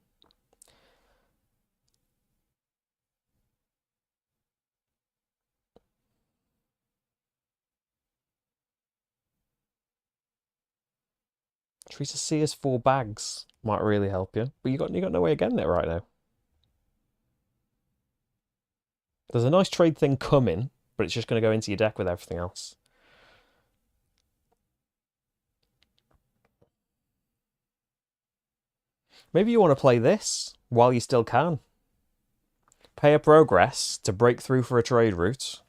Treat a sea as 4 bags might really help you, but you got no way of getting it right now. There's a nice trade thing coming, but it's just going to go into your deck with everything else. Maybe you want to play this while you still can. Pay a progress to break through for a trade route.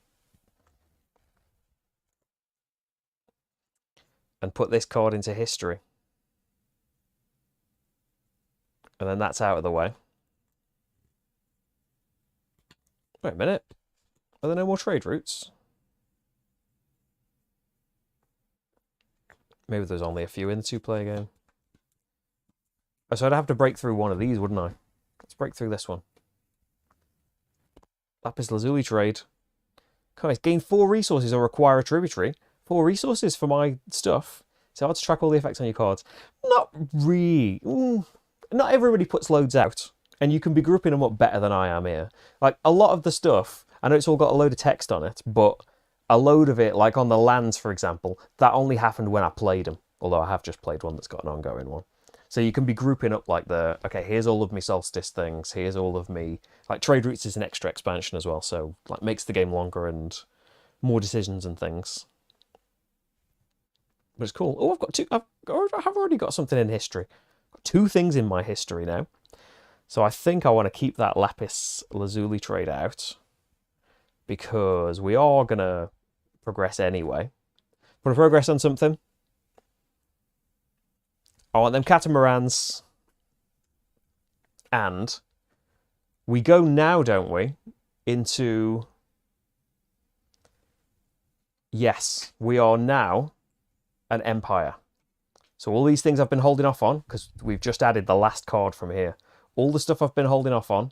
And put this card into history. And then that's out of the way. Wait a minute. Are there no more trade routes? Maybe there's only a few in the 2-player game. Oh, so I'd have to break through one of these, wouldn't I? Let's break through this one. Lapis Lazuli trade. Guys, gain 4 resources or acquire a tributary. 4 resources for my stuff. So hard to track all the effects on your cards. Not really. Not everybody puts loads out. And you can be grouping them up better than I am here. Like, a lot of the stuff, I know it's all got a load of text on it, but a load of it, like on the lands, for example, that only happened when I played them. Although I have just played one that's got an ongoing one. So you can be grouping up like okay, here's all of me Solstice things, here's all of me, like trade routes is an extra expansion as well, so like makes the game longer and more decisions and things. But it's cool. Oh, I've got 2, I have already got something in history. I've got 2 things in my history now. So I think I want to keep that Lapis Lazuli trade out because we are going to progress anyway. Want to progress on something? I want them catamarans. And we go now, don't we, into... Yes, we are now an empire. So all these things I've been holding off on, because we've just added the last card from here. All the stuff I've been holding off on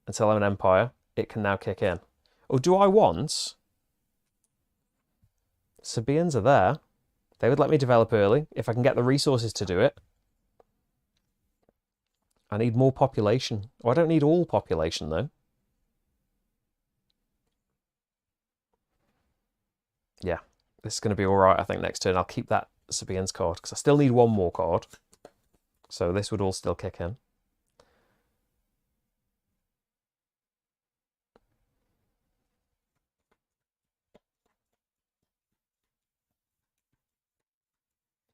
until I'm an empire, it can now kick in. Or do I want... Sabians are there. They would let me develop early if I can get the resources to do it. I need more population. Oh, I don't need all population, though. Yeah, this is going to be all right, I think, next turn. I'll keep that Sabians card, because I still need one more card. So this would all still kick in.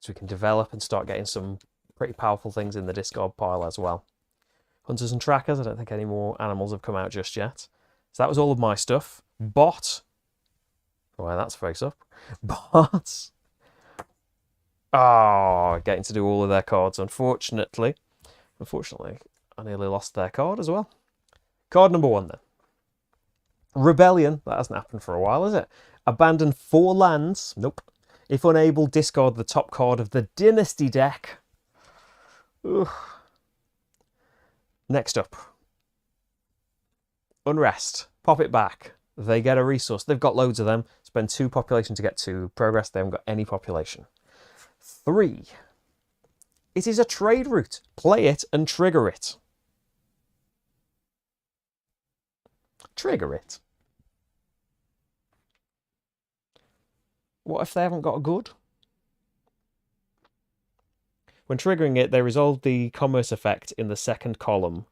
So we can develop and start getting some pretty powerful things in the discard pile as well. Hunters and trackers, I don't think any more animals have come out just yet. So that was all of my stuff. Bot. Well, that's face up. Bot. Oh, getting to do all of their cards, unfortunately. Unfortunately, I nearly lost their card as well. Card number 1, then. Rebellion. That hasn't happened for a while, has it? Abandon 4 lands. Nope. If unable, discard the top card of the Dynasty deck. Ugh. Next up, Unrest. Pop it back. They get a resource. They've got loads of them. Spend 2 population to get 2 progress. They haven't got any population. 3. It is a trade route. Play it and trigger it. Trigger it. What if they haven't got a good? When triggering it, they resolve the commerce effect in the second column.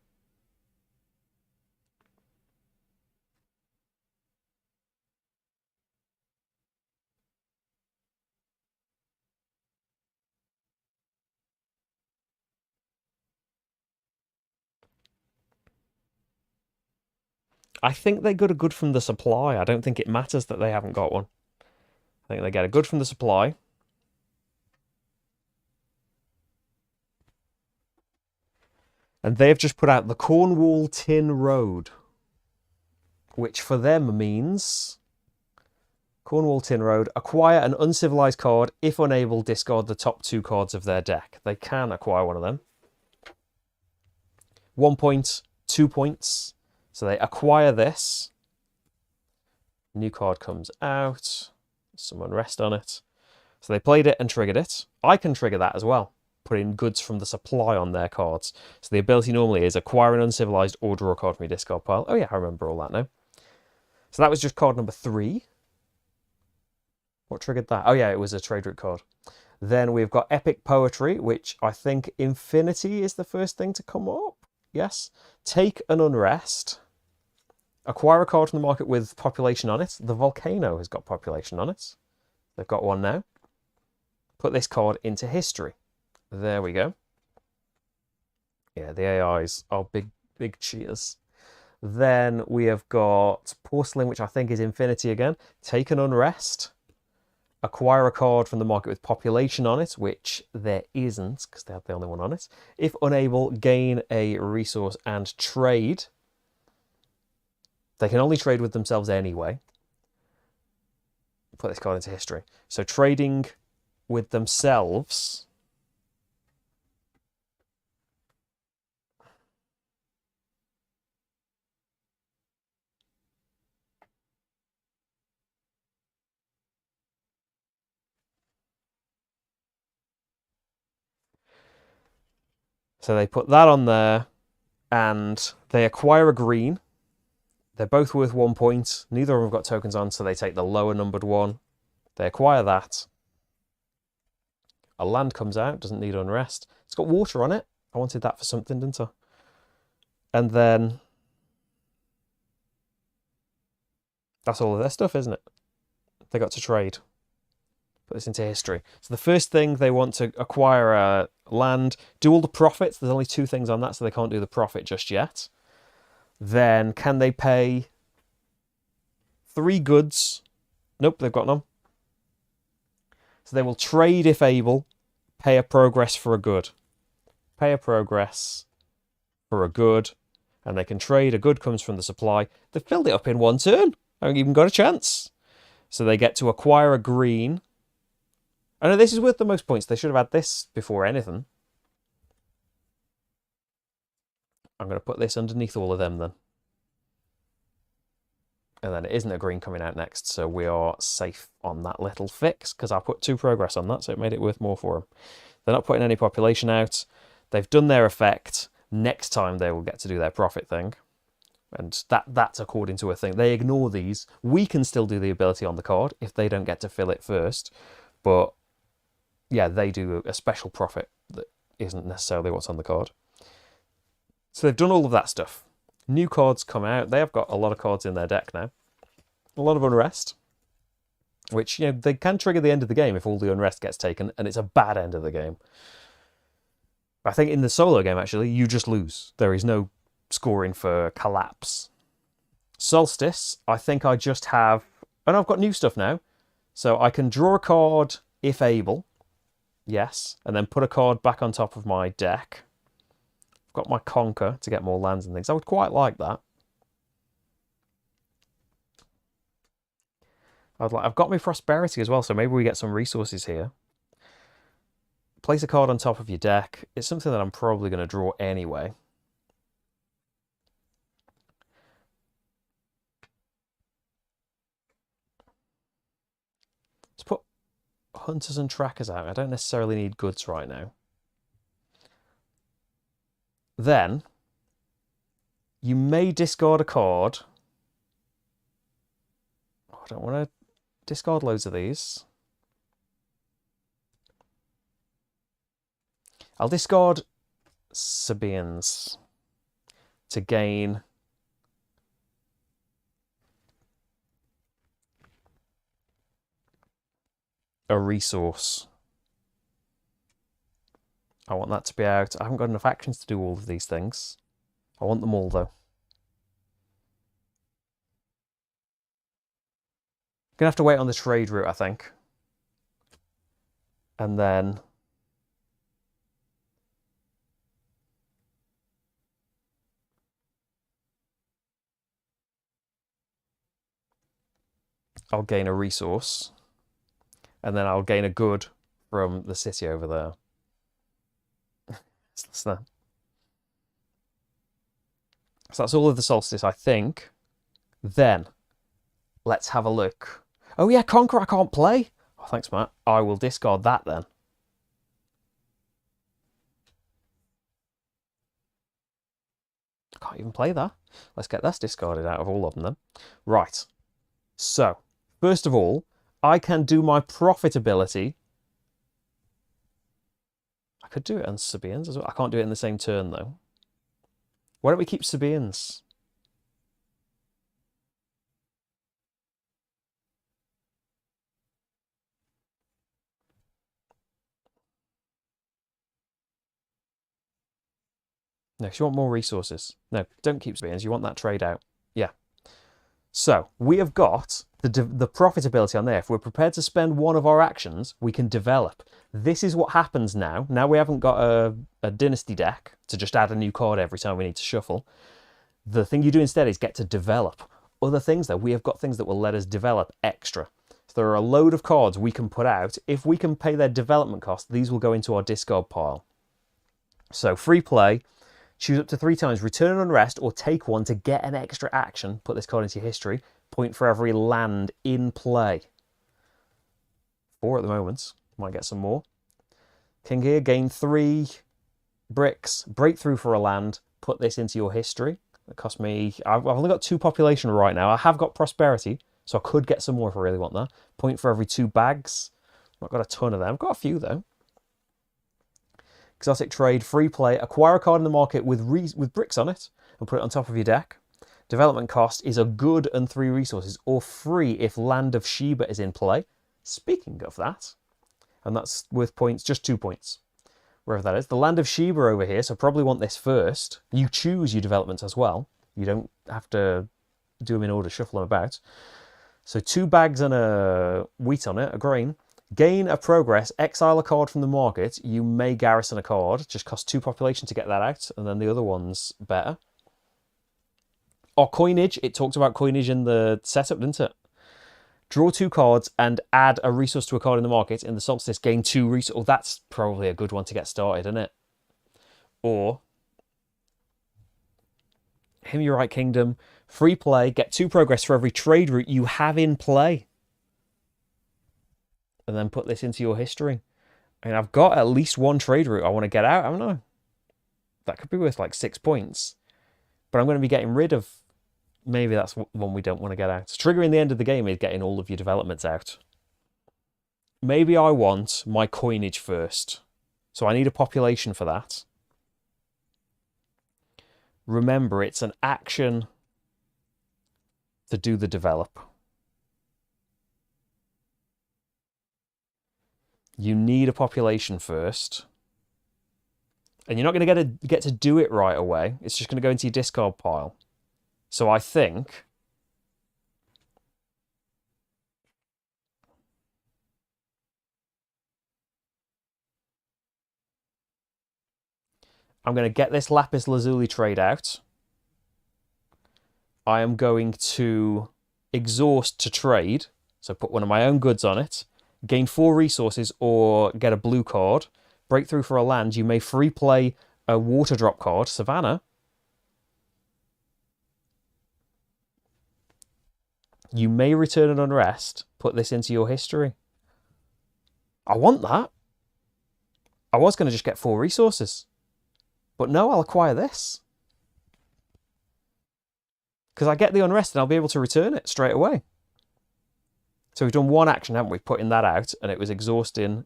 I think they got a good from the supply. I don't think it matters that they haven't got one. I think they get a good from the supply. And they've just put out the Cornwall Tin Road, which for them means Cornwall Tin Road, acquire an uncivilized card. If unable, discard the top 2 cards of their deck. They can acquire one of them. 1 point, 2 points. So they acquire this. New card comes out. Some unrest on it. So they played it and triggered it. I can trigger that as well. Put in goods from the supply on their cards. So the ability normally is acquire an uncivilized or draw a card from your discard pile. Oh yeah, I remember all that now. So that was just card number 3. What triggered that? Oh yeah, it was a trade route card. Then we've got Epic Poetry, which I think Infinity is the first thing to come up. Yes. Take an unrest. Acquire a card from the market with population on it. The Volcano has got population on it. They've got one now. Put this card into history. There we go. Yeah, the AIs are big cheaters. Then we have got Porcelain, which I think is Infinity again. Take an unrest. Acquire a card from the market with population on it, which there isn't, because they have the only one on it. If unable, gain a resource and trade. They can only trade with themselves anyway. Put this card into history. So trading with themselves. So they put that on there and they acquire a green. They're both worth 1 point. Neither of them have got tokens on, so they take the lower numbered one. They acquire that. A land comes out, doesn't need unrest. It's got water on it. I wanted that for something, didn't I? And then that's all of their stuff, isn't it? They got to trade. Put this into history. So the first thing they want to acquire a land, do all the profits. There's only 2 things on that, so they can't do the profit just yet. Then can they pay 3 goods? Nope, they've got none. So they will trade if able, pay a progress for a good. Pay a progress for a good, and they can trade. A good comes from the supply. They've filled it up in 1 turn. I haven't even got a chance. So they get to acquire a green. I know this is worth the most points. They should have had this before anything. I'm going to put this underneath all of them then. And then it isn't a green coming out next, so we are safe on that little fix, because I put 2 progress on that, so it made it worth more for them. They're not putting any population out. They've done their effect. Next time they will get to do their profit thing. And that's according to a thing. They ignore these. We can still do the ability on the card if they don't get to fill it first. But yeah, they do a special profit that isn't necessarily what's on the card. So they've done all of that stuff. New cards come out. They have got a lot of cards in their deck now. A lot of unrest, which, you know, they can trigger the end of the game if all the unrest gets taken, and it's a bad end of the game. I think in the solo game, actually, you just lose. There is no scoring for collapse. Solstice, I think I just have... And I've got new stuff now. So I can draw a card if able. Yes. And then put a card back on top of my deck. I've got my Conquer to get more lands and things. I would quite like that. I've got my Prosperity as well, so maybe we get some resources here. place a card on top of your deck. It's something that I'm probably going to draw anyway. Let's put hunters and trackers out. I don't necessarily need goods right now. Then you may discard a card. Oh, I don't want to discard loads of these. I'll discard Sabians to gain a resource. I want that to be out. I haven't got enough actions to do all of these things. I want them all, though. Gonna have to wait on the trade route, I think. And then I'll gain a resource. And then I'll gain a good from the city over there. So that's all of the solstice, I think. Then, let's have a look. Oh yeah, Conquer I can't play. Oh, thanks, Matt. I will discard that then. I can't even play that. Let's get this discarded out of all of them then. Right. So, first of all, I can do my profitability. I could do it on Sabians as well. I can't do it in the same turn, though. Why don't we keep Sabians? No, because you want more resources. No, don't keep Sabians. You want that trade out. Yeah. So, we have got the profitability on there. If we're prepared to spend one of our actions, we can develop. This is what happens now. Now we haven't got a dynasty deck to just add a new card every time we need to shuffle. The thing you do instead is get to develop. Other things, though, we have got things that will let us develop extra. So there are a load of cards we can put out. If we can pay their development cost, these will go into our discard pile. So free play. Choose up to 3 times, return unrest, or take one to get an extra action. Put this card into your history. Point for every land in play. 4 at the moment. Might get some more. King here, gain 3 bricks. Breakthrough for a land. Put this into your history. It cost me... I've only got 2 population right now. I have got prosperity, so I could get some more if I really want that. Point for every 2 bags. Not got a ton of them. I've got a few, though. Exotic trade, free play, acquire a card in the market with bricks on it and put it on top of your deck. Development cost is a good and 3 resources, or free if Land of Sheba is in play. Speaking of that, and that's worth points, just 2 points, wherever that is. The Land of Sheba over here, so probably want this first. You choose your developments as well. You don't have to do them in order, shuffle them about. So 2 bags and a wheat on it, a grain. Gain a progress, exile a card from the market. You may garrison a card. Just cost 2 population to get that out, and then the other one's better. Or coinage. It talked about coinage in the setup, didn't it? Draw 2 cards and add a resource to a card in the market. In the solstice, gain 2 resources. Oh, that's probably a good one to get started, isn't it? Or Himurite Kingdom. Free play. Get 2 progress for every trade route you have in play. And then put this into your history. And I've got at least 1 trade route I want to get out, haven't I? That could be worth like 6 points. But I'm going to be getting rid of... Maybe that's one we don't want to get out. Triggering the end of the game is getting all of your developments out. Maybe I want my coinage first. So I need a population for that. Remember, it's an action to do the develop. You need a population first. And you're not going to get to do it right away. It's just going to go into your discard pile. So I think... I'm going to get this Lapis Lazuli trade out. I am going to exhaust to trade. So put one of my own goods on it. Gain 4 resources or get a blue card. Breakthrough for a land. You may free play a water drop card. Savannah. You may return an unrest. Put this into your history. I want that. I was going to just get 4 resources. But no, I'll acquire this. Because I get the unrest and I'll be able to return it straight away. So we've done one action, haven't we? Putting that out, and it was exhausting,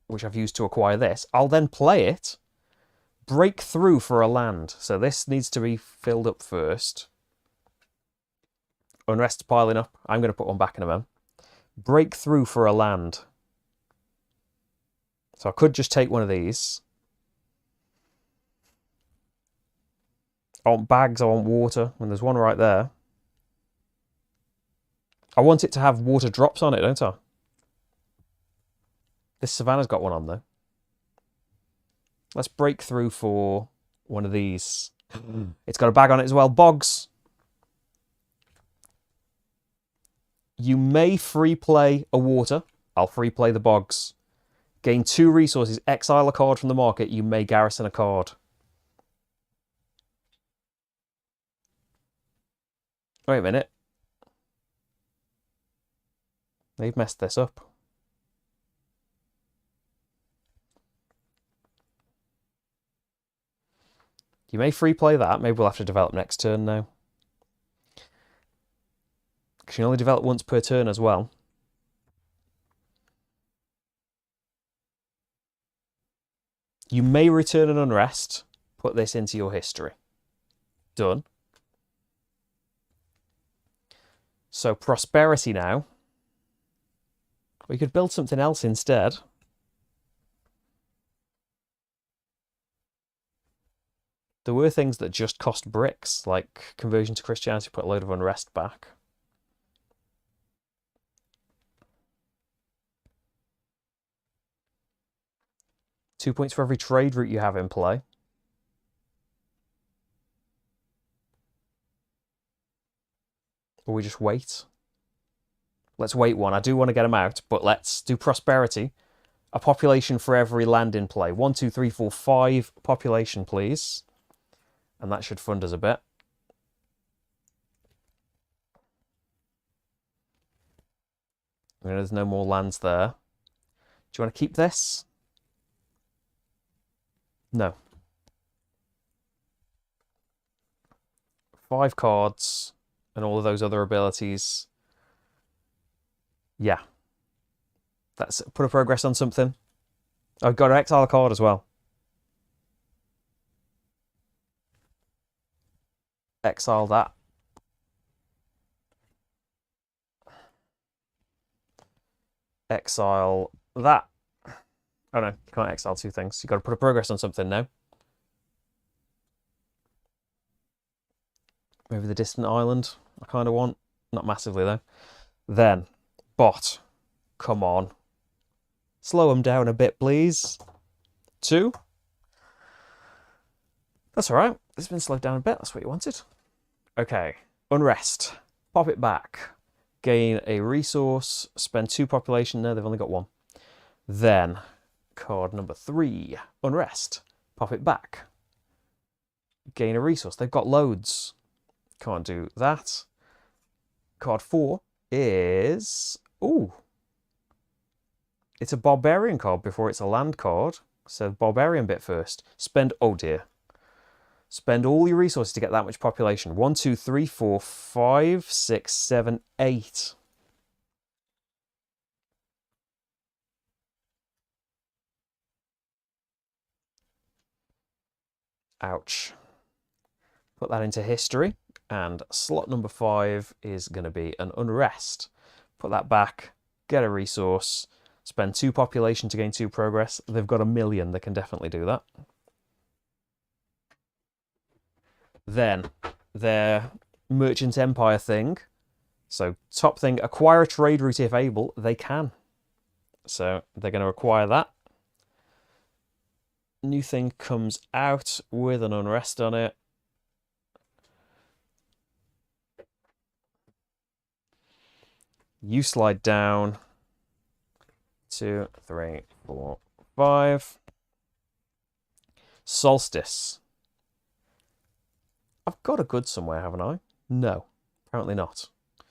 which I've used to acquire this. I'll then play it. Break through for a land. So this needs to be filled up first. Unrest's piling up. I'm going to put one back in a moment. Break through for a land. So I could just take one of these. I want bags, I want water, and there's one right there. I want it to have water drops on it, don't I? This Savannah's got one on, though. Let's break through for one of these. It's got a bag on it as well. Bogs. You may free play a water. I'll free play the bogs. Gain 2 resources. Exile a card from the market. You may garrison a card. Wait a minute. They've messed this up. You may free play that. Maybe we'll have to develop next turn now. Because you only develop once per turn as well. You may return an unrest. Put this into your history. Done. So prosperity now. We could build something else instead. There were things that just cost bricks, like conversion to Christianity, put a load of unrest back. Two points for every trade route you have in play. Or we just wait? Let's wait one. I do want to get them out, but let's do prosperity. A population for every land in play. 1, 2, 3, 4, 5 population, please. And that should fund us a bit. There's no more lands there. Do you want to keep this? No. 5 cards and all of those other abilities. Yeah. That's put a progress on something. I've got to exile a card as well. Exile that. Exile that. Oh no, you can't exile 2 things. You've got to put a progress on something now. Maybe the distant island I kind of want. Not massively though. Then, bot. Come on. Slow them down a bit, please. 2. That's all right. It's been slowed down a bit. That's what you wanted. Okay. Unrest. Pop it back. Gain a resource. Spend 2 population. No, they've only got 1. Then, card number 3. Unrest. Pop it back. Gain a resource. They've got loads. Can't do that. Card 4 is... Ooh. It's a barbarian card before it's a land card. So barbarian bit first. Spend... Oh dear. Spend all your resources to get that much population. 1, 2, 3, 4, 5, 6, 7, 8. Ouch. Put that into history. And slot number 5 is going to be an unrest. Put that back. Get a resource. Spend 2 population to gain 2 progress. They've got 1 million. They can definitely do that. Then, their Merchant Empire thing. So, top thing, acquire a trade route if able. They can. So, they're going to acquire that. New thing comes out with an unrest on it. You slide down. 2, 3, 4, 5. Solstice. I've got a good somewhere, haven't I? No, apparently not. I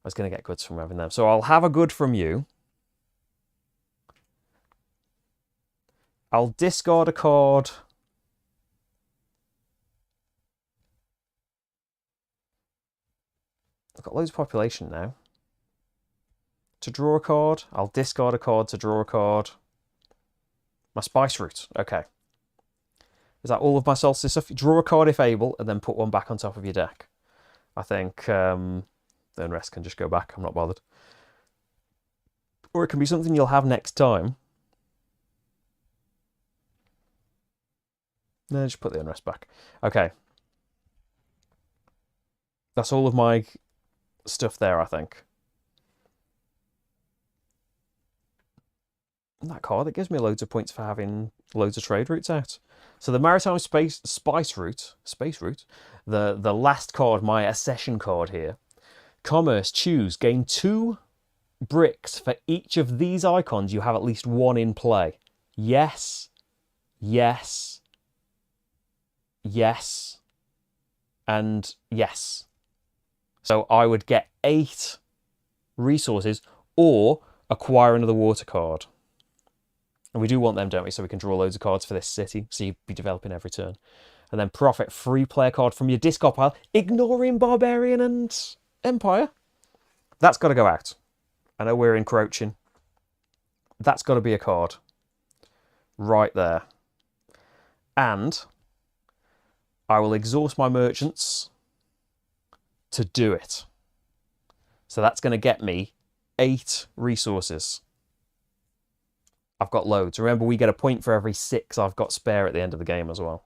was going to get goods from having them. So I'll have a good from you. I'll discard a card. I've got loads of population now. To draw a card, I'll discard a card to draw a card. My spice route, okay. Is that all of my solstice stuff? Draw a card if able, and then put one back on top of your deck. I think the rest can just go back. I'm not bothered. Or it can be something you'll have next time. No, just put the unrest back. Okay. That's all of my stuff there, I think. And that card, that gives me loads of points for having loads of trade routes out. So the Maritime Space Route, the last card, my accession card here. Commerce, choose, gain 2 bricks for each of these icons. You have at least 1 in play. Yes, yes, yes, and yes. So I would get 8 resources or acquire another water card. And we do want them, don't we? So we can draw loads of cards for this city. So you'd be developing every turn. And then profit, free player card from your discard pile, ignoring Barbarian and Empire. That's got to go out. I know we're encroaching. That's got to be a card. Right there. And I will exhaust my merchants to do it. So that's going to get me 8 resources. I've got loads. Remember, we get a point for every 6 I've got spare at the end of the game as well.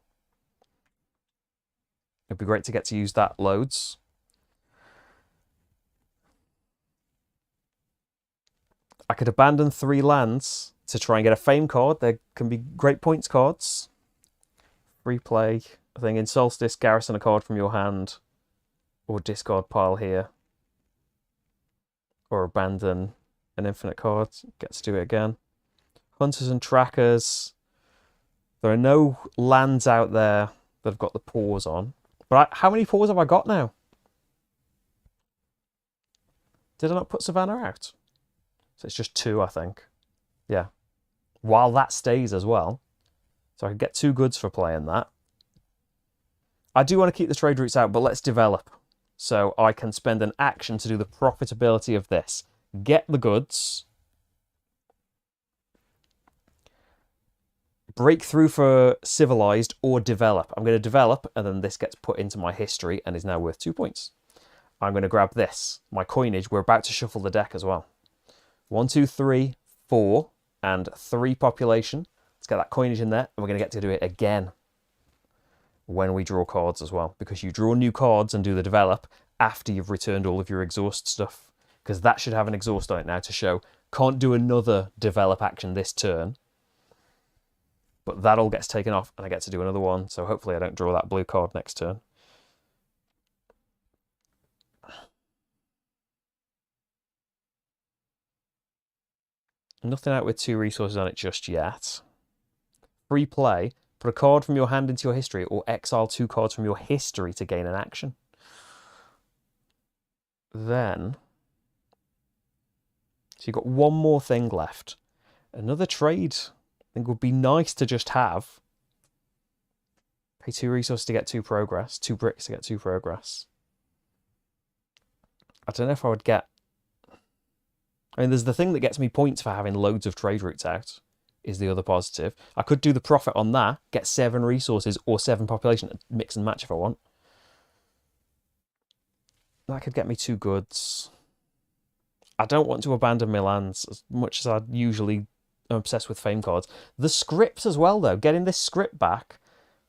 It'd be great to get to use that loads. I could abandon 3 lands to try and get a fame card. There can be great points cards. Free play. I think in Solstice, garrison a card from your hand. Or discard pile here. Or abandon an infinite card. Get to do it again. Hunters and trackers. There are no lands out there that have got the pause on. But how many pause have I got now? Did I not put Savannah out? So it's just 2, I think. Yeah. While that stays as well. So I could get 2 goods for playing that. I do want to keep the trade routes out, but let's develop. So I can spend an action to do the profitability of this. Get the goods. Breakthrough for civilized or develop. I'm going to develop, and then this gets put into my history and is now worth 2 points. I'm going to grab this, my coinage. We're about to shuffle the deck as well. 1, 2, 3, 4, and 3 population. Let's get that coinage in there, and we're going to get to do it again when we draw cards as well, because you draw new cards and do the develop after you've returned all of your exhaust stuff, because that should have an exhaust on it now to show can't do another develop action this turn. But that all gets taken off, and I get to do another one. So hopefully I don't draw that blue card next turn. Nothing out with 2 resources on it just yet. Free play. Put a card from your hand into your history, or exile 2 cards from your history to gain an action. Then, so you've got 1 more thing left. Another trade. I think would be nice to just have. Pay 2 resources to get 2 progress. 2 bricks to get 2 progress. I don't know if I would get... I mean, there's the thing that gets me points for having loads of trade routes out. Is the other positive. I could do the profit on that. Get 7 resources or 7 population. Mix and match if I want. That could get me 2 goods. I don't want to abandon my lands as much as I usually... I'm obsessed with fame cards. The scripts as well, though. Getting this script back,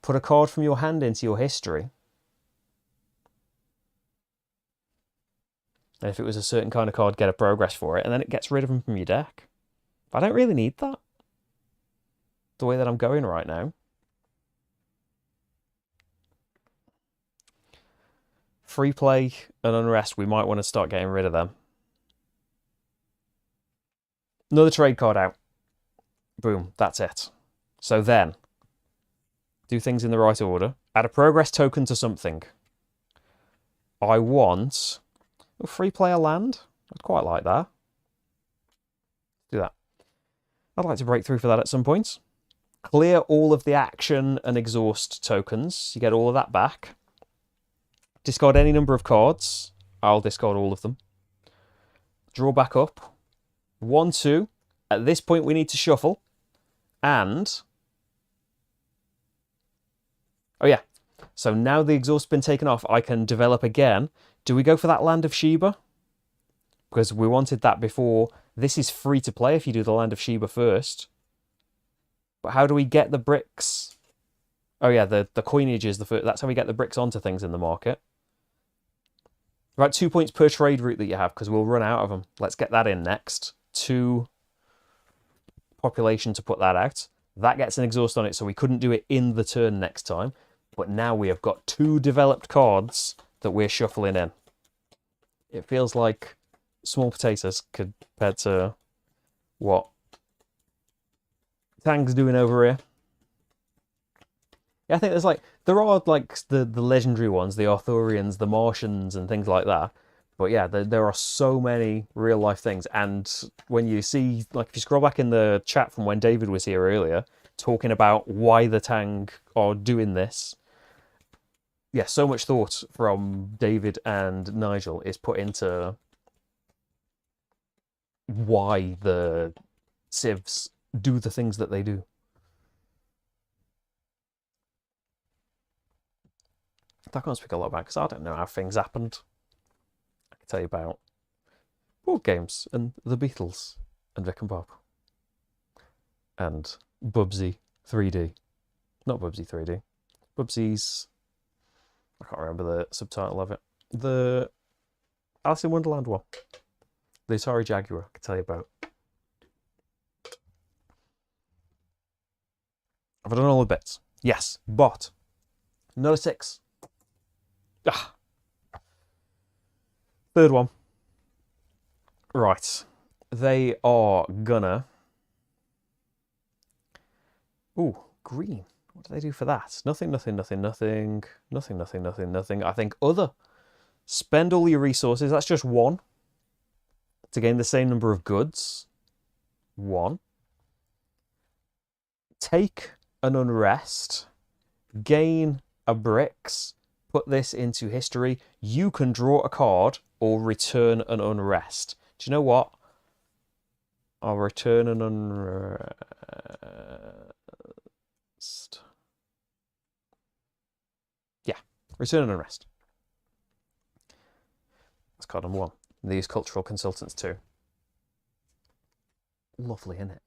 put a card from your hand into your history. And if it was a certain kind of card, get a progress for it, and then it gets rid of them from your deck. But I don't really need that. The way that I'm going right now. Free play and unrest, we might want to start getting rid of them. Another trade card out. Boom, that's it. So then, Do things in the right order. Add a progress token to something. I want a free player land. I'd quite like that. Do that. I'd like to break through for that at some point. Clear all of the action and exhaust tokens. You get all of that back. Discard any number of cards. I'll discard all of them. Draw back up. 1, 2. At this point, we need to shuffle. And... oh, yeah. So now the exhaust's been taken off, I can develop again. Do we go for that Land of Sheba? Because we wanted that before. This is free to play if you do the Land of Sheba first. But how do we get the bricks? Oh, yeah, the coinage is the first. That's how we get the bricks onto things in the market. Right, 2 points per trade route that you have, because we'll run out of them. Let's get that in next. 2 population to put that out. That gets an exhaust on it, so we couldn't do it in the turn next time. But now we have got 2 developed cards that we're shuffling in. It feels like small potatoes compared to what Tang's doing over here. Yeah, I think there are like the legendary ones, the Arthurians, the Martians, and things like that. But yeah, there are so many real life things. And when you see, like, if you scroll back in the chat from when David was here earlier, talking about why the Tang are doing this, yeah, so much thought from David and Nigel is put into why the civs do the things that they do. I can't speak a lot about because I don't know how things happened. I can tell you about board games and the Beatles and Vic and Bob and Bubsy 3D. Not Bubsy 3D. Bubsy's... I can't remember the subtitle of it. The Alice in Wonderland one. The Atari Jaguar, I can tell you about. I've done all the bits. Yes, but not a 6. Ah. Third one. Right. They are gonna... ooh, green. What do they do for that? Nothing, nothing, nothing, nothing. Nothing, nothing, nothing, nothing. I think other. Spend all your resources. That's just 1. To gain the same number of goods. 1. Take an unrest. Gain a bricks. Put this into history. You can draw a card or return an unrest. Do you know what? I'll return an unrest. Yeah, return an unrest. That's card number 1. These cultural consultants too. Lovely, isn't it?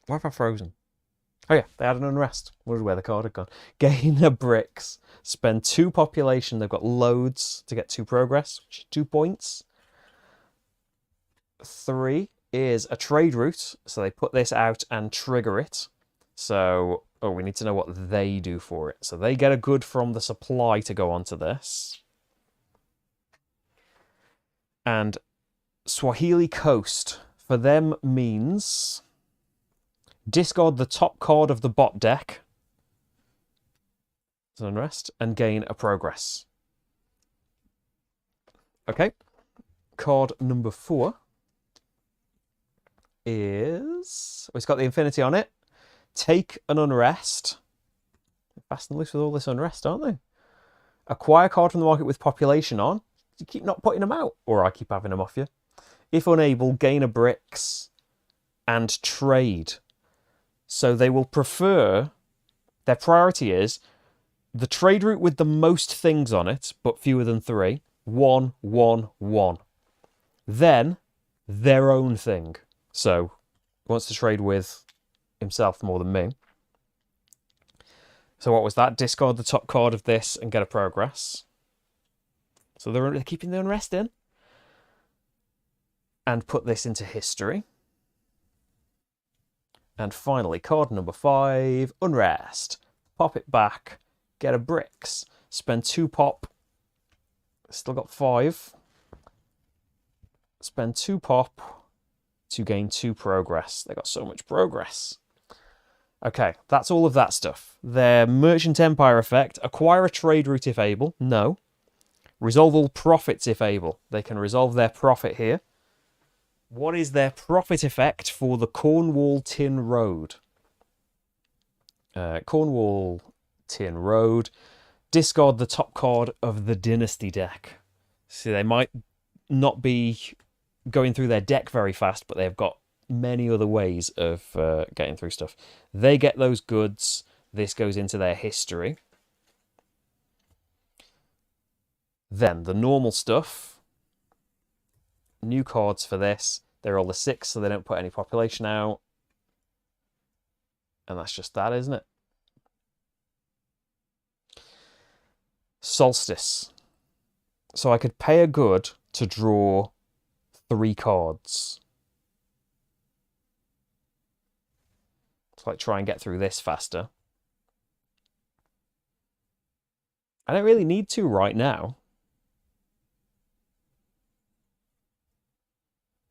Why have I frozen? Oh yeah, they had an unrest. Wondered where the card had gone. Gain a bricks. Spend 2 population. They've got loads to get 2 progress, which is 2 points. 3 is a trade route. So they put this out and trigger it. So, oh, we need to know what they do for it. So they get a good from the supply to go onto this. And Swahili Coast for them means... discard the top card of the bot deck. Unrest. And gain a progress. Okay. Card number 4 is... oh, it's got the infinity on it. Take an unrest. Fast and loose with all this unrest, aren't they? Acquire card from the market with population on. You keep not putting them out. Or I keep having them off you. If unable, gain a bricks. And trade. So they will prefer, their priority is the trade route with the most things on it, but fewer than 3. 1, 1, 1. Then their own thing. So wants to trade with himself more than me. So what was that? Discard the top card of this and get a progress. So they're keeping the unrest in. And put this into history. And finally, card number 5, unrest. Pop it back, get a bricks, spend 2 pop. Still got 5. Spend 2 pop to gain 2 progress. They got so much progress. Okay, that's all of that stuff. Their Merchant Empire effect, acquire a trade route if able. No. Resolve all profits if able. They can resolve their profit here. What is their profit effect for the Cornwall Tin Road? Cornwall Tin Road. Discard the top card of the Dynasty deck. See, they might not be going through their deck very fast, but they've got many other ways of getting through stuff. They get those goods. This goes into their history. Then the normal stuff. New cards for this. They're all the 6, so they don't put any population out. And that's just that, isn't it? Solstice. So I could pay a good to draw 3 cards. So like try and get through this faster. I don't really need to right now.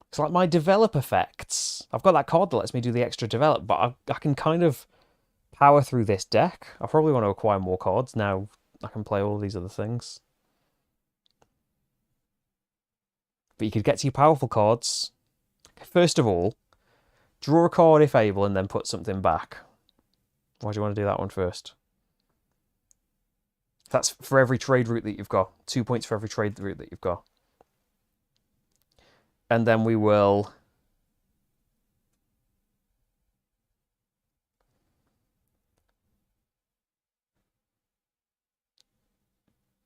It's like my develop effects. I've got that card that lets me do the extra develop, but I can kind of power through this deck. I probably want to acquire more cards. Now I can play all these other things. But you could get to your powerful cards. First of all, draw a card if able and then put something back. Why do you want to do that one first? That's for every trade route that you've got. 2 points for every trade route that you've got. And then we will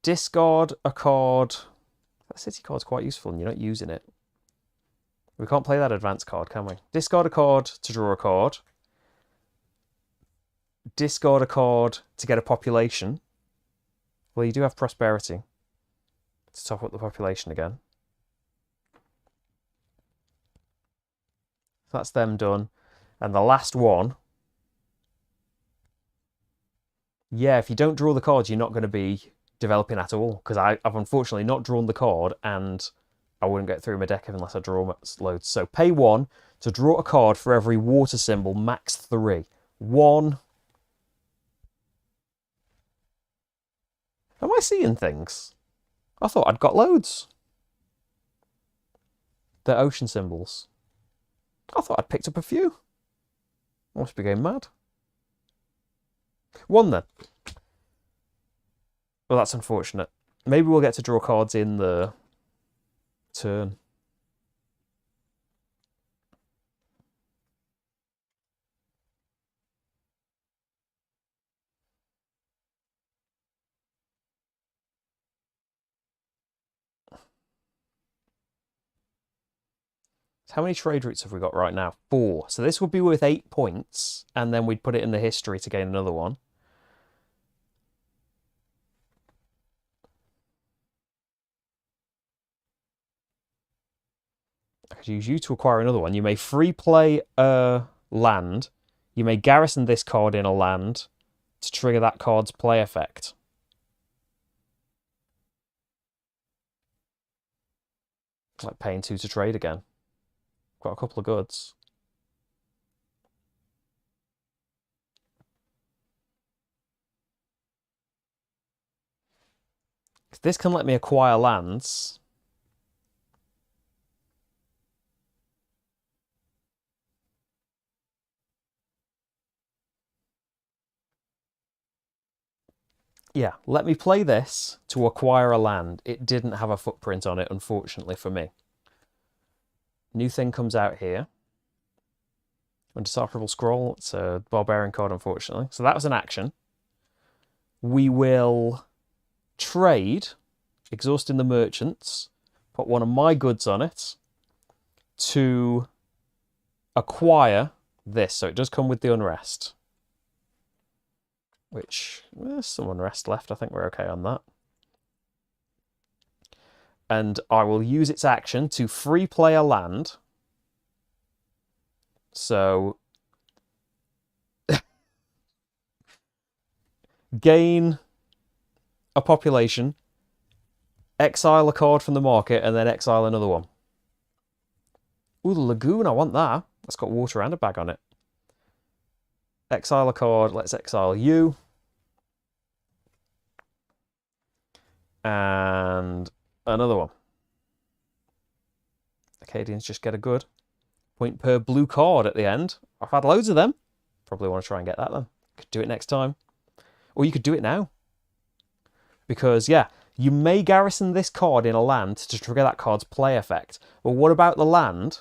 discard a card. That city card's quite useful and you're not using it. We can't play that advanced card, can we? Discard a card to draw a card. Discard a card to get a population. Well, you do have prosperity to top up the population again. That's them done. And the last one. Yeah, if you don't draw the cards, you're not going to be developing at all. Because I've unfortunately not drawn the card, and I wouldn't get through my deck unless I draw loads. So pay 1 to draw a card for every water symbol, max 3. 1. Am I seeing things? I thought I'd got loads. They're ocean symbols. I thought I'd picked up a few. I must be going mad. 1 then. Well, that's unfortunate. Maybe we'll get to draw cards in the turn. So how many trade routes have we got right now? 4. So this would be worth 8 points, and then we'd put it in the history to gain another one. I could use you to acquire another one. You may free play a land. You may garrison this card in a land to trigger that card's play effect. Like paying 2 to trade again. Got a couple of goods. This can let me acquire lands. Yeah, let me play this to acquire a land. It didn't have a footprint on it, unfortunately for me. New thing comes out here. Undecipherable Scroll. It's a barbarian card, unfortunately. So that was an action. We will trade, exhausting the merchants, put one of my goods on it to acquire this. So it does come with the unrest. Which, there's some unrest left. I think we're okay on that. And I will use its action to free play a land. So gain a population, exile a card from the market, and then exile another one. Ooh, the lagoon, I want that. That's got water and a bag on it. Exile a card. Let's exile you. And another one. Acadians just get a good point per blue card at the end. I've had loads of them. Probably want to try and get that then. Could do it next time. Or you could do it now. Because, yeah, you may garrison this card in a land to trigger that card's play effect. But what about the land?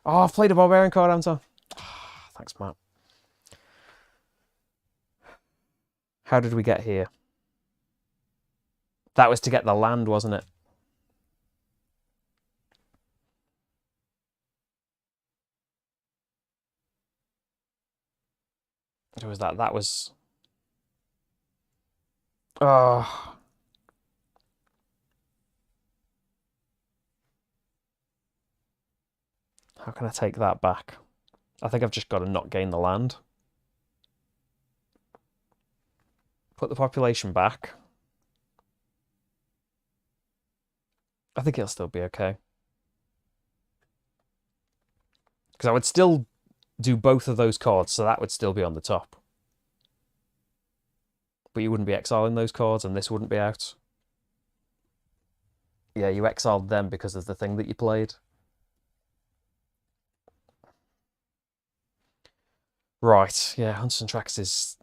Oh, I've played a barbarian card, haven't I? Thanks, Matt. How did we get here? That was to get the land, wasn't it? Or was that? That was... Oh. How can I take that back? I think I've just got to not gain the land. Put the population back. I think it'll still be okay. Because I would still do both of those cards, so that would still be on the top. But you wouldn't be exiling those cards, and this wouldn't be out. Yeah, you exiled them because of the thing that you played. Right, yeah, Hunters and Trackers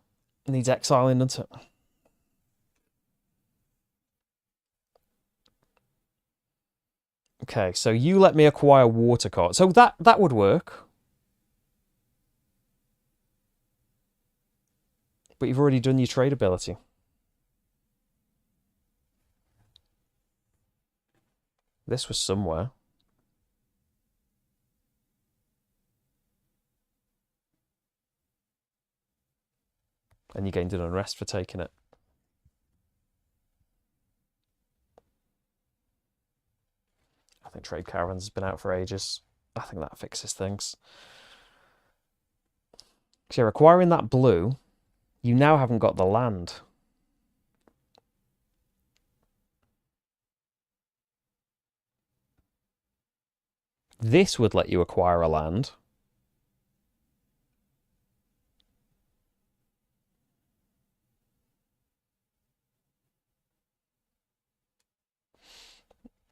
needs exiling, doesn't it? Okay, so you let me acquire water card. So that would work. But you've already done your trade ability. This was somewhere. And you gained an unrest for taking it. I think Trade Caravans has been out for ages. I think that fixes things. So you're acquiring that blue. You now haven't got the land. This would let you acquire a land.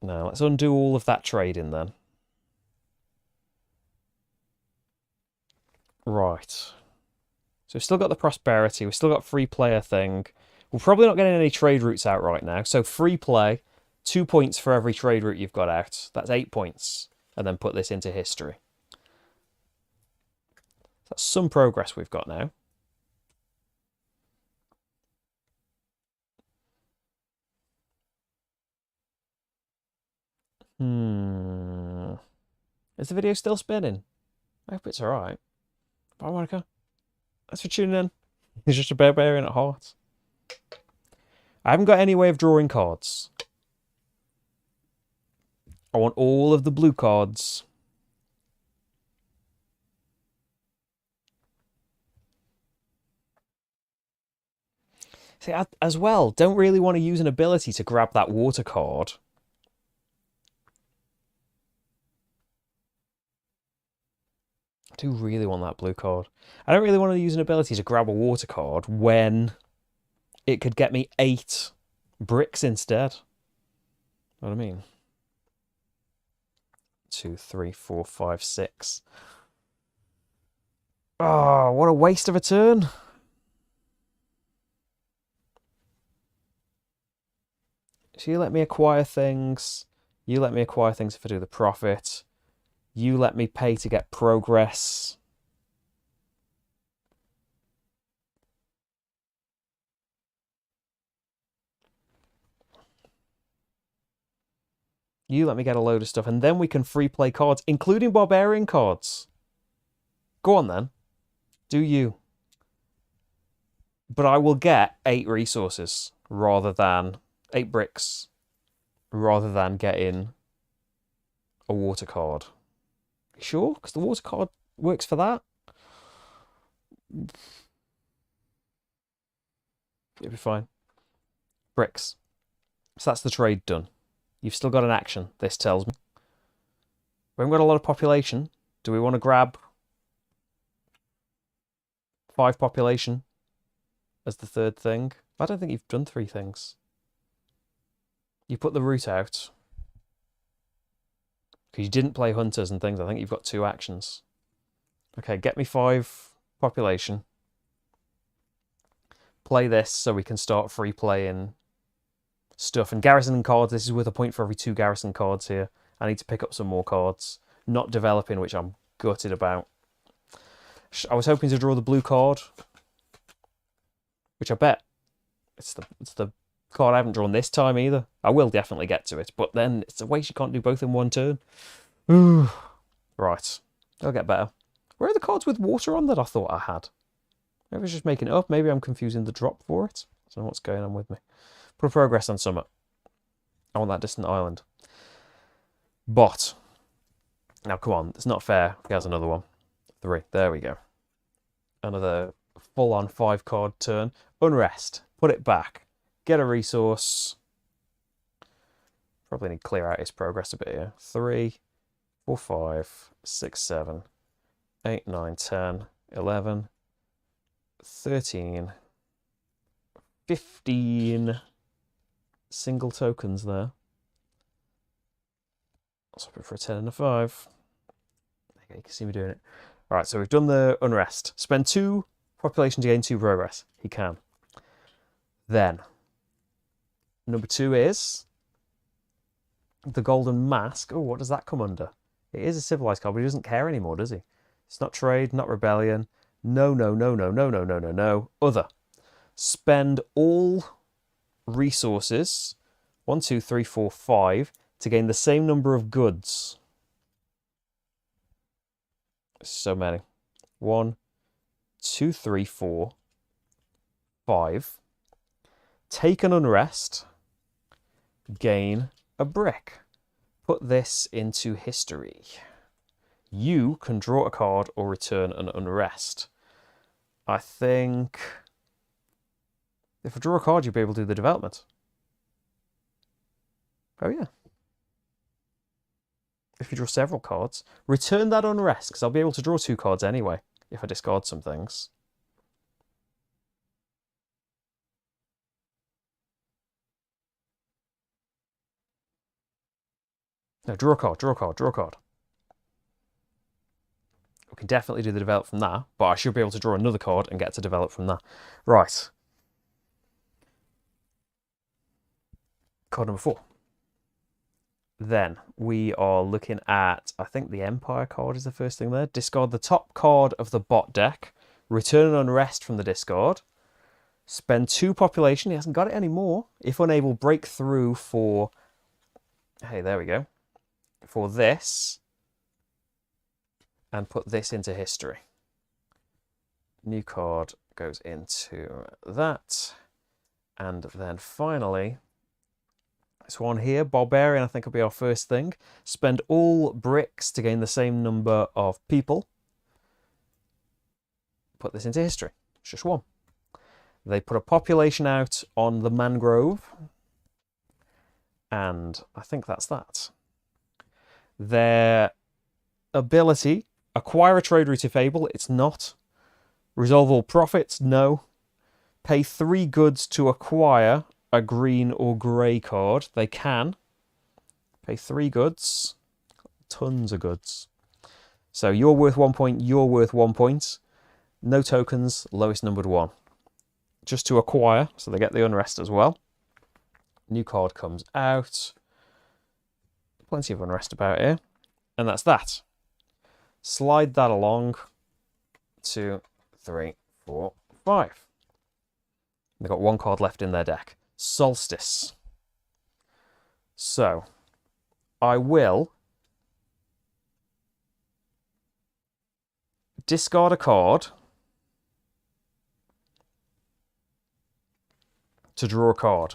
Now, let's undo all of that trading then. Right. So we've still got the prosperity. We've still got free player thing. We're probably not getting any trade routes out right now. So free play, 2 points for every trade route you've got out. That's 8 points. And then put this into history. That's some progress we've got now. Is the video still spinning? I hope it's alright. Bye, Monica. Thanks for tuning in. He's just a barbarian at heart. I haven't got any way of drawing cards. I want all of the blue cards. See, as well, don't really want to use an ability to grab that water card. I do really want that blue card. I don't really want to use an ability to grab a water card when it could get me 8 bricks instead. Know what I mean? 2, 3, 4, 5, 6. Oh, what a waste of a turn. So you let me acquire things. You let me acquire things if I do the profit. You let me pay to get progress. You let me get a load of stuff, and then we can free play cards, including barbarian cards. Go on then. Do you. But I will get 8 resources rather than 8 bricks rather than getting a water card. You sure? Because the water card works for that. It'll be fine. Bricks. So that's the trade done. You've still got an action, this tells me. We haven't got a lot of population. Do we want to grab 5 population as the third thing? I don't think you've done 3 things. You put the route out. Because you didn't play hunters and things. I think you've got 2 actions. Okay, get me 5 population. Play this so we can start free playing stuff. And garrison cards, this is worth a point for every 2 garrison cards here. I need to pick up some more cards. Not developing, which I'm gutted about. I was hoping to draw the blue card, which I bet it's the card I haven't drawn this time either. I will definitely get to it, but then it's a waste you can't do both in one turn. Right, I'll get better. Where are the cards with water on that I thought I had? Maybe I was just making it up. Maybe I'm confusing the drop for it. I don't know what's going on with me. Put a progress on summit. I want that distant island. But now come on, it's not fair. Here's another one. 3. There we go. Another full-on 5-card turn. Unrest. Put it back. Get a resource. Probably need to clear out his progress a bit here. 3, 4, 5, 6, 7, 8, 9, 10, 11, 13, 15 single tokens there. I'll swap it for a 10 and a 5. Okay, you can see me doing it. All right, so we've done the unrest. Spend 2 population to gain 2 progress. He can. Then, number 2 is the Golden Mask. Oh, what does that come under? It is a civilized card, but he doesn't care anymore, does he? It's not trade, not rebellion. No, no, no, no, no, no, no, no, no. Other. Spend all resources, 1, 2, 3, 4, 5, to gain the same number of goods. So many. 1, 2, 3, 4, 5. Take an unrest. Gain a brick. Put this into history. You can draw a card or return an unrest. I think if I draw a card, you'll be able to do the development. Oh, yeah. If you draw several cards, return that unrest, because I'll be able to draw 2 cards anyway if I discard some things. No, draw a card, draw a card, draw a card. We can definitely do the develop from that, but I should be able to draw another card and get to develop from that. Right. Card number 4. Then we are looking at, I think the Empire card is the first thing there. Discard the top card of the bot deck. Return an unrest from the discard. Spend 2 population. He hasn't got it anymore. If unable, break through for... Hey, there we go. For this. And put this into history. New card goes into that. And then finally... this one here, Barbarian, I think will be our first thing. Spend all bricks to gain the same number of people. Put this into history. It's just 1. They put a population out on the mangrove. And I think that's that. Their ability, acquire a trade route if able. It's not. Resolve all profits, no. Pay 3 goods to acquire a green or grey card. They can. Pay 3 goods. Tons of goods. So you're worth 1 point, you're worth 1 point. No tokens, lowest numbered 1. Just to acquire, so they get the unrest as well. New card comes out. Plenty of unrest about here. And that's that. Slide that along. 2, 3, 4, 5. They've got 1 card left in their deck. Solstice. So, I will discard a card to draw a card.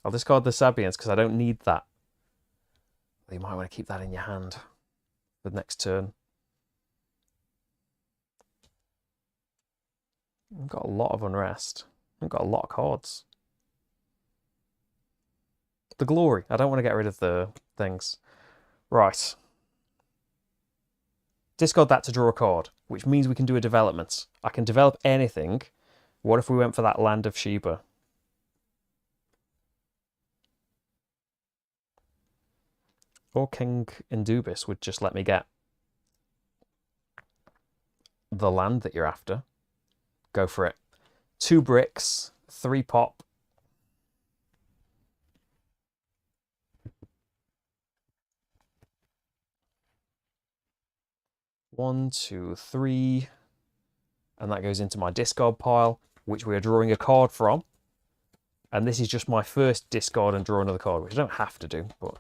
I'll discard the Sabians because I don't need that. You might want to keep that in your hand for the next turn. I've got a lot of unrest. I've got a lot of cards. The glory. I don't want to get rid of the things. Right. Discard that to draw a card, which means we can do a development. I can develop anything. What if we went for that Land of Sheba? Or King Indubis would just let me get the land that you're after. Go for it. 2 bricks, 3 pop. One, two, three. And that goes into my discard pile, which we are drawing a card from. And this is just my first discard and draw another card, which I don't have to do, but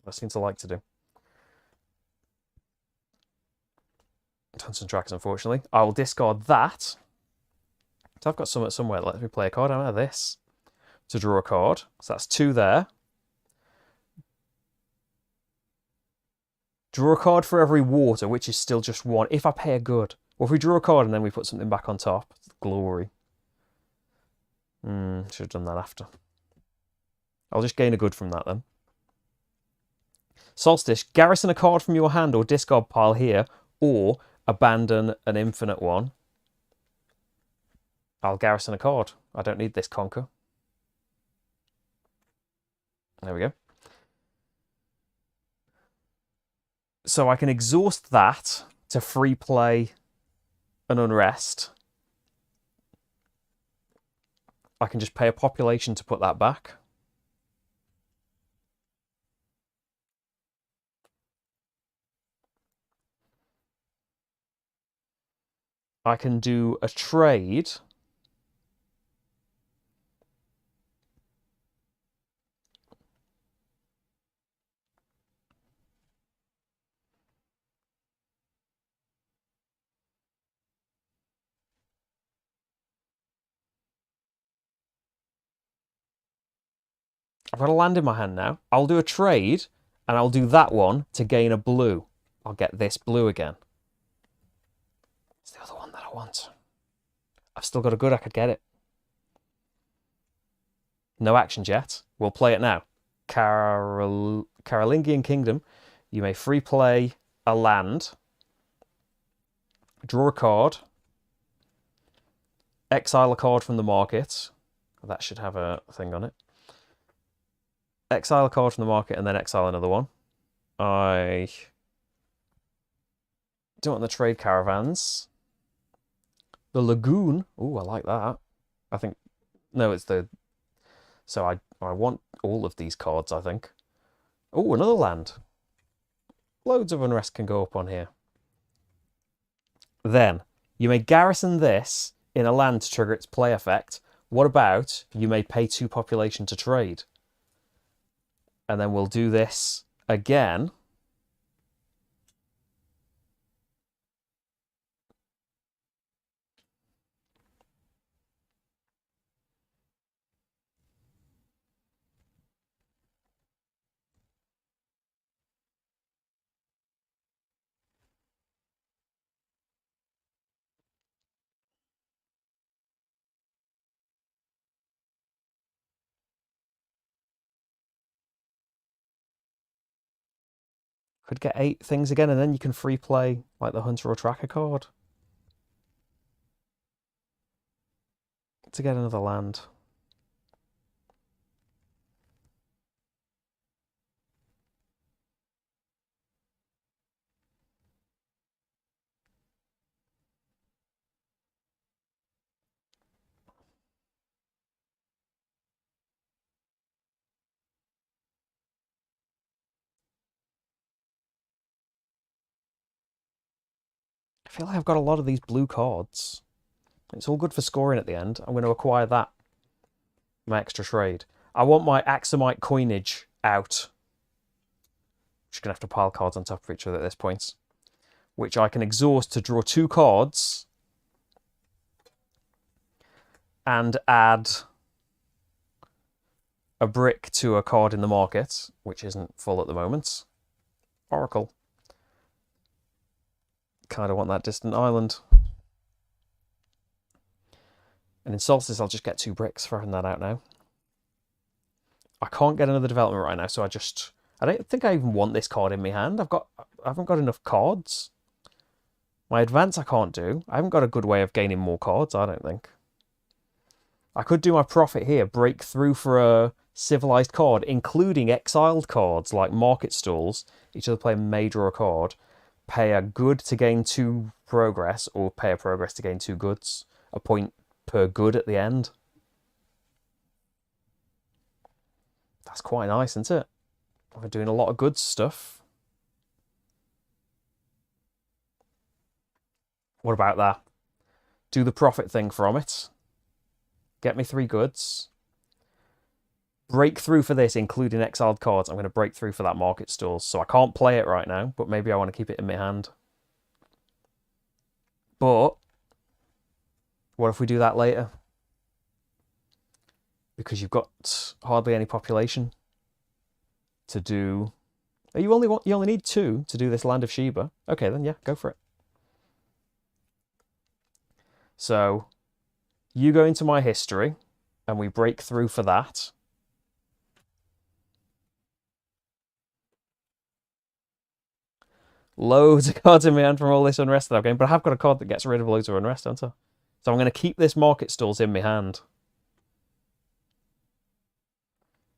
I seem to like to do. Tons and tracks, unfortunately. I will discard that. So I've got something somewhere that lets me play a card out of this to draw a card. So that's 2 there. Draw a card for every water, which is still just 1, if I pay a good. Or if we draw a card and then we put something back on top. Glory. Should have done that after. I'll just gain a good from that then. Solstice, garrison a card from your hand or discard pile here, or abandon an infinite one. I'll garrison a card. I don't need this conquer. There we go. So I can exhaust that to free play an unrest. I can just pay a population to put that back. I can do a trade. I've got a land in my hand now. I'll do a trade, and I'll do that one to gain a blue. I'll get this blue again. It's the other one that I want. I've still got a good, I could get it. No actions yet. We'll play it now. Carolingian Kingdom. You may free play a land. Draw a card. Exile a card from the market. That should have a thing on it. Exile a card from the market and then exile another one. I don't want the trade caravans. The lagoon. Oh, I like that. I think... No, it's the... So I want all of these cards, I think. Oh, another land. Loads of unrest can go up on here. Then, you may garrison this in a land to trigger its play effect. What about you may pay 2 population to trade? And then we'll do this again. Could get 8 things again, and then you can free play like the Hunter or Tracker card to get another land. I feel like I've got a lot of these blue cards. It's all good for scoring at the end. I'm going to acquire that. My extra trade. I want my Aksumite coinage out. Just going to have to pile cards on top of each other at this point. Which I can exhaust to draw 2 cards. And add a brick to a card in the market, which isn't full at the moment. Oracle. Kind of want that distant island. And in Solstice, I'll just get 2 bricks, throwing that out now. I can't get another development right now, so I don't think I even want this card in my hand. I haven't got enough cards. My advance I can't do. I haven't got a good way of gaining more cards, I don't think. I could do my profit here, break through for a civilized card, including exiled cards like market stalls. Each other player may draw a card. Pay a good to gain 2 progress, or pay a progress to gain 2 goods. A point per good at the end. That's quite nice, isn't it? We're doing a lot of good stuff. What about that? Do the profit thing from it. Get me 3 goods. Break through for this, including exiled cards. I'm going to break through for that market stall. So I can't play it right now, but maybe I want to keep it in my hand. But what if we do that later? Because you've got hardly any population to do. You only need 2 to do this Land of Sheba. Okay, then yeah, go for it. So you go into my history, and we break through for that. Loads of cards in my hand from all this unrest that I've gained, but I have got a card that gets rid of loads of unrest, don't I? So I'm going to keep this market stalls in my hand.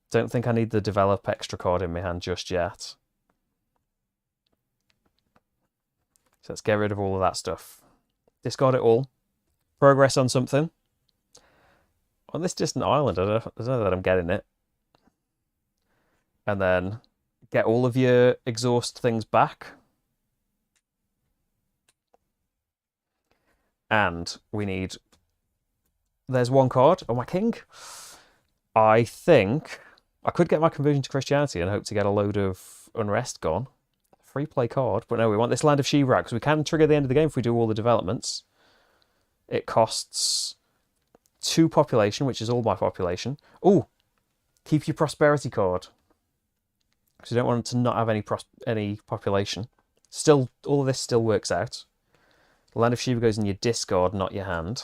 Don't think I need the develop extra card in my hand just yet. So let's get rid of all of that stuff. Discard it all. Progress on something. On this distant island, I don't know that I'm getting it. And then get all of your exhaust things back. And we need... There's 1 card. Oh, my king. I think I could get my conversion to Christianity and hope to get a load of unrest gone. Free play card. But no, we want this Land of Sheba because we can trigger the end of the game if we do all the developments. It costs 2 population, which is all my population. Oh, keep your prosperity card. Because you don't want to not have any population. Still, all of this still works out. The Land of Sheba goes in your discard, not your hand.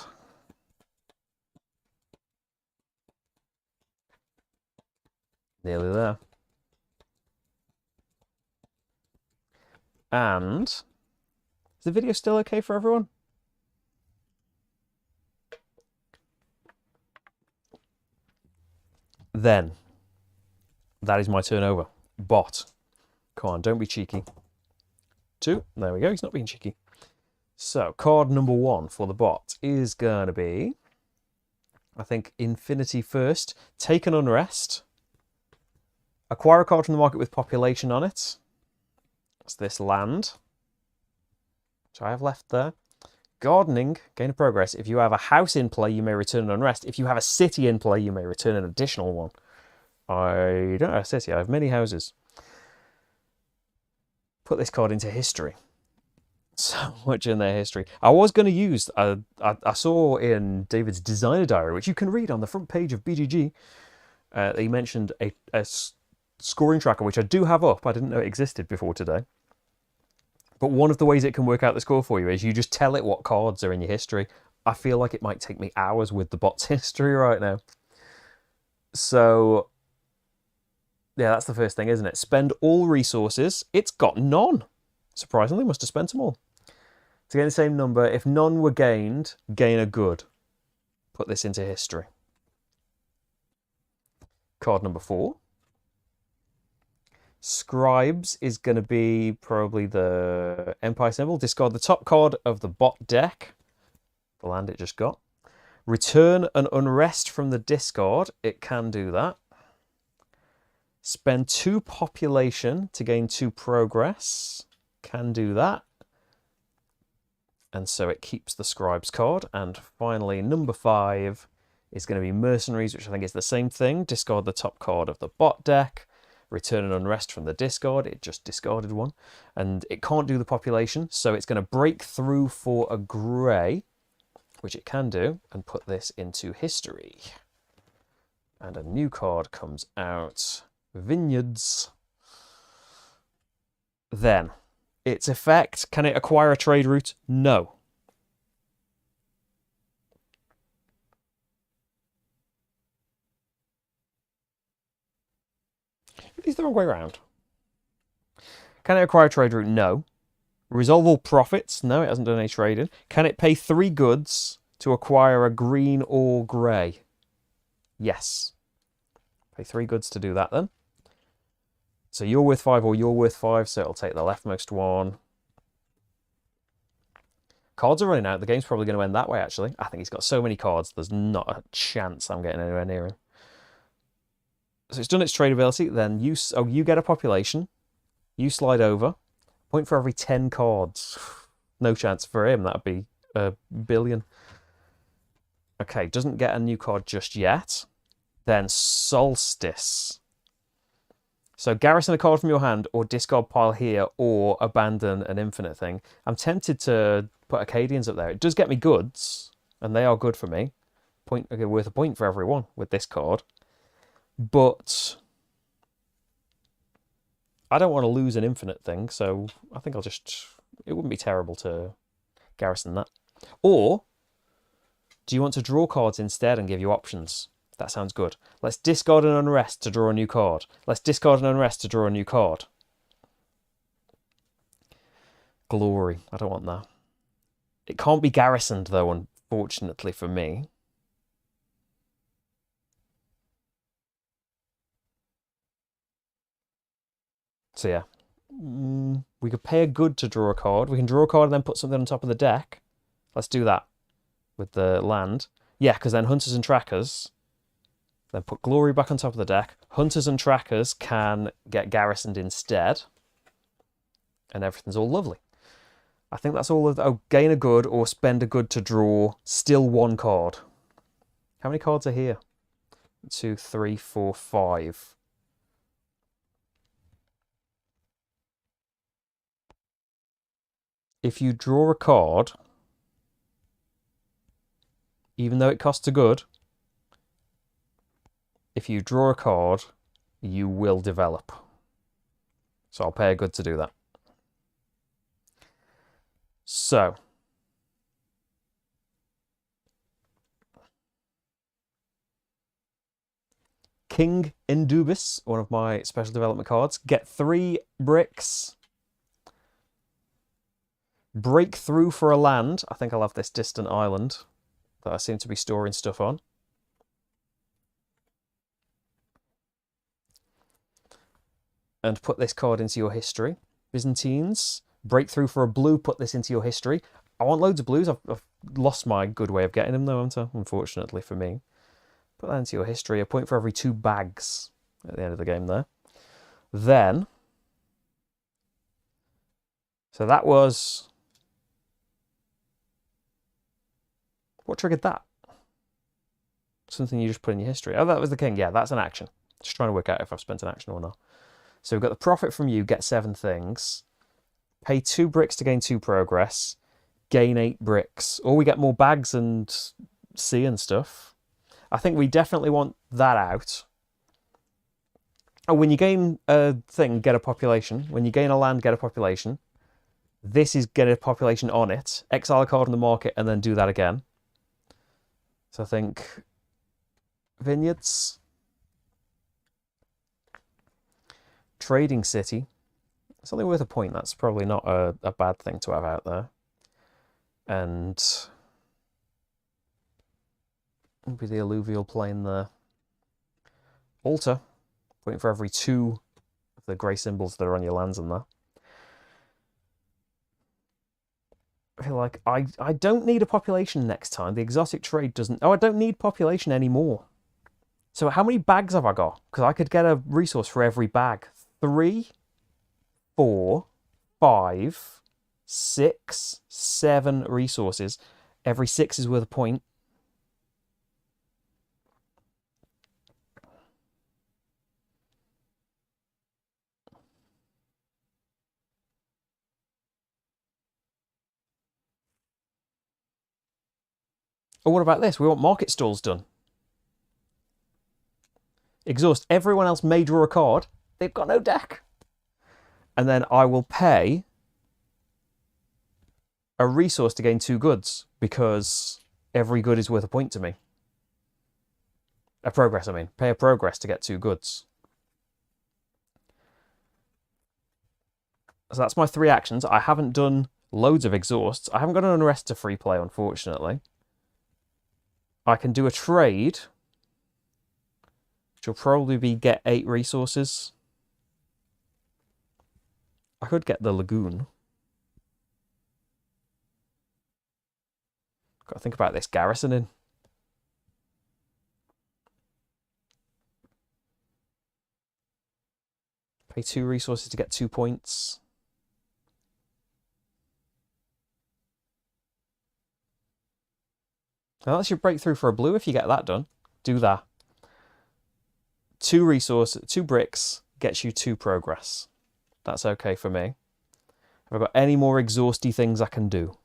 Nearly there. And is the video still okay for everyone? Then, that is my turn over. Bot. Come on, don't be cheeky. 2. There we go, he's not being cheeky. So, card number 1 for the bot is going to be, I think, Infinity first. Take an unrest. Acquire a card from the market with population on it. That's this land, which I have left there. Gardening, gain a progress. If you have a house in play, you may return an unrest. If you have a city in play, you may return an additional one. I don't have a city, I have many houses. Put this card into history. So much in their history. I was going to use, I saw in David's designer diary, which you can read on the front page of BGG, he mentioned a scoring tracker, which I do have up. I didn't know it existed before today. But one of the ways it can work out the score for you is you just tell it what cards are in your history. I feel like it might take me hours with the bot's history right now. So, yeah, that's the first thing, isn't it? Spend all resources. It's got none. Surprisingly, must have spent them all. To gain the same number, if none were gained, gain a good. Put this into history. Card number 4. Scribes is going to be probably the Empire symbol. Discard the top card of the bot deck. The land it just got. Return an unrest from the discard. It can do that. Spend 2 population to gain 2 progress. Can do that. And so it keeps the Scribes card. And finally, number 5 is going to be Mercenaries, which I think is the same thing. Discard the top card of the bot deck. Return an unrest from the discard. It just discarded one. And it can't do the population, so it's going to break through for a grey, which it can do, and put this into history. And a new card comes out. Vineyards. Then, its effect, can it acquire a trade route? No. It's the wrong way around. Can it acquire a trade route? No. Resolve all profits. No, it hasn't done any trading. Can it pay 3 goods to acquire a green or grey? Yes. Pay 3 goods to do that then. So you're worth 5 or you're worth 5, so it'll take the leftmost one. Cards are running out. The game's probably going to end that way, actually. I think he's got so many cards, there's not a chance I'm getting anywhere near him. So it's done its trade ability. Then you get a population. You slide over. Point for every 10 cards. No chance for him. That would be a billion. Okay, doesn't get a new card just yet. Then Solstice. So garrison a card from your hand, or discard pile here, or abandon an infinite thing. I'm tempted to put Acadians up there. It does get me goods, and they are good for me. Worth a point for everyone with this card. But I don't want to lose an infinite thing, so I think it wouldn't be terrible to garrison that. Or do you want to draw cards instead and give you options? That sounds good. Let's discard an unrest to draw a new card. Let's discard an unrest to draw a new card. Glory. I don't want that. It can't be garrisoned, though, unfortunately for me. So yeah. We could pay a good to draw a card. We can draw a card and then put something on top of the deck. Let's do that with the land. Yeah, because then Hunters and Trackers... Then put Glory back on top of the deck. Hunters and Trackers can get garrisoned instead. And everything's all lovely. I think that's all of the... Oh, gain a good or spend a good to draw still 1 card. How many cards are here? 2, 3, 4, 5. If you draw a card, even though it costs a good... If you draw a card, you will develop. So I'll pay a good to do that. So. King Indubis, one of my special development cards. Get 3 bricks. Break through for a land. I think I'll have this distant island that I seem to be storing stuff on. And put this card into your history. Byzantines, breakthrough for a blue, put this into your history. I want loads of blues. I've lost my good way of getting them, though, haven't I? Unfortunately for me. Put that into your history. A point for every 2 bags at the end of the game there. Then, so that was... What triggered that? Something you just put in your history. Oh, that was the king. Yeah, that's an action. Just trying to work out if I've spent an action or not. So we've got the profit from you, get 7 things. Pay 2 bricks to gain 2 progress. Gain 8 bricks. Or we get more bags and sea and stuff. I think we definitely want that out. Oh, when you gain a thing, get a population. When you gain a land, get a population. This is get a population on it. Exile a card on the market and then do that again. So I think vineyards. Trading City. It's only worth a point. That's probably not a bad thing to have out there. And maybe the alluvial plain there. Altar. Point for every 2 of the grey symbols that are on your lands in there. I feel like I don't need a population next time. The exotic trade doesn't... Oh, I don't need population anymore. So how many bags have I got? Because I could get a resource for every bag. 3, 4, 5, 6, 7 resources. Every 6 is worth a point. Oh, what about this? We want market stalls done. Exhaust. Everyone else may draw a card. They've got no deck. And then I will pay a resource to gain 2 goods, because every good is worth a point to me. A progress, I mean. Pay a progress to get 2 goods. So that's my 3 actions. I haven't done loads of exhausts. I haven't got an unrest to free play, unfortunately. I can do a trade, which will probably be get 8 resources. I could get the lagoon. Got to think about this garrisoning. Pay 2 resources to get 2 points. Now that's your breakthrough for a blue if you get that done. Do that. 2 resources, 2 bricks gets you 2 progress. That's okay for me. Have I got any more exhausty things I can do?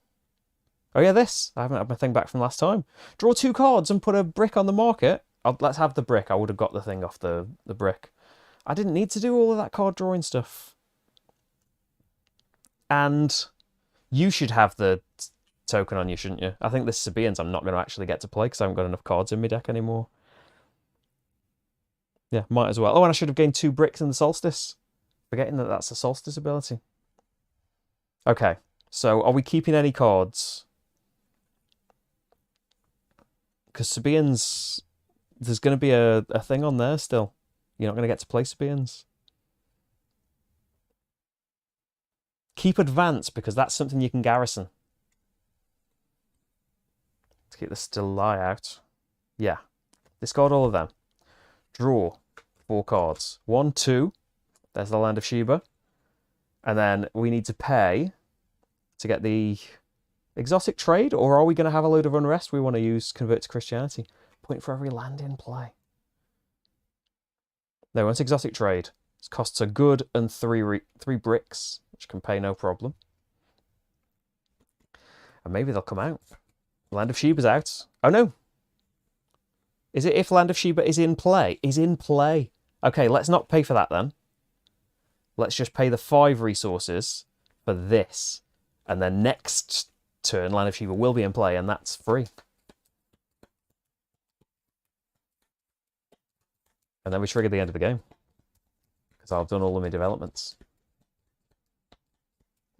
Oh yeah, this. I haven't had my thing back from last time. Draw 2 cards and put a brick on the market. Let's have the brick. I would have got the thing off the brick. I didn't need to do all of that card drawing stuff. And you should have the token on you, shouldn't you? I think this Sabaeans I'm not going to actually get to play because I haven't got enough cards in my deck anymore. Yeah, might as well. Oh, and I should have gained 2 bricks in the Solstice. Forgetting that that's a Solstice ability. Okay, so are we keeping any cards? Because Sabaeans, there's going to be a thing on there still. You're not going to get to play Sabaeans. Keep Advance, because that's something you can garrison. Let's keep the Stili out. Yeah. Discard all of them. Draw 4 cards. 1, 2. There's the Land of Sheba. And then we need to pay to get the exotic trade, or are we going to have a load of unrest we want to use convert to Christianity? Point for every land in play. No, once exotic trade. It costs a good and 3 bricks, which can pay no problem. And maybe they'll come out. Land of Sheba's out. Oh no. Is it if Land of Sheba is in play? Is in play. Okay, let's not pay for that then. Let's just pay the 5 resources for this. And then next turn, Land of Sheba will be in play, and that's free. And then we trigger the end of the game. Because I've done all of my developments.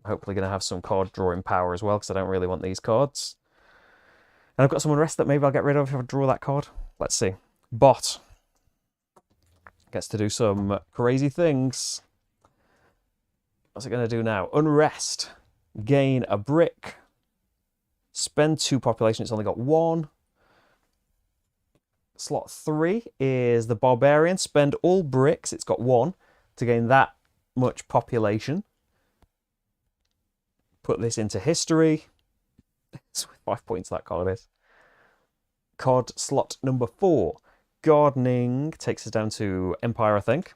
Hopefully going to have some card drawing power as well, because I don't really want these cards. And I've got some unrest that maybe I'll get rid of if I draw that card. Let's see. Bot gets to do some crazy things. What's it going to do now? Unrest. Gain a brick. Spend 2 population. It's only got 1. Slot 3 is the Barbarian. Spend all bricks. It's got 1 to gain that much population. Put this into history. It's 5 points that card is. Card slot number 4. Gardening takes us down to Empire, I think.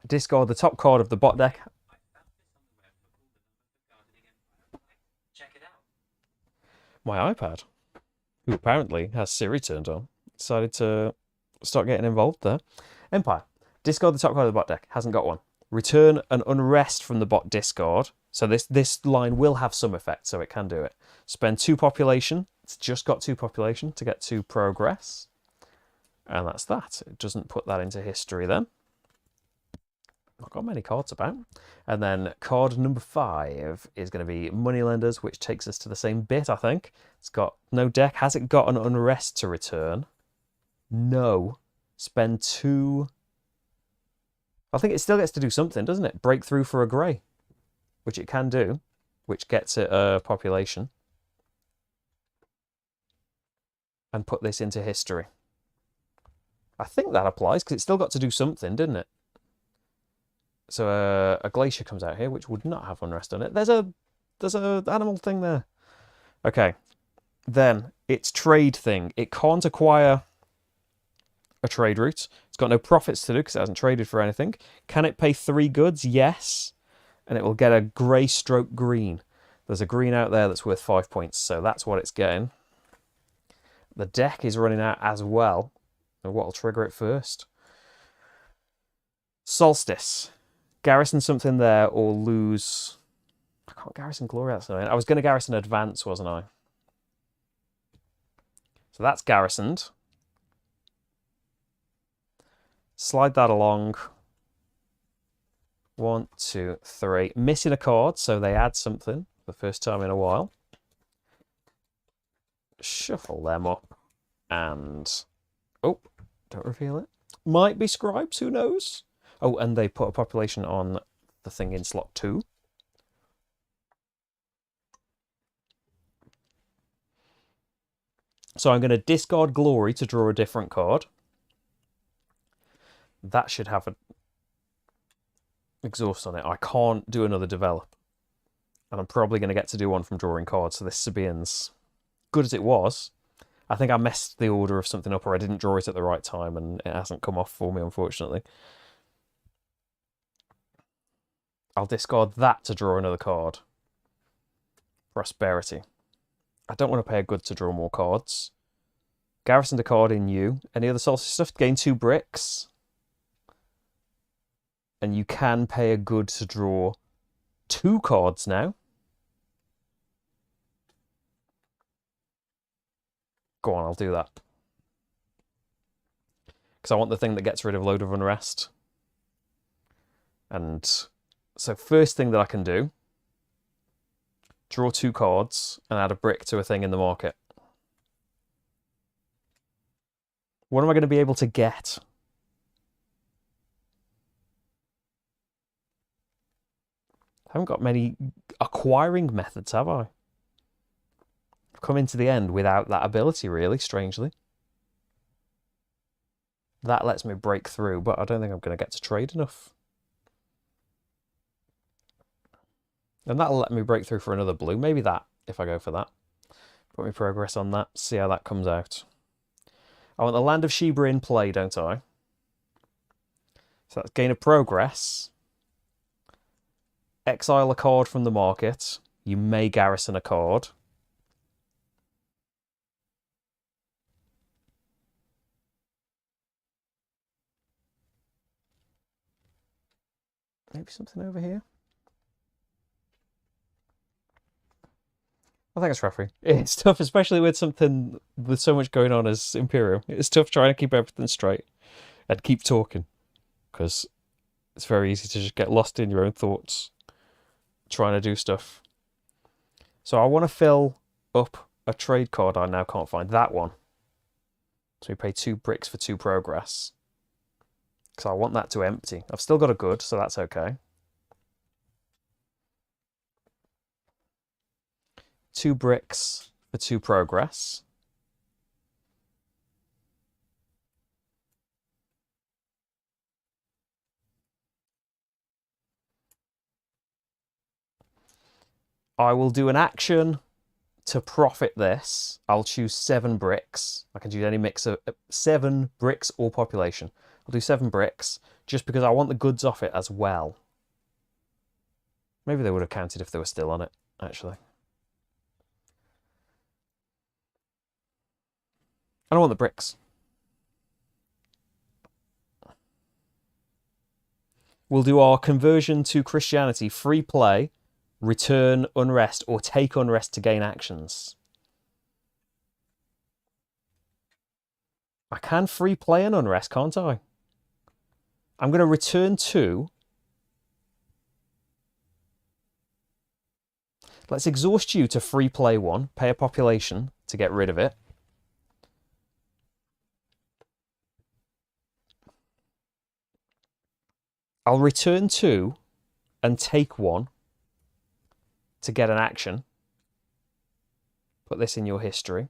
Discard the top card of the bot deck. My iPad, who apparently has Siri turned on, decided to start getting involved there. Empire. Discard the top card of the bot deck. Hasn't got one. Return an unrest from the bot discard. So this line will have some effect, so it can do it. Spend 2 population. It's just got 2 population to get 2 progress. And that's that. It doesn't put that into history then. Not got many cards about. And then card number 5 is going to be Moneylenders, which takes us to the same bit, I think. It's got no deck. Has it got an unrest to return? No. Spend 2. I think it still gets to do something, doesn't it? Breakthrough for a grey, which it can do, which gets it a population. And put this into history. I think that applies, because it still got to do something, didn't it? So a glacier comes out here, which would not have unrest on it. There's a animal thing there. Okay. Then its trade thing. It can't acquire a trade route. It's got no profits to do because it hasn't traded for anything. Can it pay 3 goods? Yes. And it will get a grey stroke green. There's a green out there that's worth 5 points, so that's what it's getting. The deck is running out as well. And what will trigger it first? Solstice. Garrison something there or lose... I can't garrison Glory, that's annoying. I was going to garrison Advance, wasn't I? So that's garrisoned. Slide that along. 1, 2, 3. Missing a card, so they add something for the first time in a while. Shuffle them up. And... oh, don't reveal it. Might be scribes, who knows? Oh, and they put a population on the thing in slot 2. So I'm going to discard Glory to draw a different card. That should have an exhaust on it. I can't do another develop. And I'm probably going to get to do one from drawing cards. So this Sabian's, good as it was, I think I messed the order of something up, or I didn't draw it at the right time and it hasn't come off for me, unfortunately. I'll discard that to draw another card. Prosperity. I don't want to pay a good to draw more cards. Garrisoned a card in you. Any other solstice stuff? Gain 2 bricks. And you can pay a good to draw 2 cards now. Go on, I'll do that. Because I want the thing that gets rid of load of unrest. And so first thing that I can do, draw 2 cards and add a brick to a thing in the market. What am I going to be able to get? I haven't got many acquiring methods, have I? I've come into the end without that ability, really, strangely. That lets me break through, but I don't think I'm going to get to trade enough. And that'll let me break through for another blue. Maybe that, if I go for that. Put me progress on that, see how that comes out. I want the Land of Sheba in play, don't I? So that's gain a progress. Exile a card from the market. You may garrison a card. Maybe something over here. I think it's referee. It's tough, especially with something with so much going on as Imperium. It's tough trying to keep everything straight and keep talking, because it's very easy to just get lost in your own thoughts trying to do stuff. So I want to fill up a trade card I now can't find. That one. So we pay 2 bricks for 2 progress. Because I want that to empty. I've still got a good, so that's okay. 2 bricks for 2 progress. I will do an action to profit this. I'll choose 7 bricks. I can choose any mix of 7 bricks or population. I'll do 7 bricks just because I want the goods off it as well. Maybe they would have counted if they were still on it, actually. I don't want the bricks. We'll do our conversion to Christianity, free play, return unrest, or take unrest to gain actions. I can free play an unrest, can't I? I'm going to return 2. Let's exhaust you to free play 1, pay a population to get rid of it. I'll return 2 and take 1 to get an action. Put this in your history.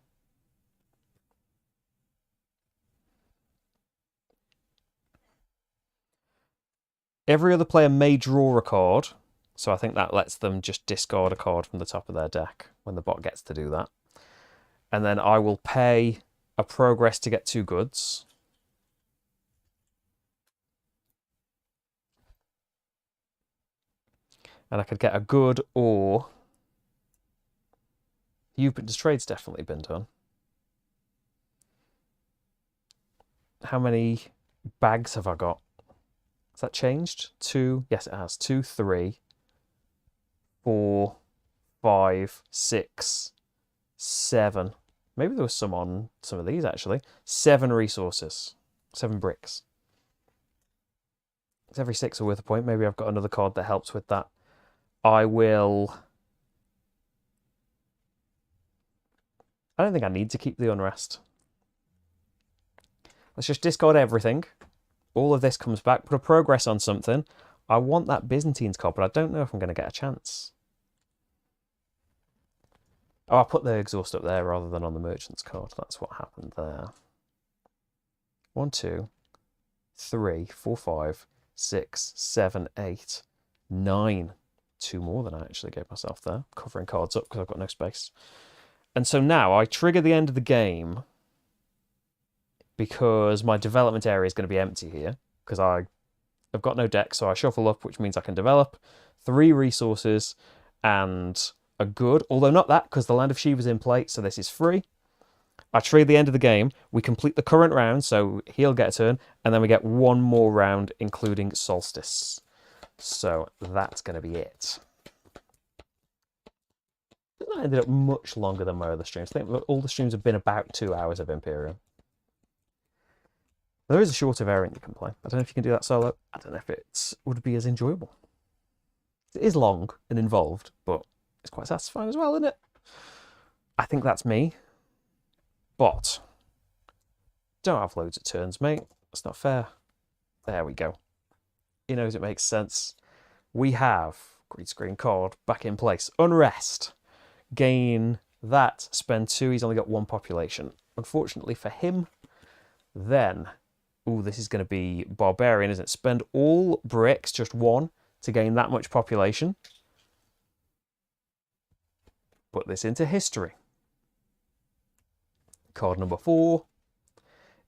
Every other player may draw a card, so I think that lets them just discard a card from the top of their deck when the bot gets to do that. And then I will pay a progress to get 2 goods. And I could get a good or... the trade's definitely been done. How many bags have I got? Has that changed? 2, yes it has. 2, 3, 4, 5, 6, 7. Maybe there was some on some of these actually. 7 resources. 7 bricks. It's every 6 are worth a point. Maybe I've got another card that helps with that. I don't think I need to keep the unrest. Let's just discard everything. All of this comes back. Put a progress on something. I want that Byzantines card, but I don't know if I'm going to get a chance. Oh, I put the exhaust up there rather than on the merchant's card. That's what happened there. 1, 2, 3, 4, 5, 6, 7, 8, 9. 2 more than I actually gave myself there. Covering cards up because I've got no space. And so now I trigger the end of the game because my development area is going to be empty here because I've got no deck, so I shuffle up, which means I can develop 3 resources and a good, although not that because the Land of Shiva's in play, so this is free. I trigger the end of the game. We complete the current round, so he'll get a turn, and then we get 1 more round, including Solstice. So that's going to be it. That ended up much longer than my other streams. I think all the streams have been about 2 hours of Imperium. There is a shorter variant you can play. I don't know if you can do that solo. I don't know if it would be as enjoyable. It is long and involved, but it's quite satisfying as well, isn't it? I think that's me. But don't have loads of turns, mate. That's not fair. There we go. He knows it makes sense. We have green screen card back in place. Unrest. Gain that. Spend 2. He's only got 1 population. Unfortunately for him, then... Ooh, this is going to be barbarian, isn't it? Spend all bricks, just 1, to gain that much population. Put this into history. Card number 4.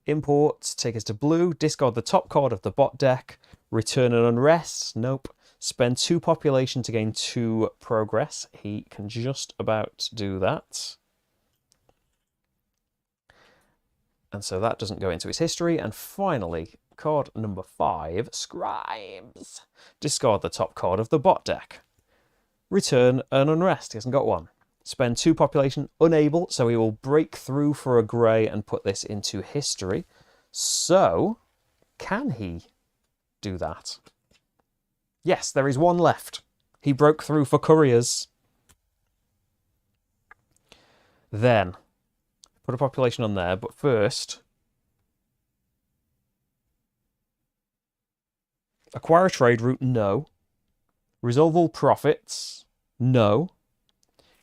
Import, take us to blue. Discard the top card of the bot deck. Return an unrest. Nope. Spend 2 population to gain 2 progress. He can just about do that. And so that doesn't go into his history. And finally, card number 5, Scribes. Discard the top card of the bot deck. Return an unrest. He hasn't got 1. Spend 2 population, unable, so he will break through for a grey and put this into history. So, can he do that? Yes, there is 1 left. He broke through for couriers. Then... put a population on there, but first... acquire a trade route? No. Resolve all profits? No.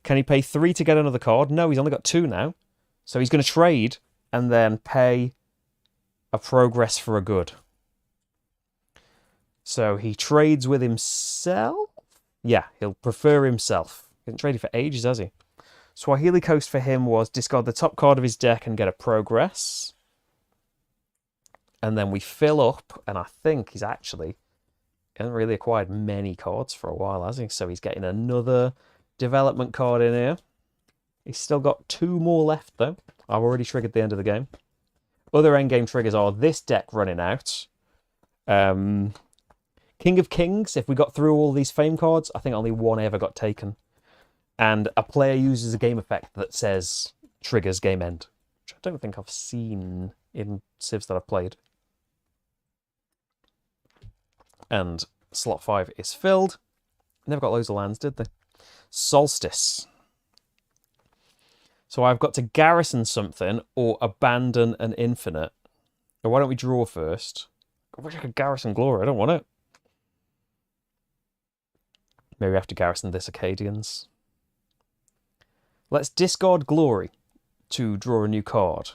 Can he pay 3 to get another card? No, he's only got 2 now. So he's going to trade and then pay a progress for a good. So he trades with himself? Yeah, he'll prefer himself. He hasn't traded for ages, has he? Swahili Coast for him was discard the top card of his deck and get a progress. And then we fill up, and I think he's actually... he hasn't really acquired many cards for a while, has he? So he's getting another development card in here. He's still got 2 more left, though. I've already triggered the end of the game. Other endgame triggers are this deck running out. King of Kings, if we got through all these fame cards, I think only 1 ever got taken. And a player uses a game effect that says triggers game end, which I don't think I've seen in civs that I've played. And slot 5 is filled. Never got loads of lands, did they? Solstice. So I've got to garrison something or abandon an infinite. Or why don't we draw first? I wish I could garrison Glory. I don't want it. Maybe I have to garrison this Acadians. Let's discard Glory to draw a new card.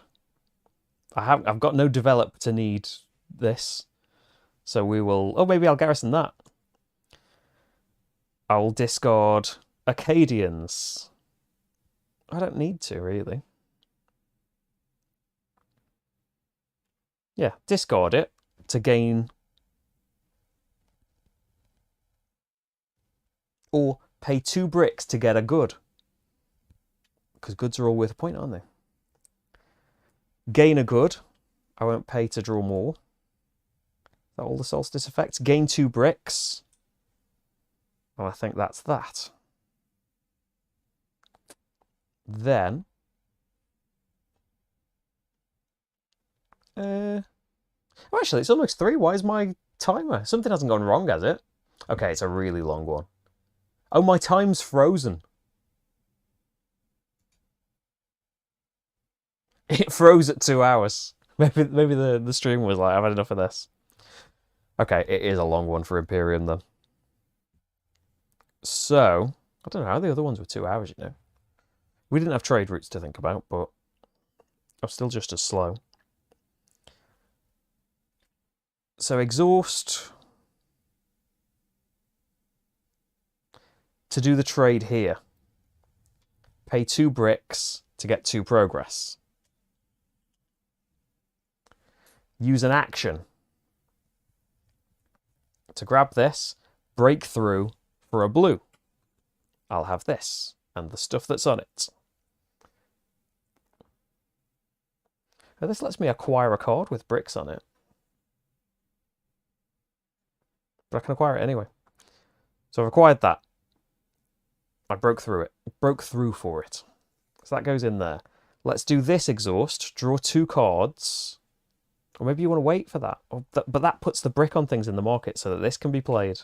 I've got no develop to need this. So we will... oh, maybe I'll garrison that. I will discard Acadians. I don't need to, really. Yeah, discard it to gain... or pay 2 bricks to get a good. Because goods are all worth a point, aren't they? Gain a good. I won't pay to draw more. Is that all the solstice effects? Gain 2 bricks. Well, I think that's that. Then... Oh, actually, it's almost 3. Why is my timer? Something hasn't gone wrong, has it? Okay, it's a really long one. Oh, my time's frozen. It froze at 2 hours. Maybe the stream was like, I've had enough of this. Okay, it is a long one for Imperium, then. So, I don't know how the other ones were 2 hours, you know. We didn't have trade routes to think about, but I'm still just as slow. So, exhaust to do the trade here. Pay 2 bricks to get 2 progress. Use an action to grab this, break through for a blue. I'll have this and the stuff that's on it. Now this lets me acquire a card with bricks on it. But I can acquire it anyway. So I've acquired that. I broke through it. Broke through for it. So that goes in there. Let's do this exhaust. Draw 2 cards. Or maybe you want to wait for that. But that puts the brick on things in the market so that this can be played.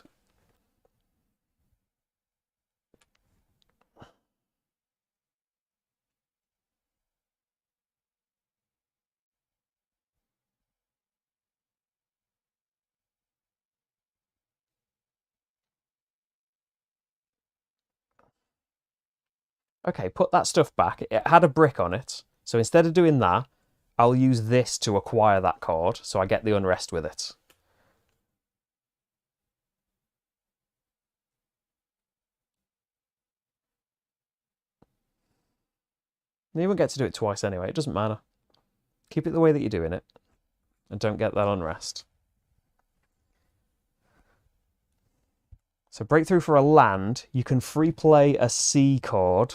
Okay, put that stuff back. It had a brick on it. So instead of doing that, I'll use this to acquire that card so I get the unrest with it. You won't get to do it twice anyway. It doesn't matter. Keep it the way that you're doing it and don't get that unrest. So breakthrough for a land. You can free play a C card.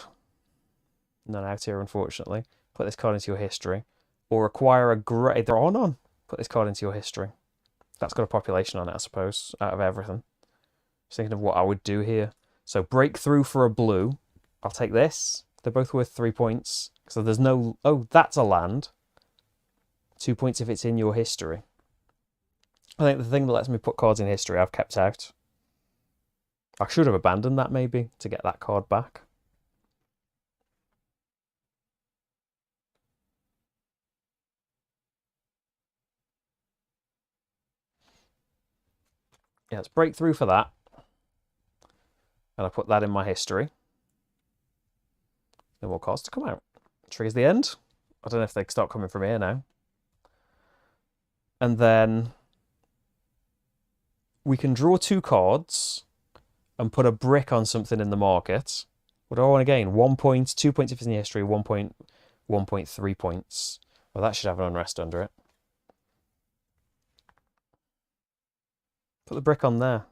None out here, unfortunately. Put this card into your history. Or acquire a grey. They're all none. Put this card into your history. That's got a population on it, I suppose, out of everything. Just thinking of what I would do here. So breakthrough for a blue. I'll take this. They're both worth 3 points. So there's no... Oh, that's a land. 2 points if it's in your history. I think the thing that lets me put cards in history I've kept out. I should have abandoned that maybe to get that card back. Yeah, let's break through for that. And I put that in my history. No more cards to come out. Triggers the end. I don't know if they start coming from here now. And then we can draw 2 cards and put a brick on something in the market. What do I want to gain? 1 point, 2 points if it's in the history, 1 point, 1.3 points. Well, that should have an unrest under it. Put the brick on there.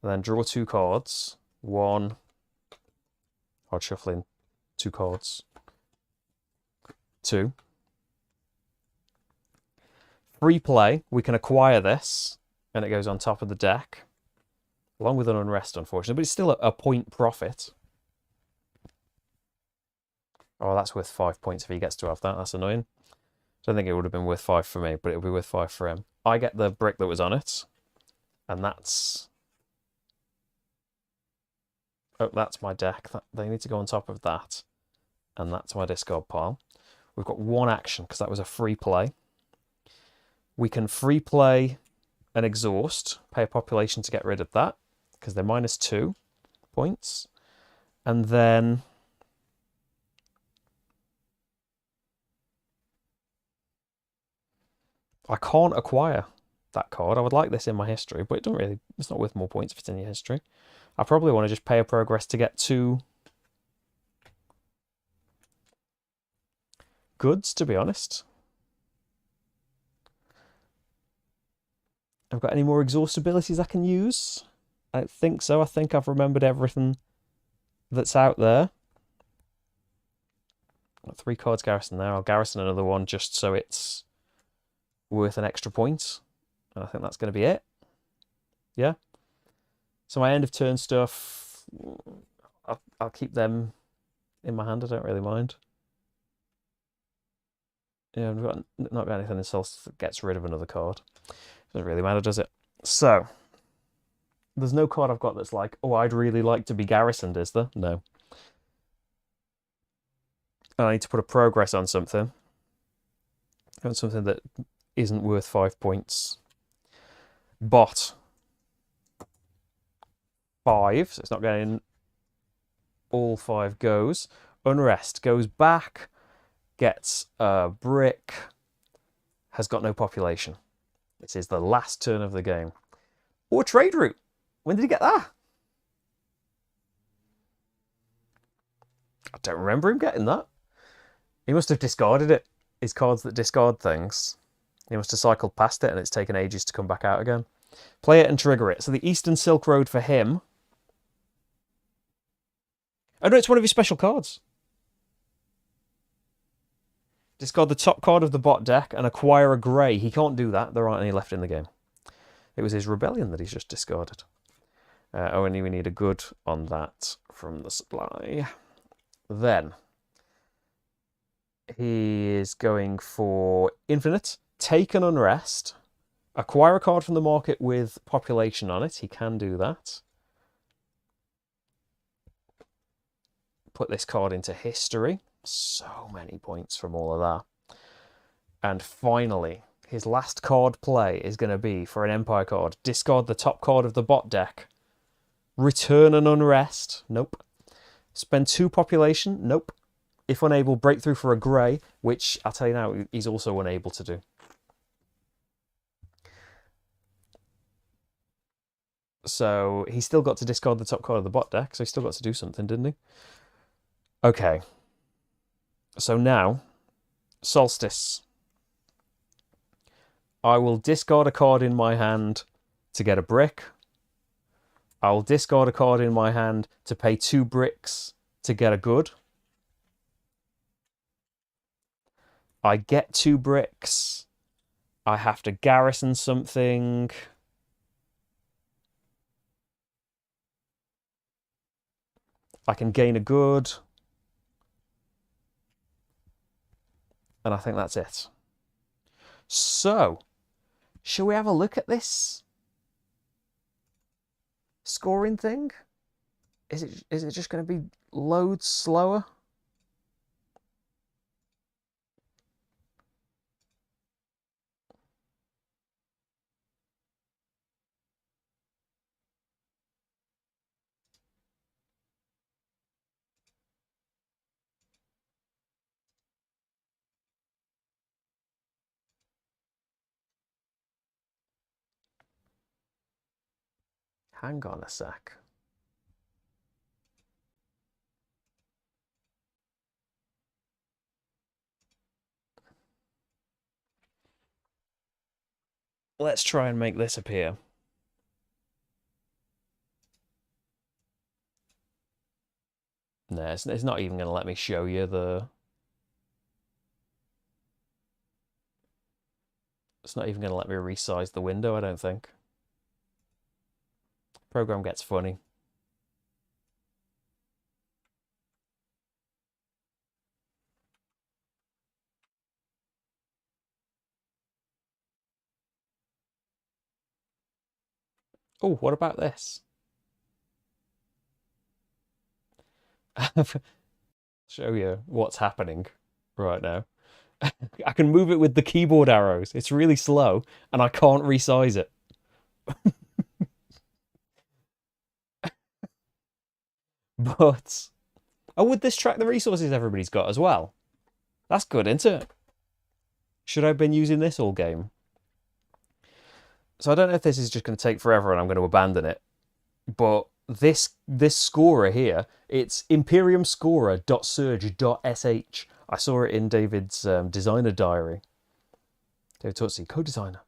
And then draw 2 cards. 1. Hard shuffling. 2 cards. 2. Free play. We can acquire this. And it goes on top of the deck. Along with an unrest, unfortunately. But it's still a point profit. Oh, that's worth 5 points if he gets to have that. That's annoying. I don't think it would have been worth 5 for me, but it'll be worth 5 for him. I get the brick that was on it. And that's... Oh, that's my deck. They need to go on top of that. And that's my discard pile. We've got 1 action, because that was a free play. We can free play an exhaust. Pay a population to get rid of that, because they're minus 2 points. And then... I can't acquire that card. I would like this in my history, but it doesn't really... It's not worth more points if it's in your history. I probably want to just pay a progress to get 2 goods, to be honest. I've got any more exhaust abilities I can use? I don't think so. I think I've remembered everything that's out there. Got 3 cards garrison there. I'll garrison another one just so it's worth an extra point. And I think that's going to be it. Yeah. So my end of turn stuff, I'll keep them in my hand. I don't really mind. Yeah, we've got not got anything in Solstice that gets rid of another card. Doesn't really matter, does it? So, there's no card I've got that's like, oh, I'd really like to be garrisoned, is there? No. I need to put a progress on something. On something that isn't worth 5 points. Bot. 5, so it's not getting all 5 goes. Unrest goes back, gets a brick, has got no population. This is the last turn of the game. Or trade route. When did he get that? I don't remember him getting that. He must have discarded it. His cards that discard things. He must have cycled past it and it's taken ages to come back out again. Play it and trigger it. So the Eastern Silk Road for him. Oh no, it's one of his special cards. Discard the top card of the bot deck and acquire a grey. He can't do that. There aren't any left in the game. It was his Rebellion that he's just discarded. And we need a good on that from the supply. Then he is going for Infinite, take an Unrest, acquire a card from the market with population on it. He can do that. Put this card into history. So many points from all of that. And finally, his last card play is going to be for an Empire card. Discard the top card of the bot deck. Return an Unrest. Nope. Spend 2 population. Nope. If unable, break through for a grey, which I'll tell you now, he's also unable to do. So he still got to discard the top card of the bot deck, so he still got to do something, didn't he? Okay. So now, Solstice. I will discard a card in my hand to get a brick. I will discard a card in my hand to pay 2 bricks to get a good. I get 2 bricks. I have to garrison something. I can gain a good. And I think that's it. So, shall we have a look at this scoring thing? Is it just going to be loads slower? Hang on a sec. Let's try and make this appear. No, it's not even going to let me show you the... It's not even going to let me resize the window, I don't think. Program gets funny. Oh, what about this? Show you what's happening right now. I can move it with the keyboard arrows. It's really slow, and I can't resize it. But... Oh, would this track the resources everybody's got as well? That's good, isn't it? Should I have been using this all game? So I don't know if this is just going to take forever and I'm going to abandon it. But this scorer here, it's Imperium scorer.surge.sh. I saw it in David's designer diary. David Tutsi, co-designer.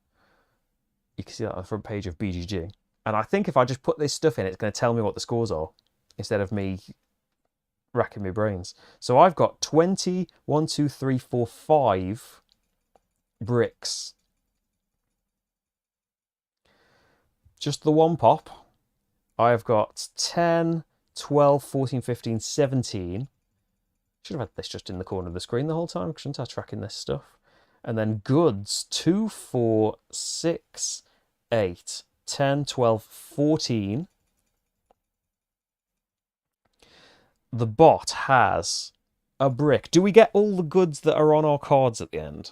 You can see that on the front page of BGG. And I think if I just put this stuff in, it's going to tell me what the scores are instead of me racking my brains. So I've got 20, 1, 2, 3, 4, 5 bricks. Just the one pop. I've got 10, 12, 14, 15, 17. Should have had this just in the corner of the screen the whole time. Shouldn't I tracking this stuff? And then goods 2, 4, 6, 8, 10, 12, 14. The bot has a brick. Do we get all the goods that are on our cards at the end?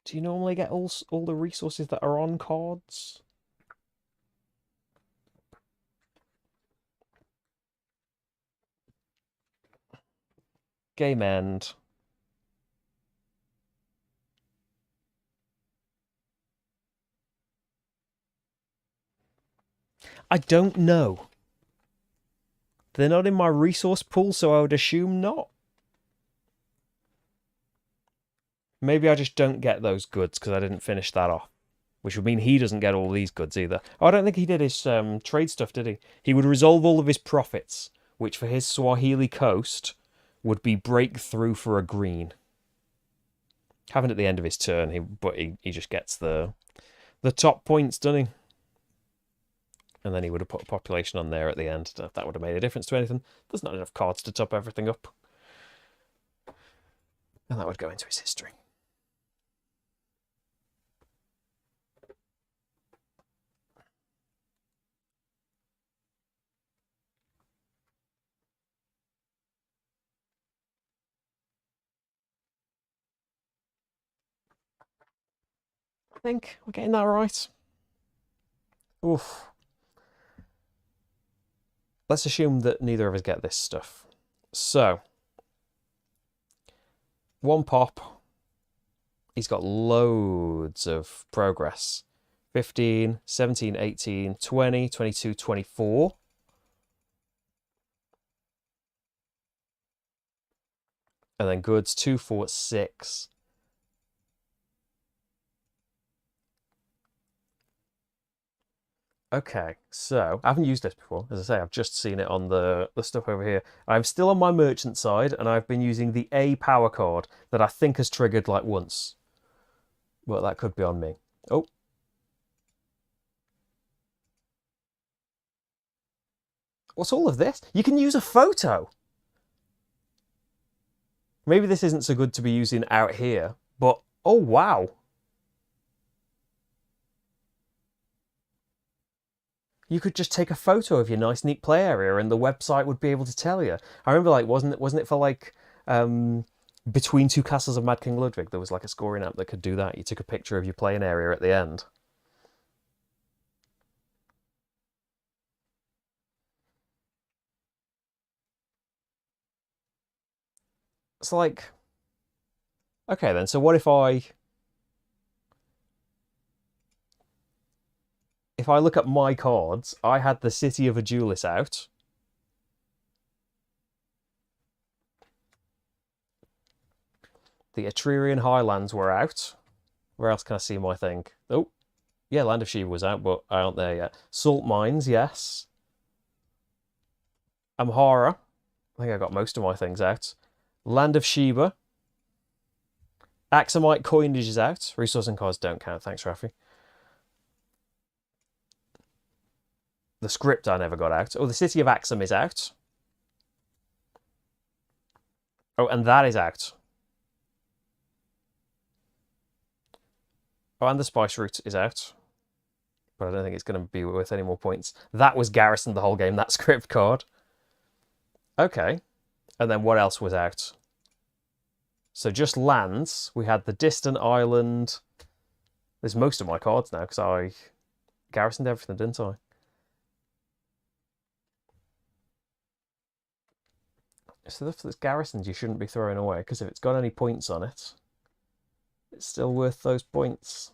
Do you normally get all the resources that are on cards? Game end. I don't know. They're not in my resource pool, so I would assume not. Maybe I just don't get those goods because I didn't finish that off. Which would mean he doesn't get all these goods either. Oh, I don't think he did his trade stuff, did he? He would resolve all of his profits, which for his Swahili coast would be breakthrough for a green. Having at the end of his turn, he just gets the top points, doesn't he? And then he would have put a population on there at the end. If that would have made a difference to anything. There's not enough cards to top everything up. And that would go into his history. I think we're getting that right. Oof. Let's assume that neither of us get this stuff. So, one pop. He's got loads of progress. 15, 17, 18, 20, 22, 24. And then goods 2, 4, 6. Okay, so I haven't used this before. As I say, I've just seen it on the stuff over here. I'm still on my merchant side, and I've been using the A power card that I think has triggered like once. Well, that could be on me. Oh. What's all of this? You can use a photo. Maybe this isn't so good to be using out here, but oh wow. You could just take a photo of your nice neat play area and the website would be able to tell you. I remember like wasn't it for like Between Two Castles of Mad King Ludwig, there was like a scoring app that could do that. You took a picture of your playing area at the end. It's like, okay then, so what if I look at my cards, I had the City of Adulis out. The Etrurian Highlands were out. Where else can I see my thing? Oh, yeah, Land of Sheba was out, but I aren't there yet. Salt Mines, yes. Amhara. I think I got most of my things out. Land of Sheba. Aksumite coinage is out. Resource and cards don't count. Thanks, Rafi. The script I never got out. Oh, the City of Axum is out. Oh, and that is out. Oh, and the Spice Route is out. But I don't think it's going to be worth any more points. That was garrisoned the whole game, that script card. Okay. And then what else was out? So just lands. We had the Distant Island. There's most of my cards now because I garrisoned everything, didn't I? So if it's garrisoned, you shouldn't be throwing away because if it's got any points on it, it's still worth those points.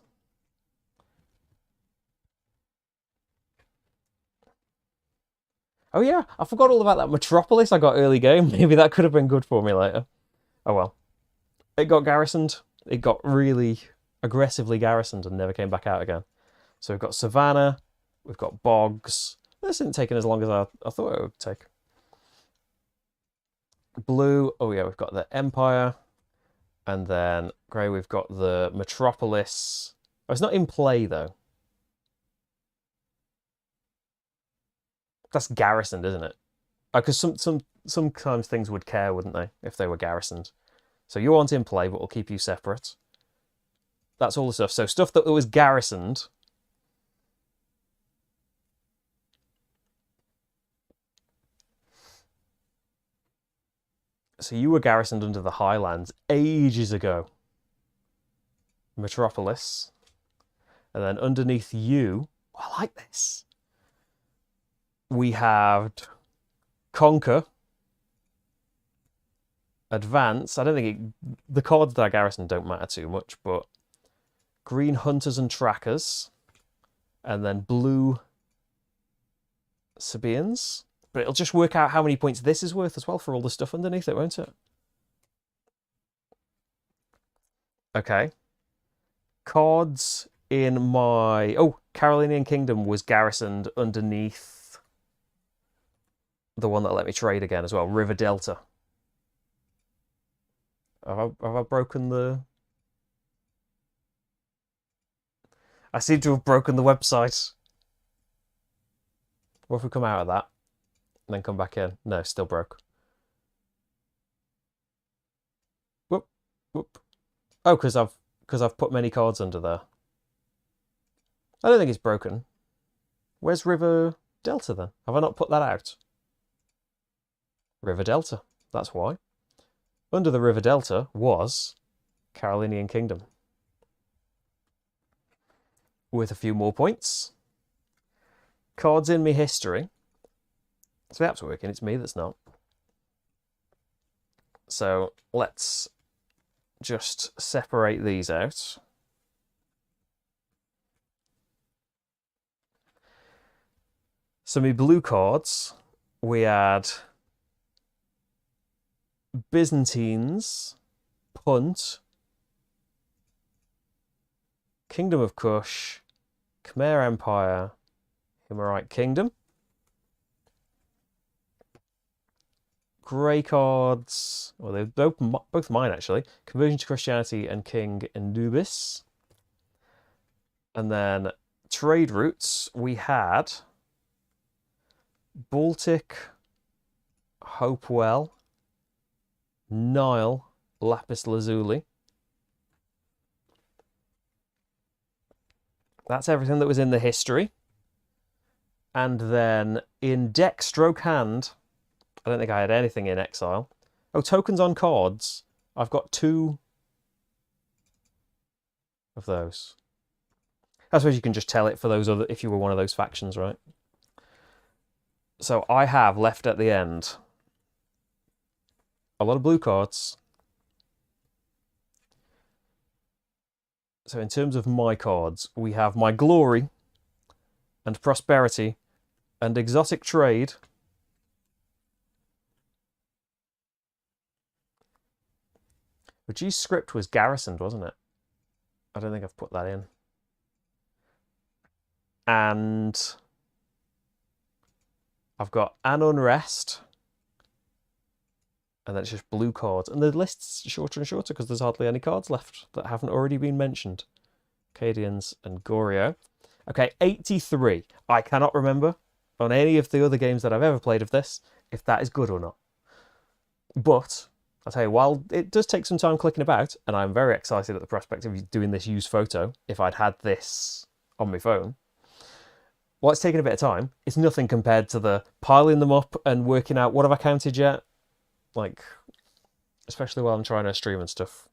Oh yeah, I forgot all about that Metropolis I got early game. Maybe that could have been good for me later. Oh well. It got garrisoned. It got really aggressively garrisoned and never came back out again. So we've got Savannah, we've got Bogs. This isn't taking as long as I thought it would take. Blue, oh yeah, we've got the Empire. And then grey, we've got the Metropolis. Oh, it's not in play though. That's garrisoned, isn't it? Because sometimes things would care, wouldn't they, if they were garrisoned? So you aren't in play, but we'll keep you separate. That's all the stuff. So stuff that was garrisoned. So you were garrisoned under the Highlands ages ago. Metropolis. And then underneath you, I like this. We have Conquer. Advance. I don't think the cards that are garrisoned don't matter too much, but green Hunters and Trackers. And then blue Sabians. But it'll just work out how many points this is worth as well for all the stuff underneath it, won't it? Okay. Cards in my... Oh, Carolinian Kingdom was garrisoned underneath the one that let me trade again as well, River Delta. Have I broken the... I seem to have broken the website. What if we come out of that and then come back in? No, still broke. Whoop, whoop. Oh, because I've put many cards under there. I don't think it's broken. Where's River Delta then? Have I not put that out? River Delta. That's why. Under the River Delta was Carolinian Kingdom. With a few more points. Cards in me history. So the app's working, it's me that's not. So let's just separate these out. So my blue cards, we had Byzantines, Punt, Kingdom of Kush, Khmer Empire, Himmerite Kingdom. Grey cards, well, they're both mine actually. Conversion to Christianity and King Anubis. And then trade routes, we had Baltic, Hopewell, Nile, Lapis Lazuli. That's everything that was in the history. And then in deck stroke hand, I don't think I had anything in exile. Oh, tokens on cards. I've got 2 of those. I suppose you can just tell it for those other, if you were one of those factions, right? So I have left at the end a lot of blue cards. So in terms of my cards, we have my Glory and Prosperity and Exotic Trade. But G's script was garrisoned, wasn't it? I don't think I've put that in. And I've got An Unrest. And then it's just blue cards. And the list's shorter and shorter because there's hardly any cards left that haven't already been mentioned. Acadians and Goryeo. Okay, 83. I cannot remember on any of the other games that I've ever played of this if that is good or not. But I'll tell you, while it does take some time clicking about, and I'm very excited at the prospect of doing this use photo, if I'd had this on my phone, while it's taking a bit of time, it's nothing compared to the piling them up and working out what have I counted yet. Like, especially while I'm trying to stream and stuff.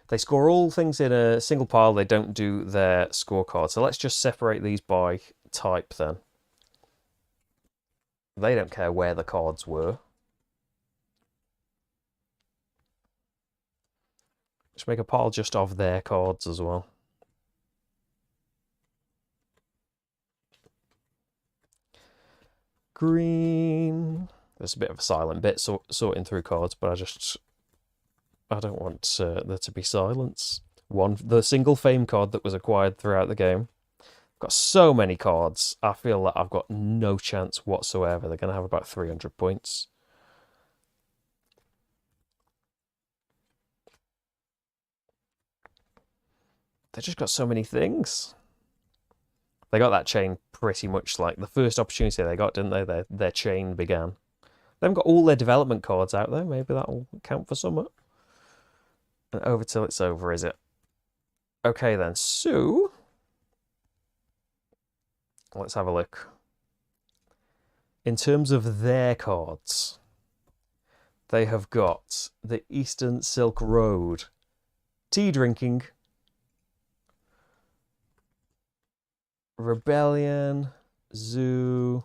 They score all things in a single pile. They don't do their scorecard. So let's just separate these by type then. They don't care where the cards were. Just make a pile just of their cards as well. Green. There's a bit of a silent bit sorting through cards, but I don't want there to be silence. The single fame card that was acquired throughout the game. I've got so many cards. I feel that I've got no chance whatsoever. They're going to have about 300 points. They just got so many things. They got that chain pretty much like the first opportunity they got, didn't they? Their chain began. They haven't got all their development cards out there. Maybe that'll count for something. And over till it's over, is it? Okay then, so let's have a look. In terms of their cards, they have got the Eastern Silk Road, tea drinking, Rebellion, Zoo,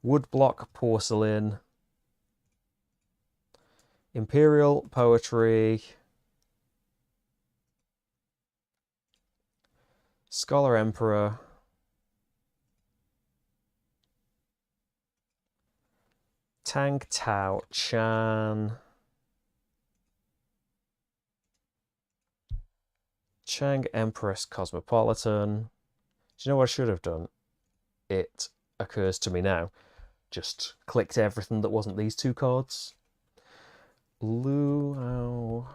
Woodblock Porcelain, Imperial Poetry, Scholar Emperor, Tang Tao Chan, Chang Empress Cosmopolitan. Do you know what I should have done? It occurs to me now. Just clicked everything that wasn't these two cards. Luau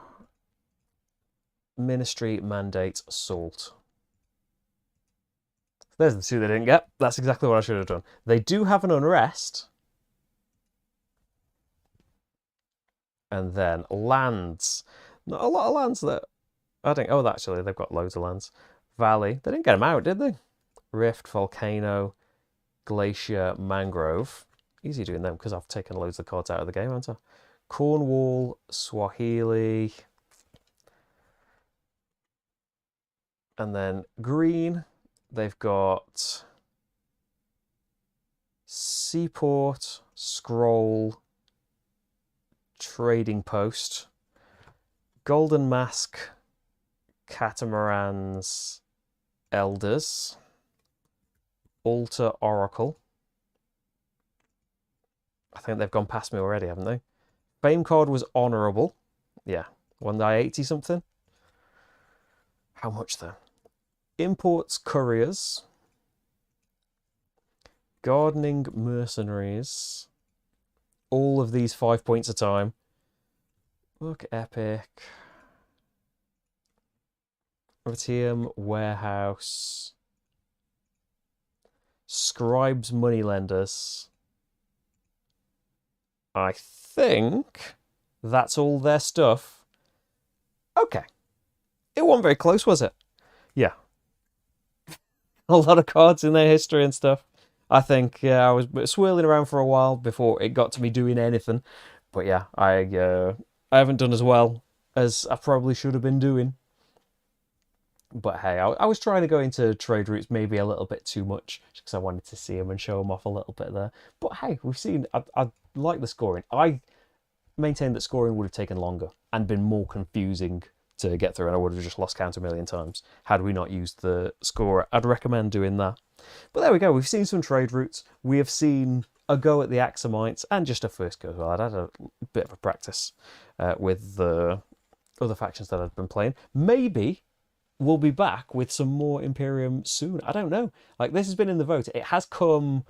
Ministry Mandate Assault. There's the two they didn't get. That's exactly what I should have done. They do have an Unrest. And then lands. Not a lot of lands that I think. Oh, actually, they've got loads of lands. Valley. They didn't get them out, did they? Rift, Volcano, Glacier, Mangrove. Easy doing them because I've taken loads of cards out of the game, haven't I? Cornwall, Swahili. And then green, they've got Seaport, Scroll, Trading Post, Golden Mask, Catamarans, Elders, Altar Oracle. I think they've gone past me already, haven't they? Fame card was honourable. Yeah, one die 80 something. How much though? Imports Couriers, Gardening Mercenaries. All of these 5 points a time. Look, Epic. Retium Warehouse. Scribes Moneylenders. I think that's all their stuff. Okay. It wasn't very close, was it? Yeah. A lot of cards in their history and stuff. I think I was swirling around for a while before it got to me doing anything. But yeah, I haven't done as well as I probably should have been doing. But hey, I was trying to go into trade routes maybe a little bit too much because I wanted to see them and show them off a little bit there. But hey, we've seen, I like the scoring. I maintain that scoring would have taken longer and been more confusing to get through, and I would have just lost count a million times had we not used the scorer. I'd recommend doing that. But there we go. We've seen some trade routes. We have seen a go at the Aksumites and just a first go as well. I'd had a bit of a practice with the other factions that I'd been playing. Maybe we'll be back with some more Imperium soon. I don't know. Like, this has been in the vote. It has come,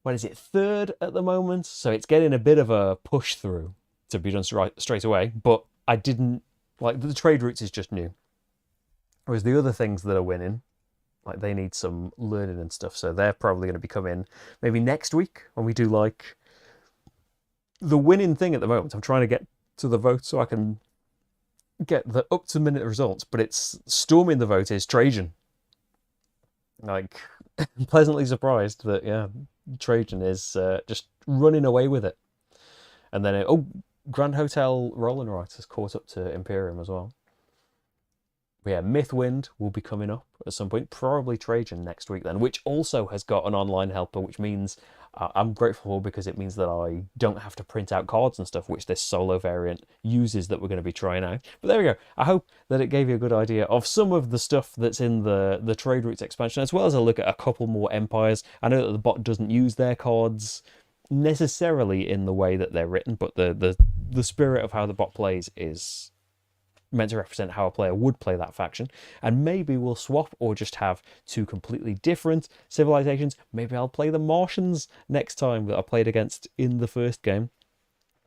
what is it, third at the moment? So it's getting a bit of a push through to be done straight away. But I didn't, like, the trade routes is just new. Whereas the other things that are winning, like, they need some learning and stuff. So they're probably going to be coming maybe next week when we do, like, the winning thing at the moment. I'm trying to get to the vote so I can get the up-to-minute results. But it's storming the vote is Trajan. Like, pleasantly surprised that, yeah, Trajan is just running away with it. And then, Grand Hotel Roland Wright has caught up to Imperium as well. But yeah, Mythwind will be coming up at some point, probably Trajan next week then, which also has got an online helper, which means I'm grateful for, because it means that I don't have to print out cards and stuff, which this solo variant uses that we're going to be trying out. But there we go. I hope that it gave you a good idea of some of the stuff that's in the Trade Routes expansion, as well as a look at a couple more empires. I know that the bot doesn't use their cards necessarily in the way that they're written, but the spirit of how the bot plays is meant to represent how a player would play that faction. And maybe we'll swap or just have two completely different civilizations. Maybe I'll play the Martians next time that I played against in the first game.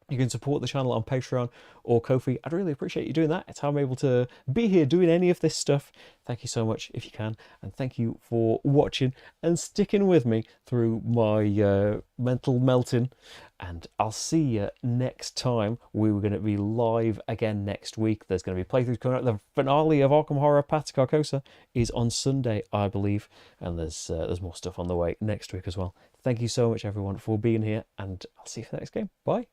You can support the channel on Patreon or Ko-fi. I'd really appreciate you doing that. It's how I'm able to be here doing any of this stuff. Thank you so much if you can. And thank you for watching and sticking with me through my mental melting. And I'll see you next time. We were going to be live again next week. There's going to be playthroughs coming out. The finale of Arkham Horror Path to Carcosa is on Sunday, I believe. And there's more stuff on the way next week as well. Thank you so much, everyone, for being here. And I'll see you for the next game. Bye.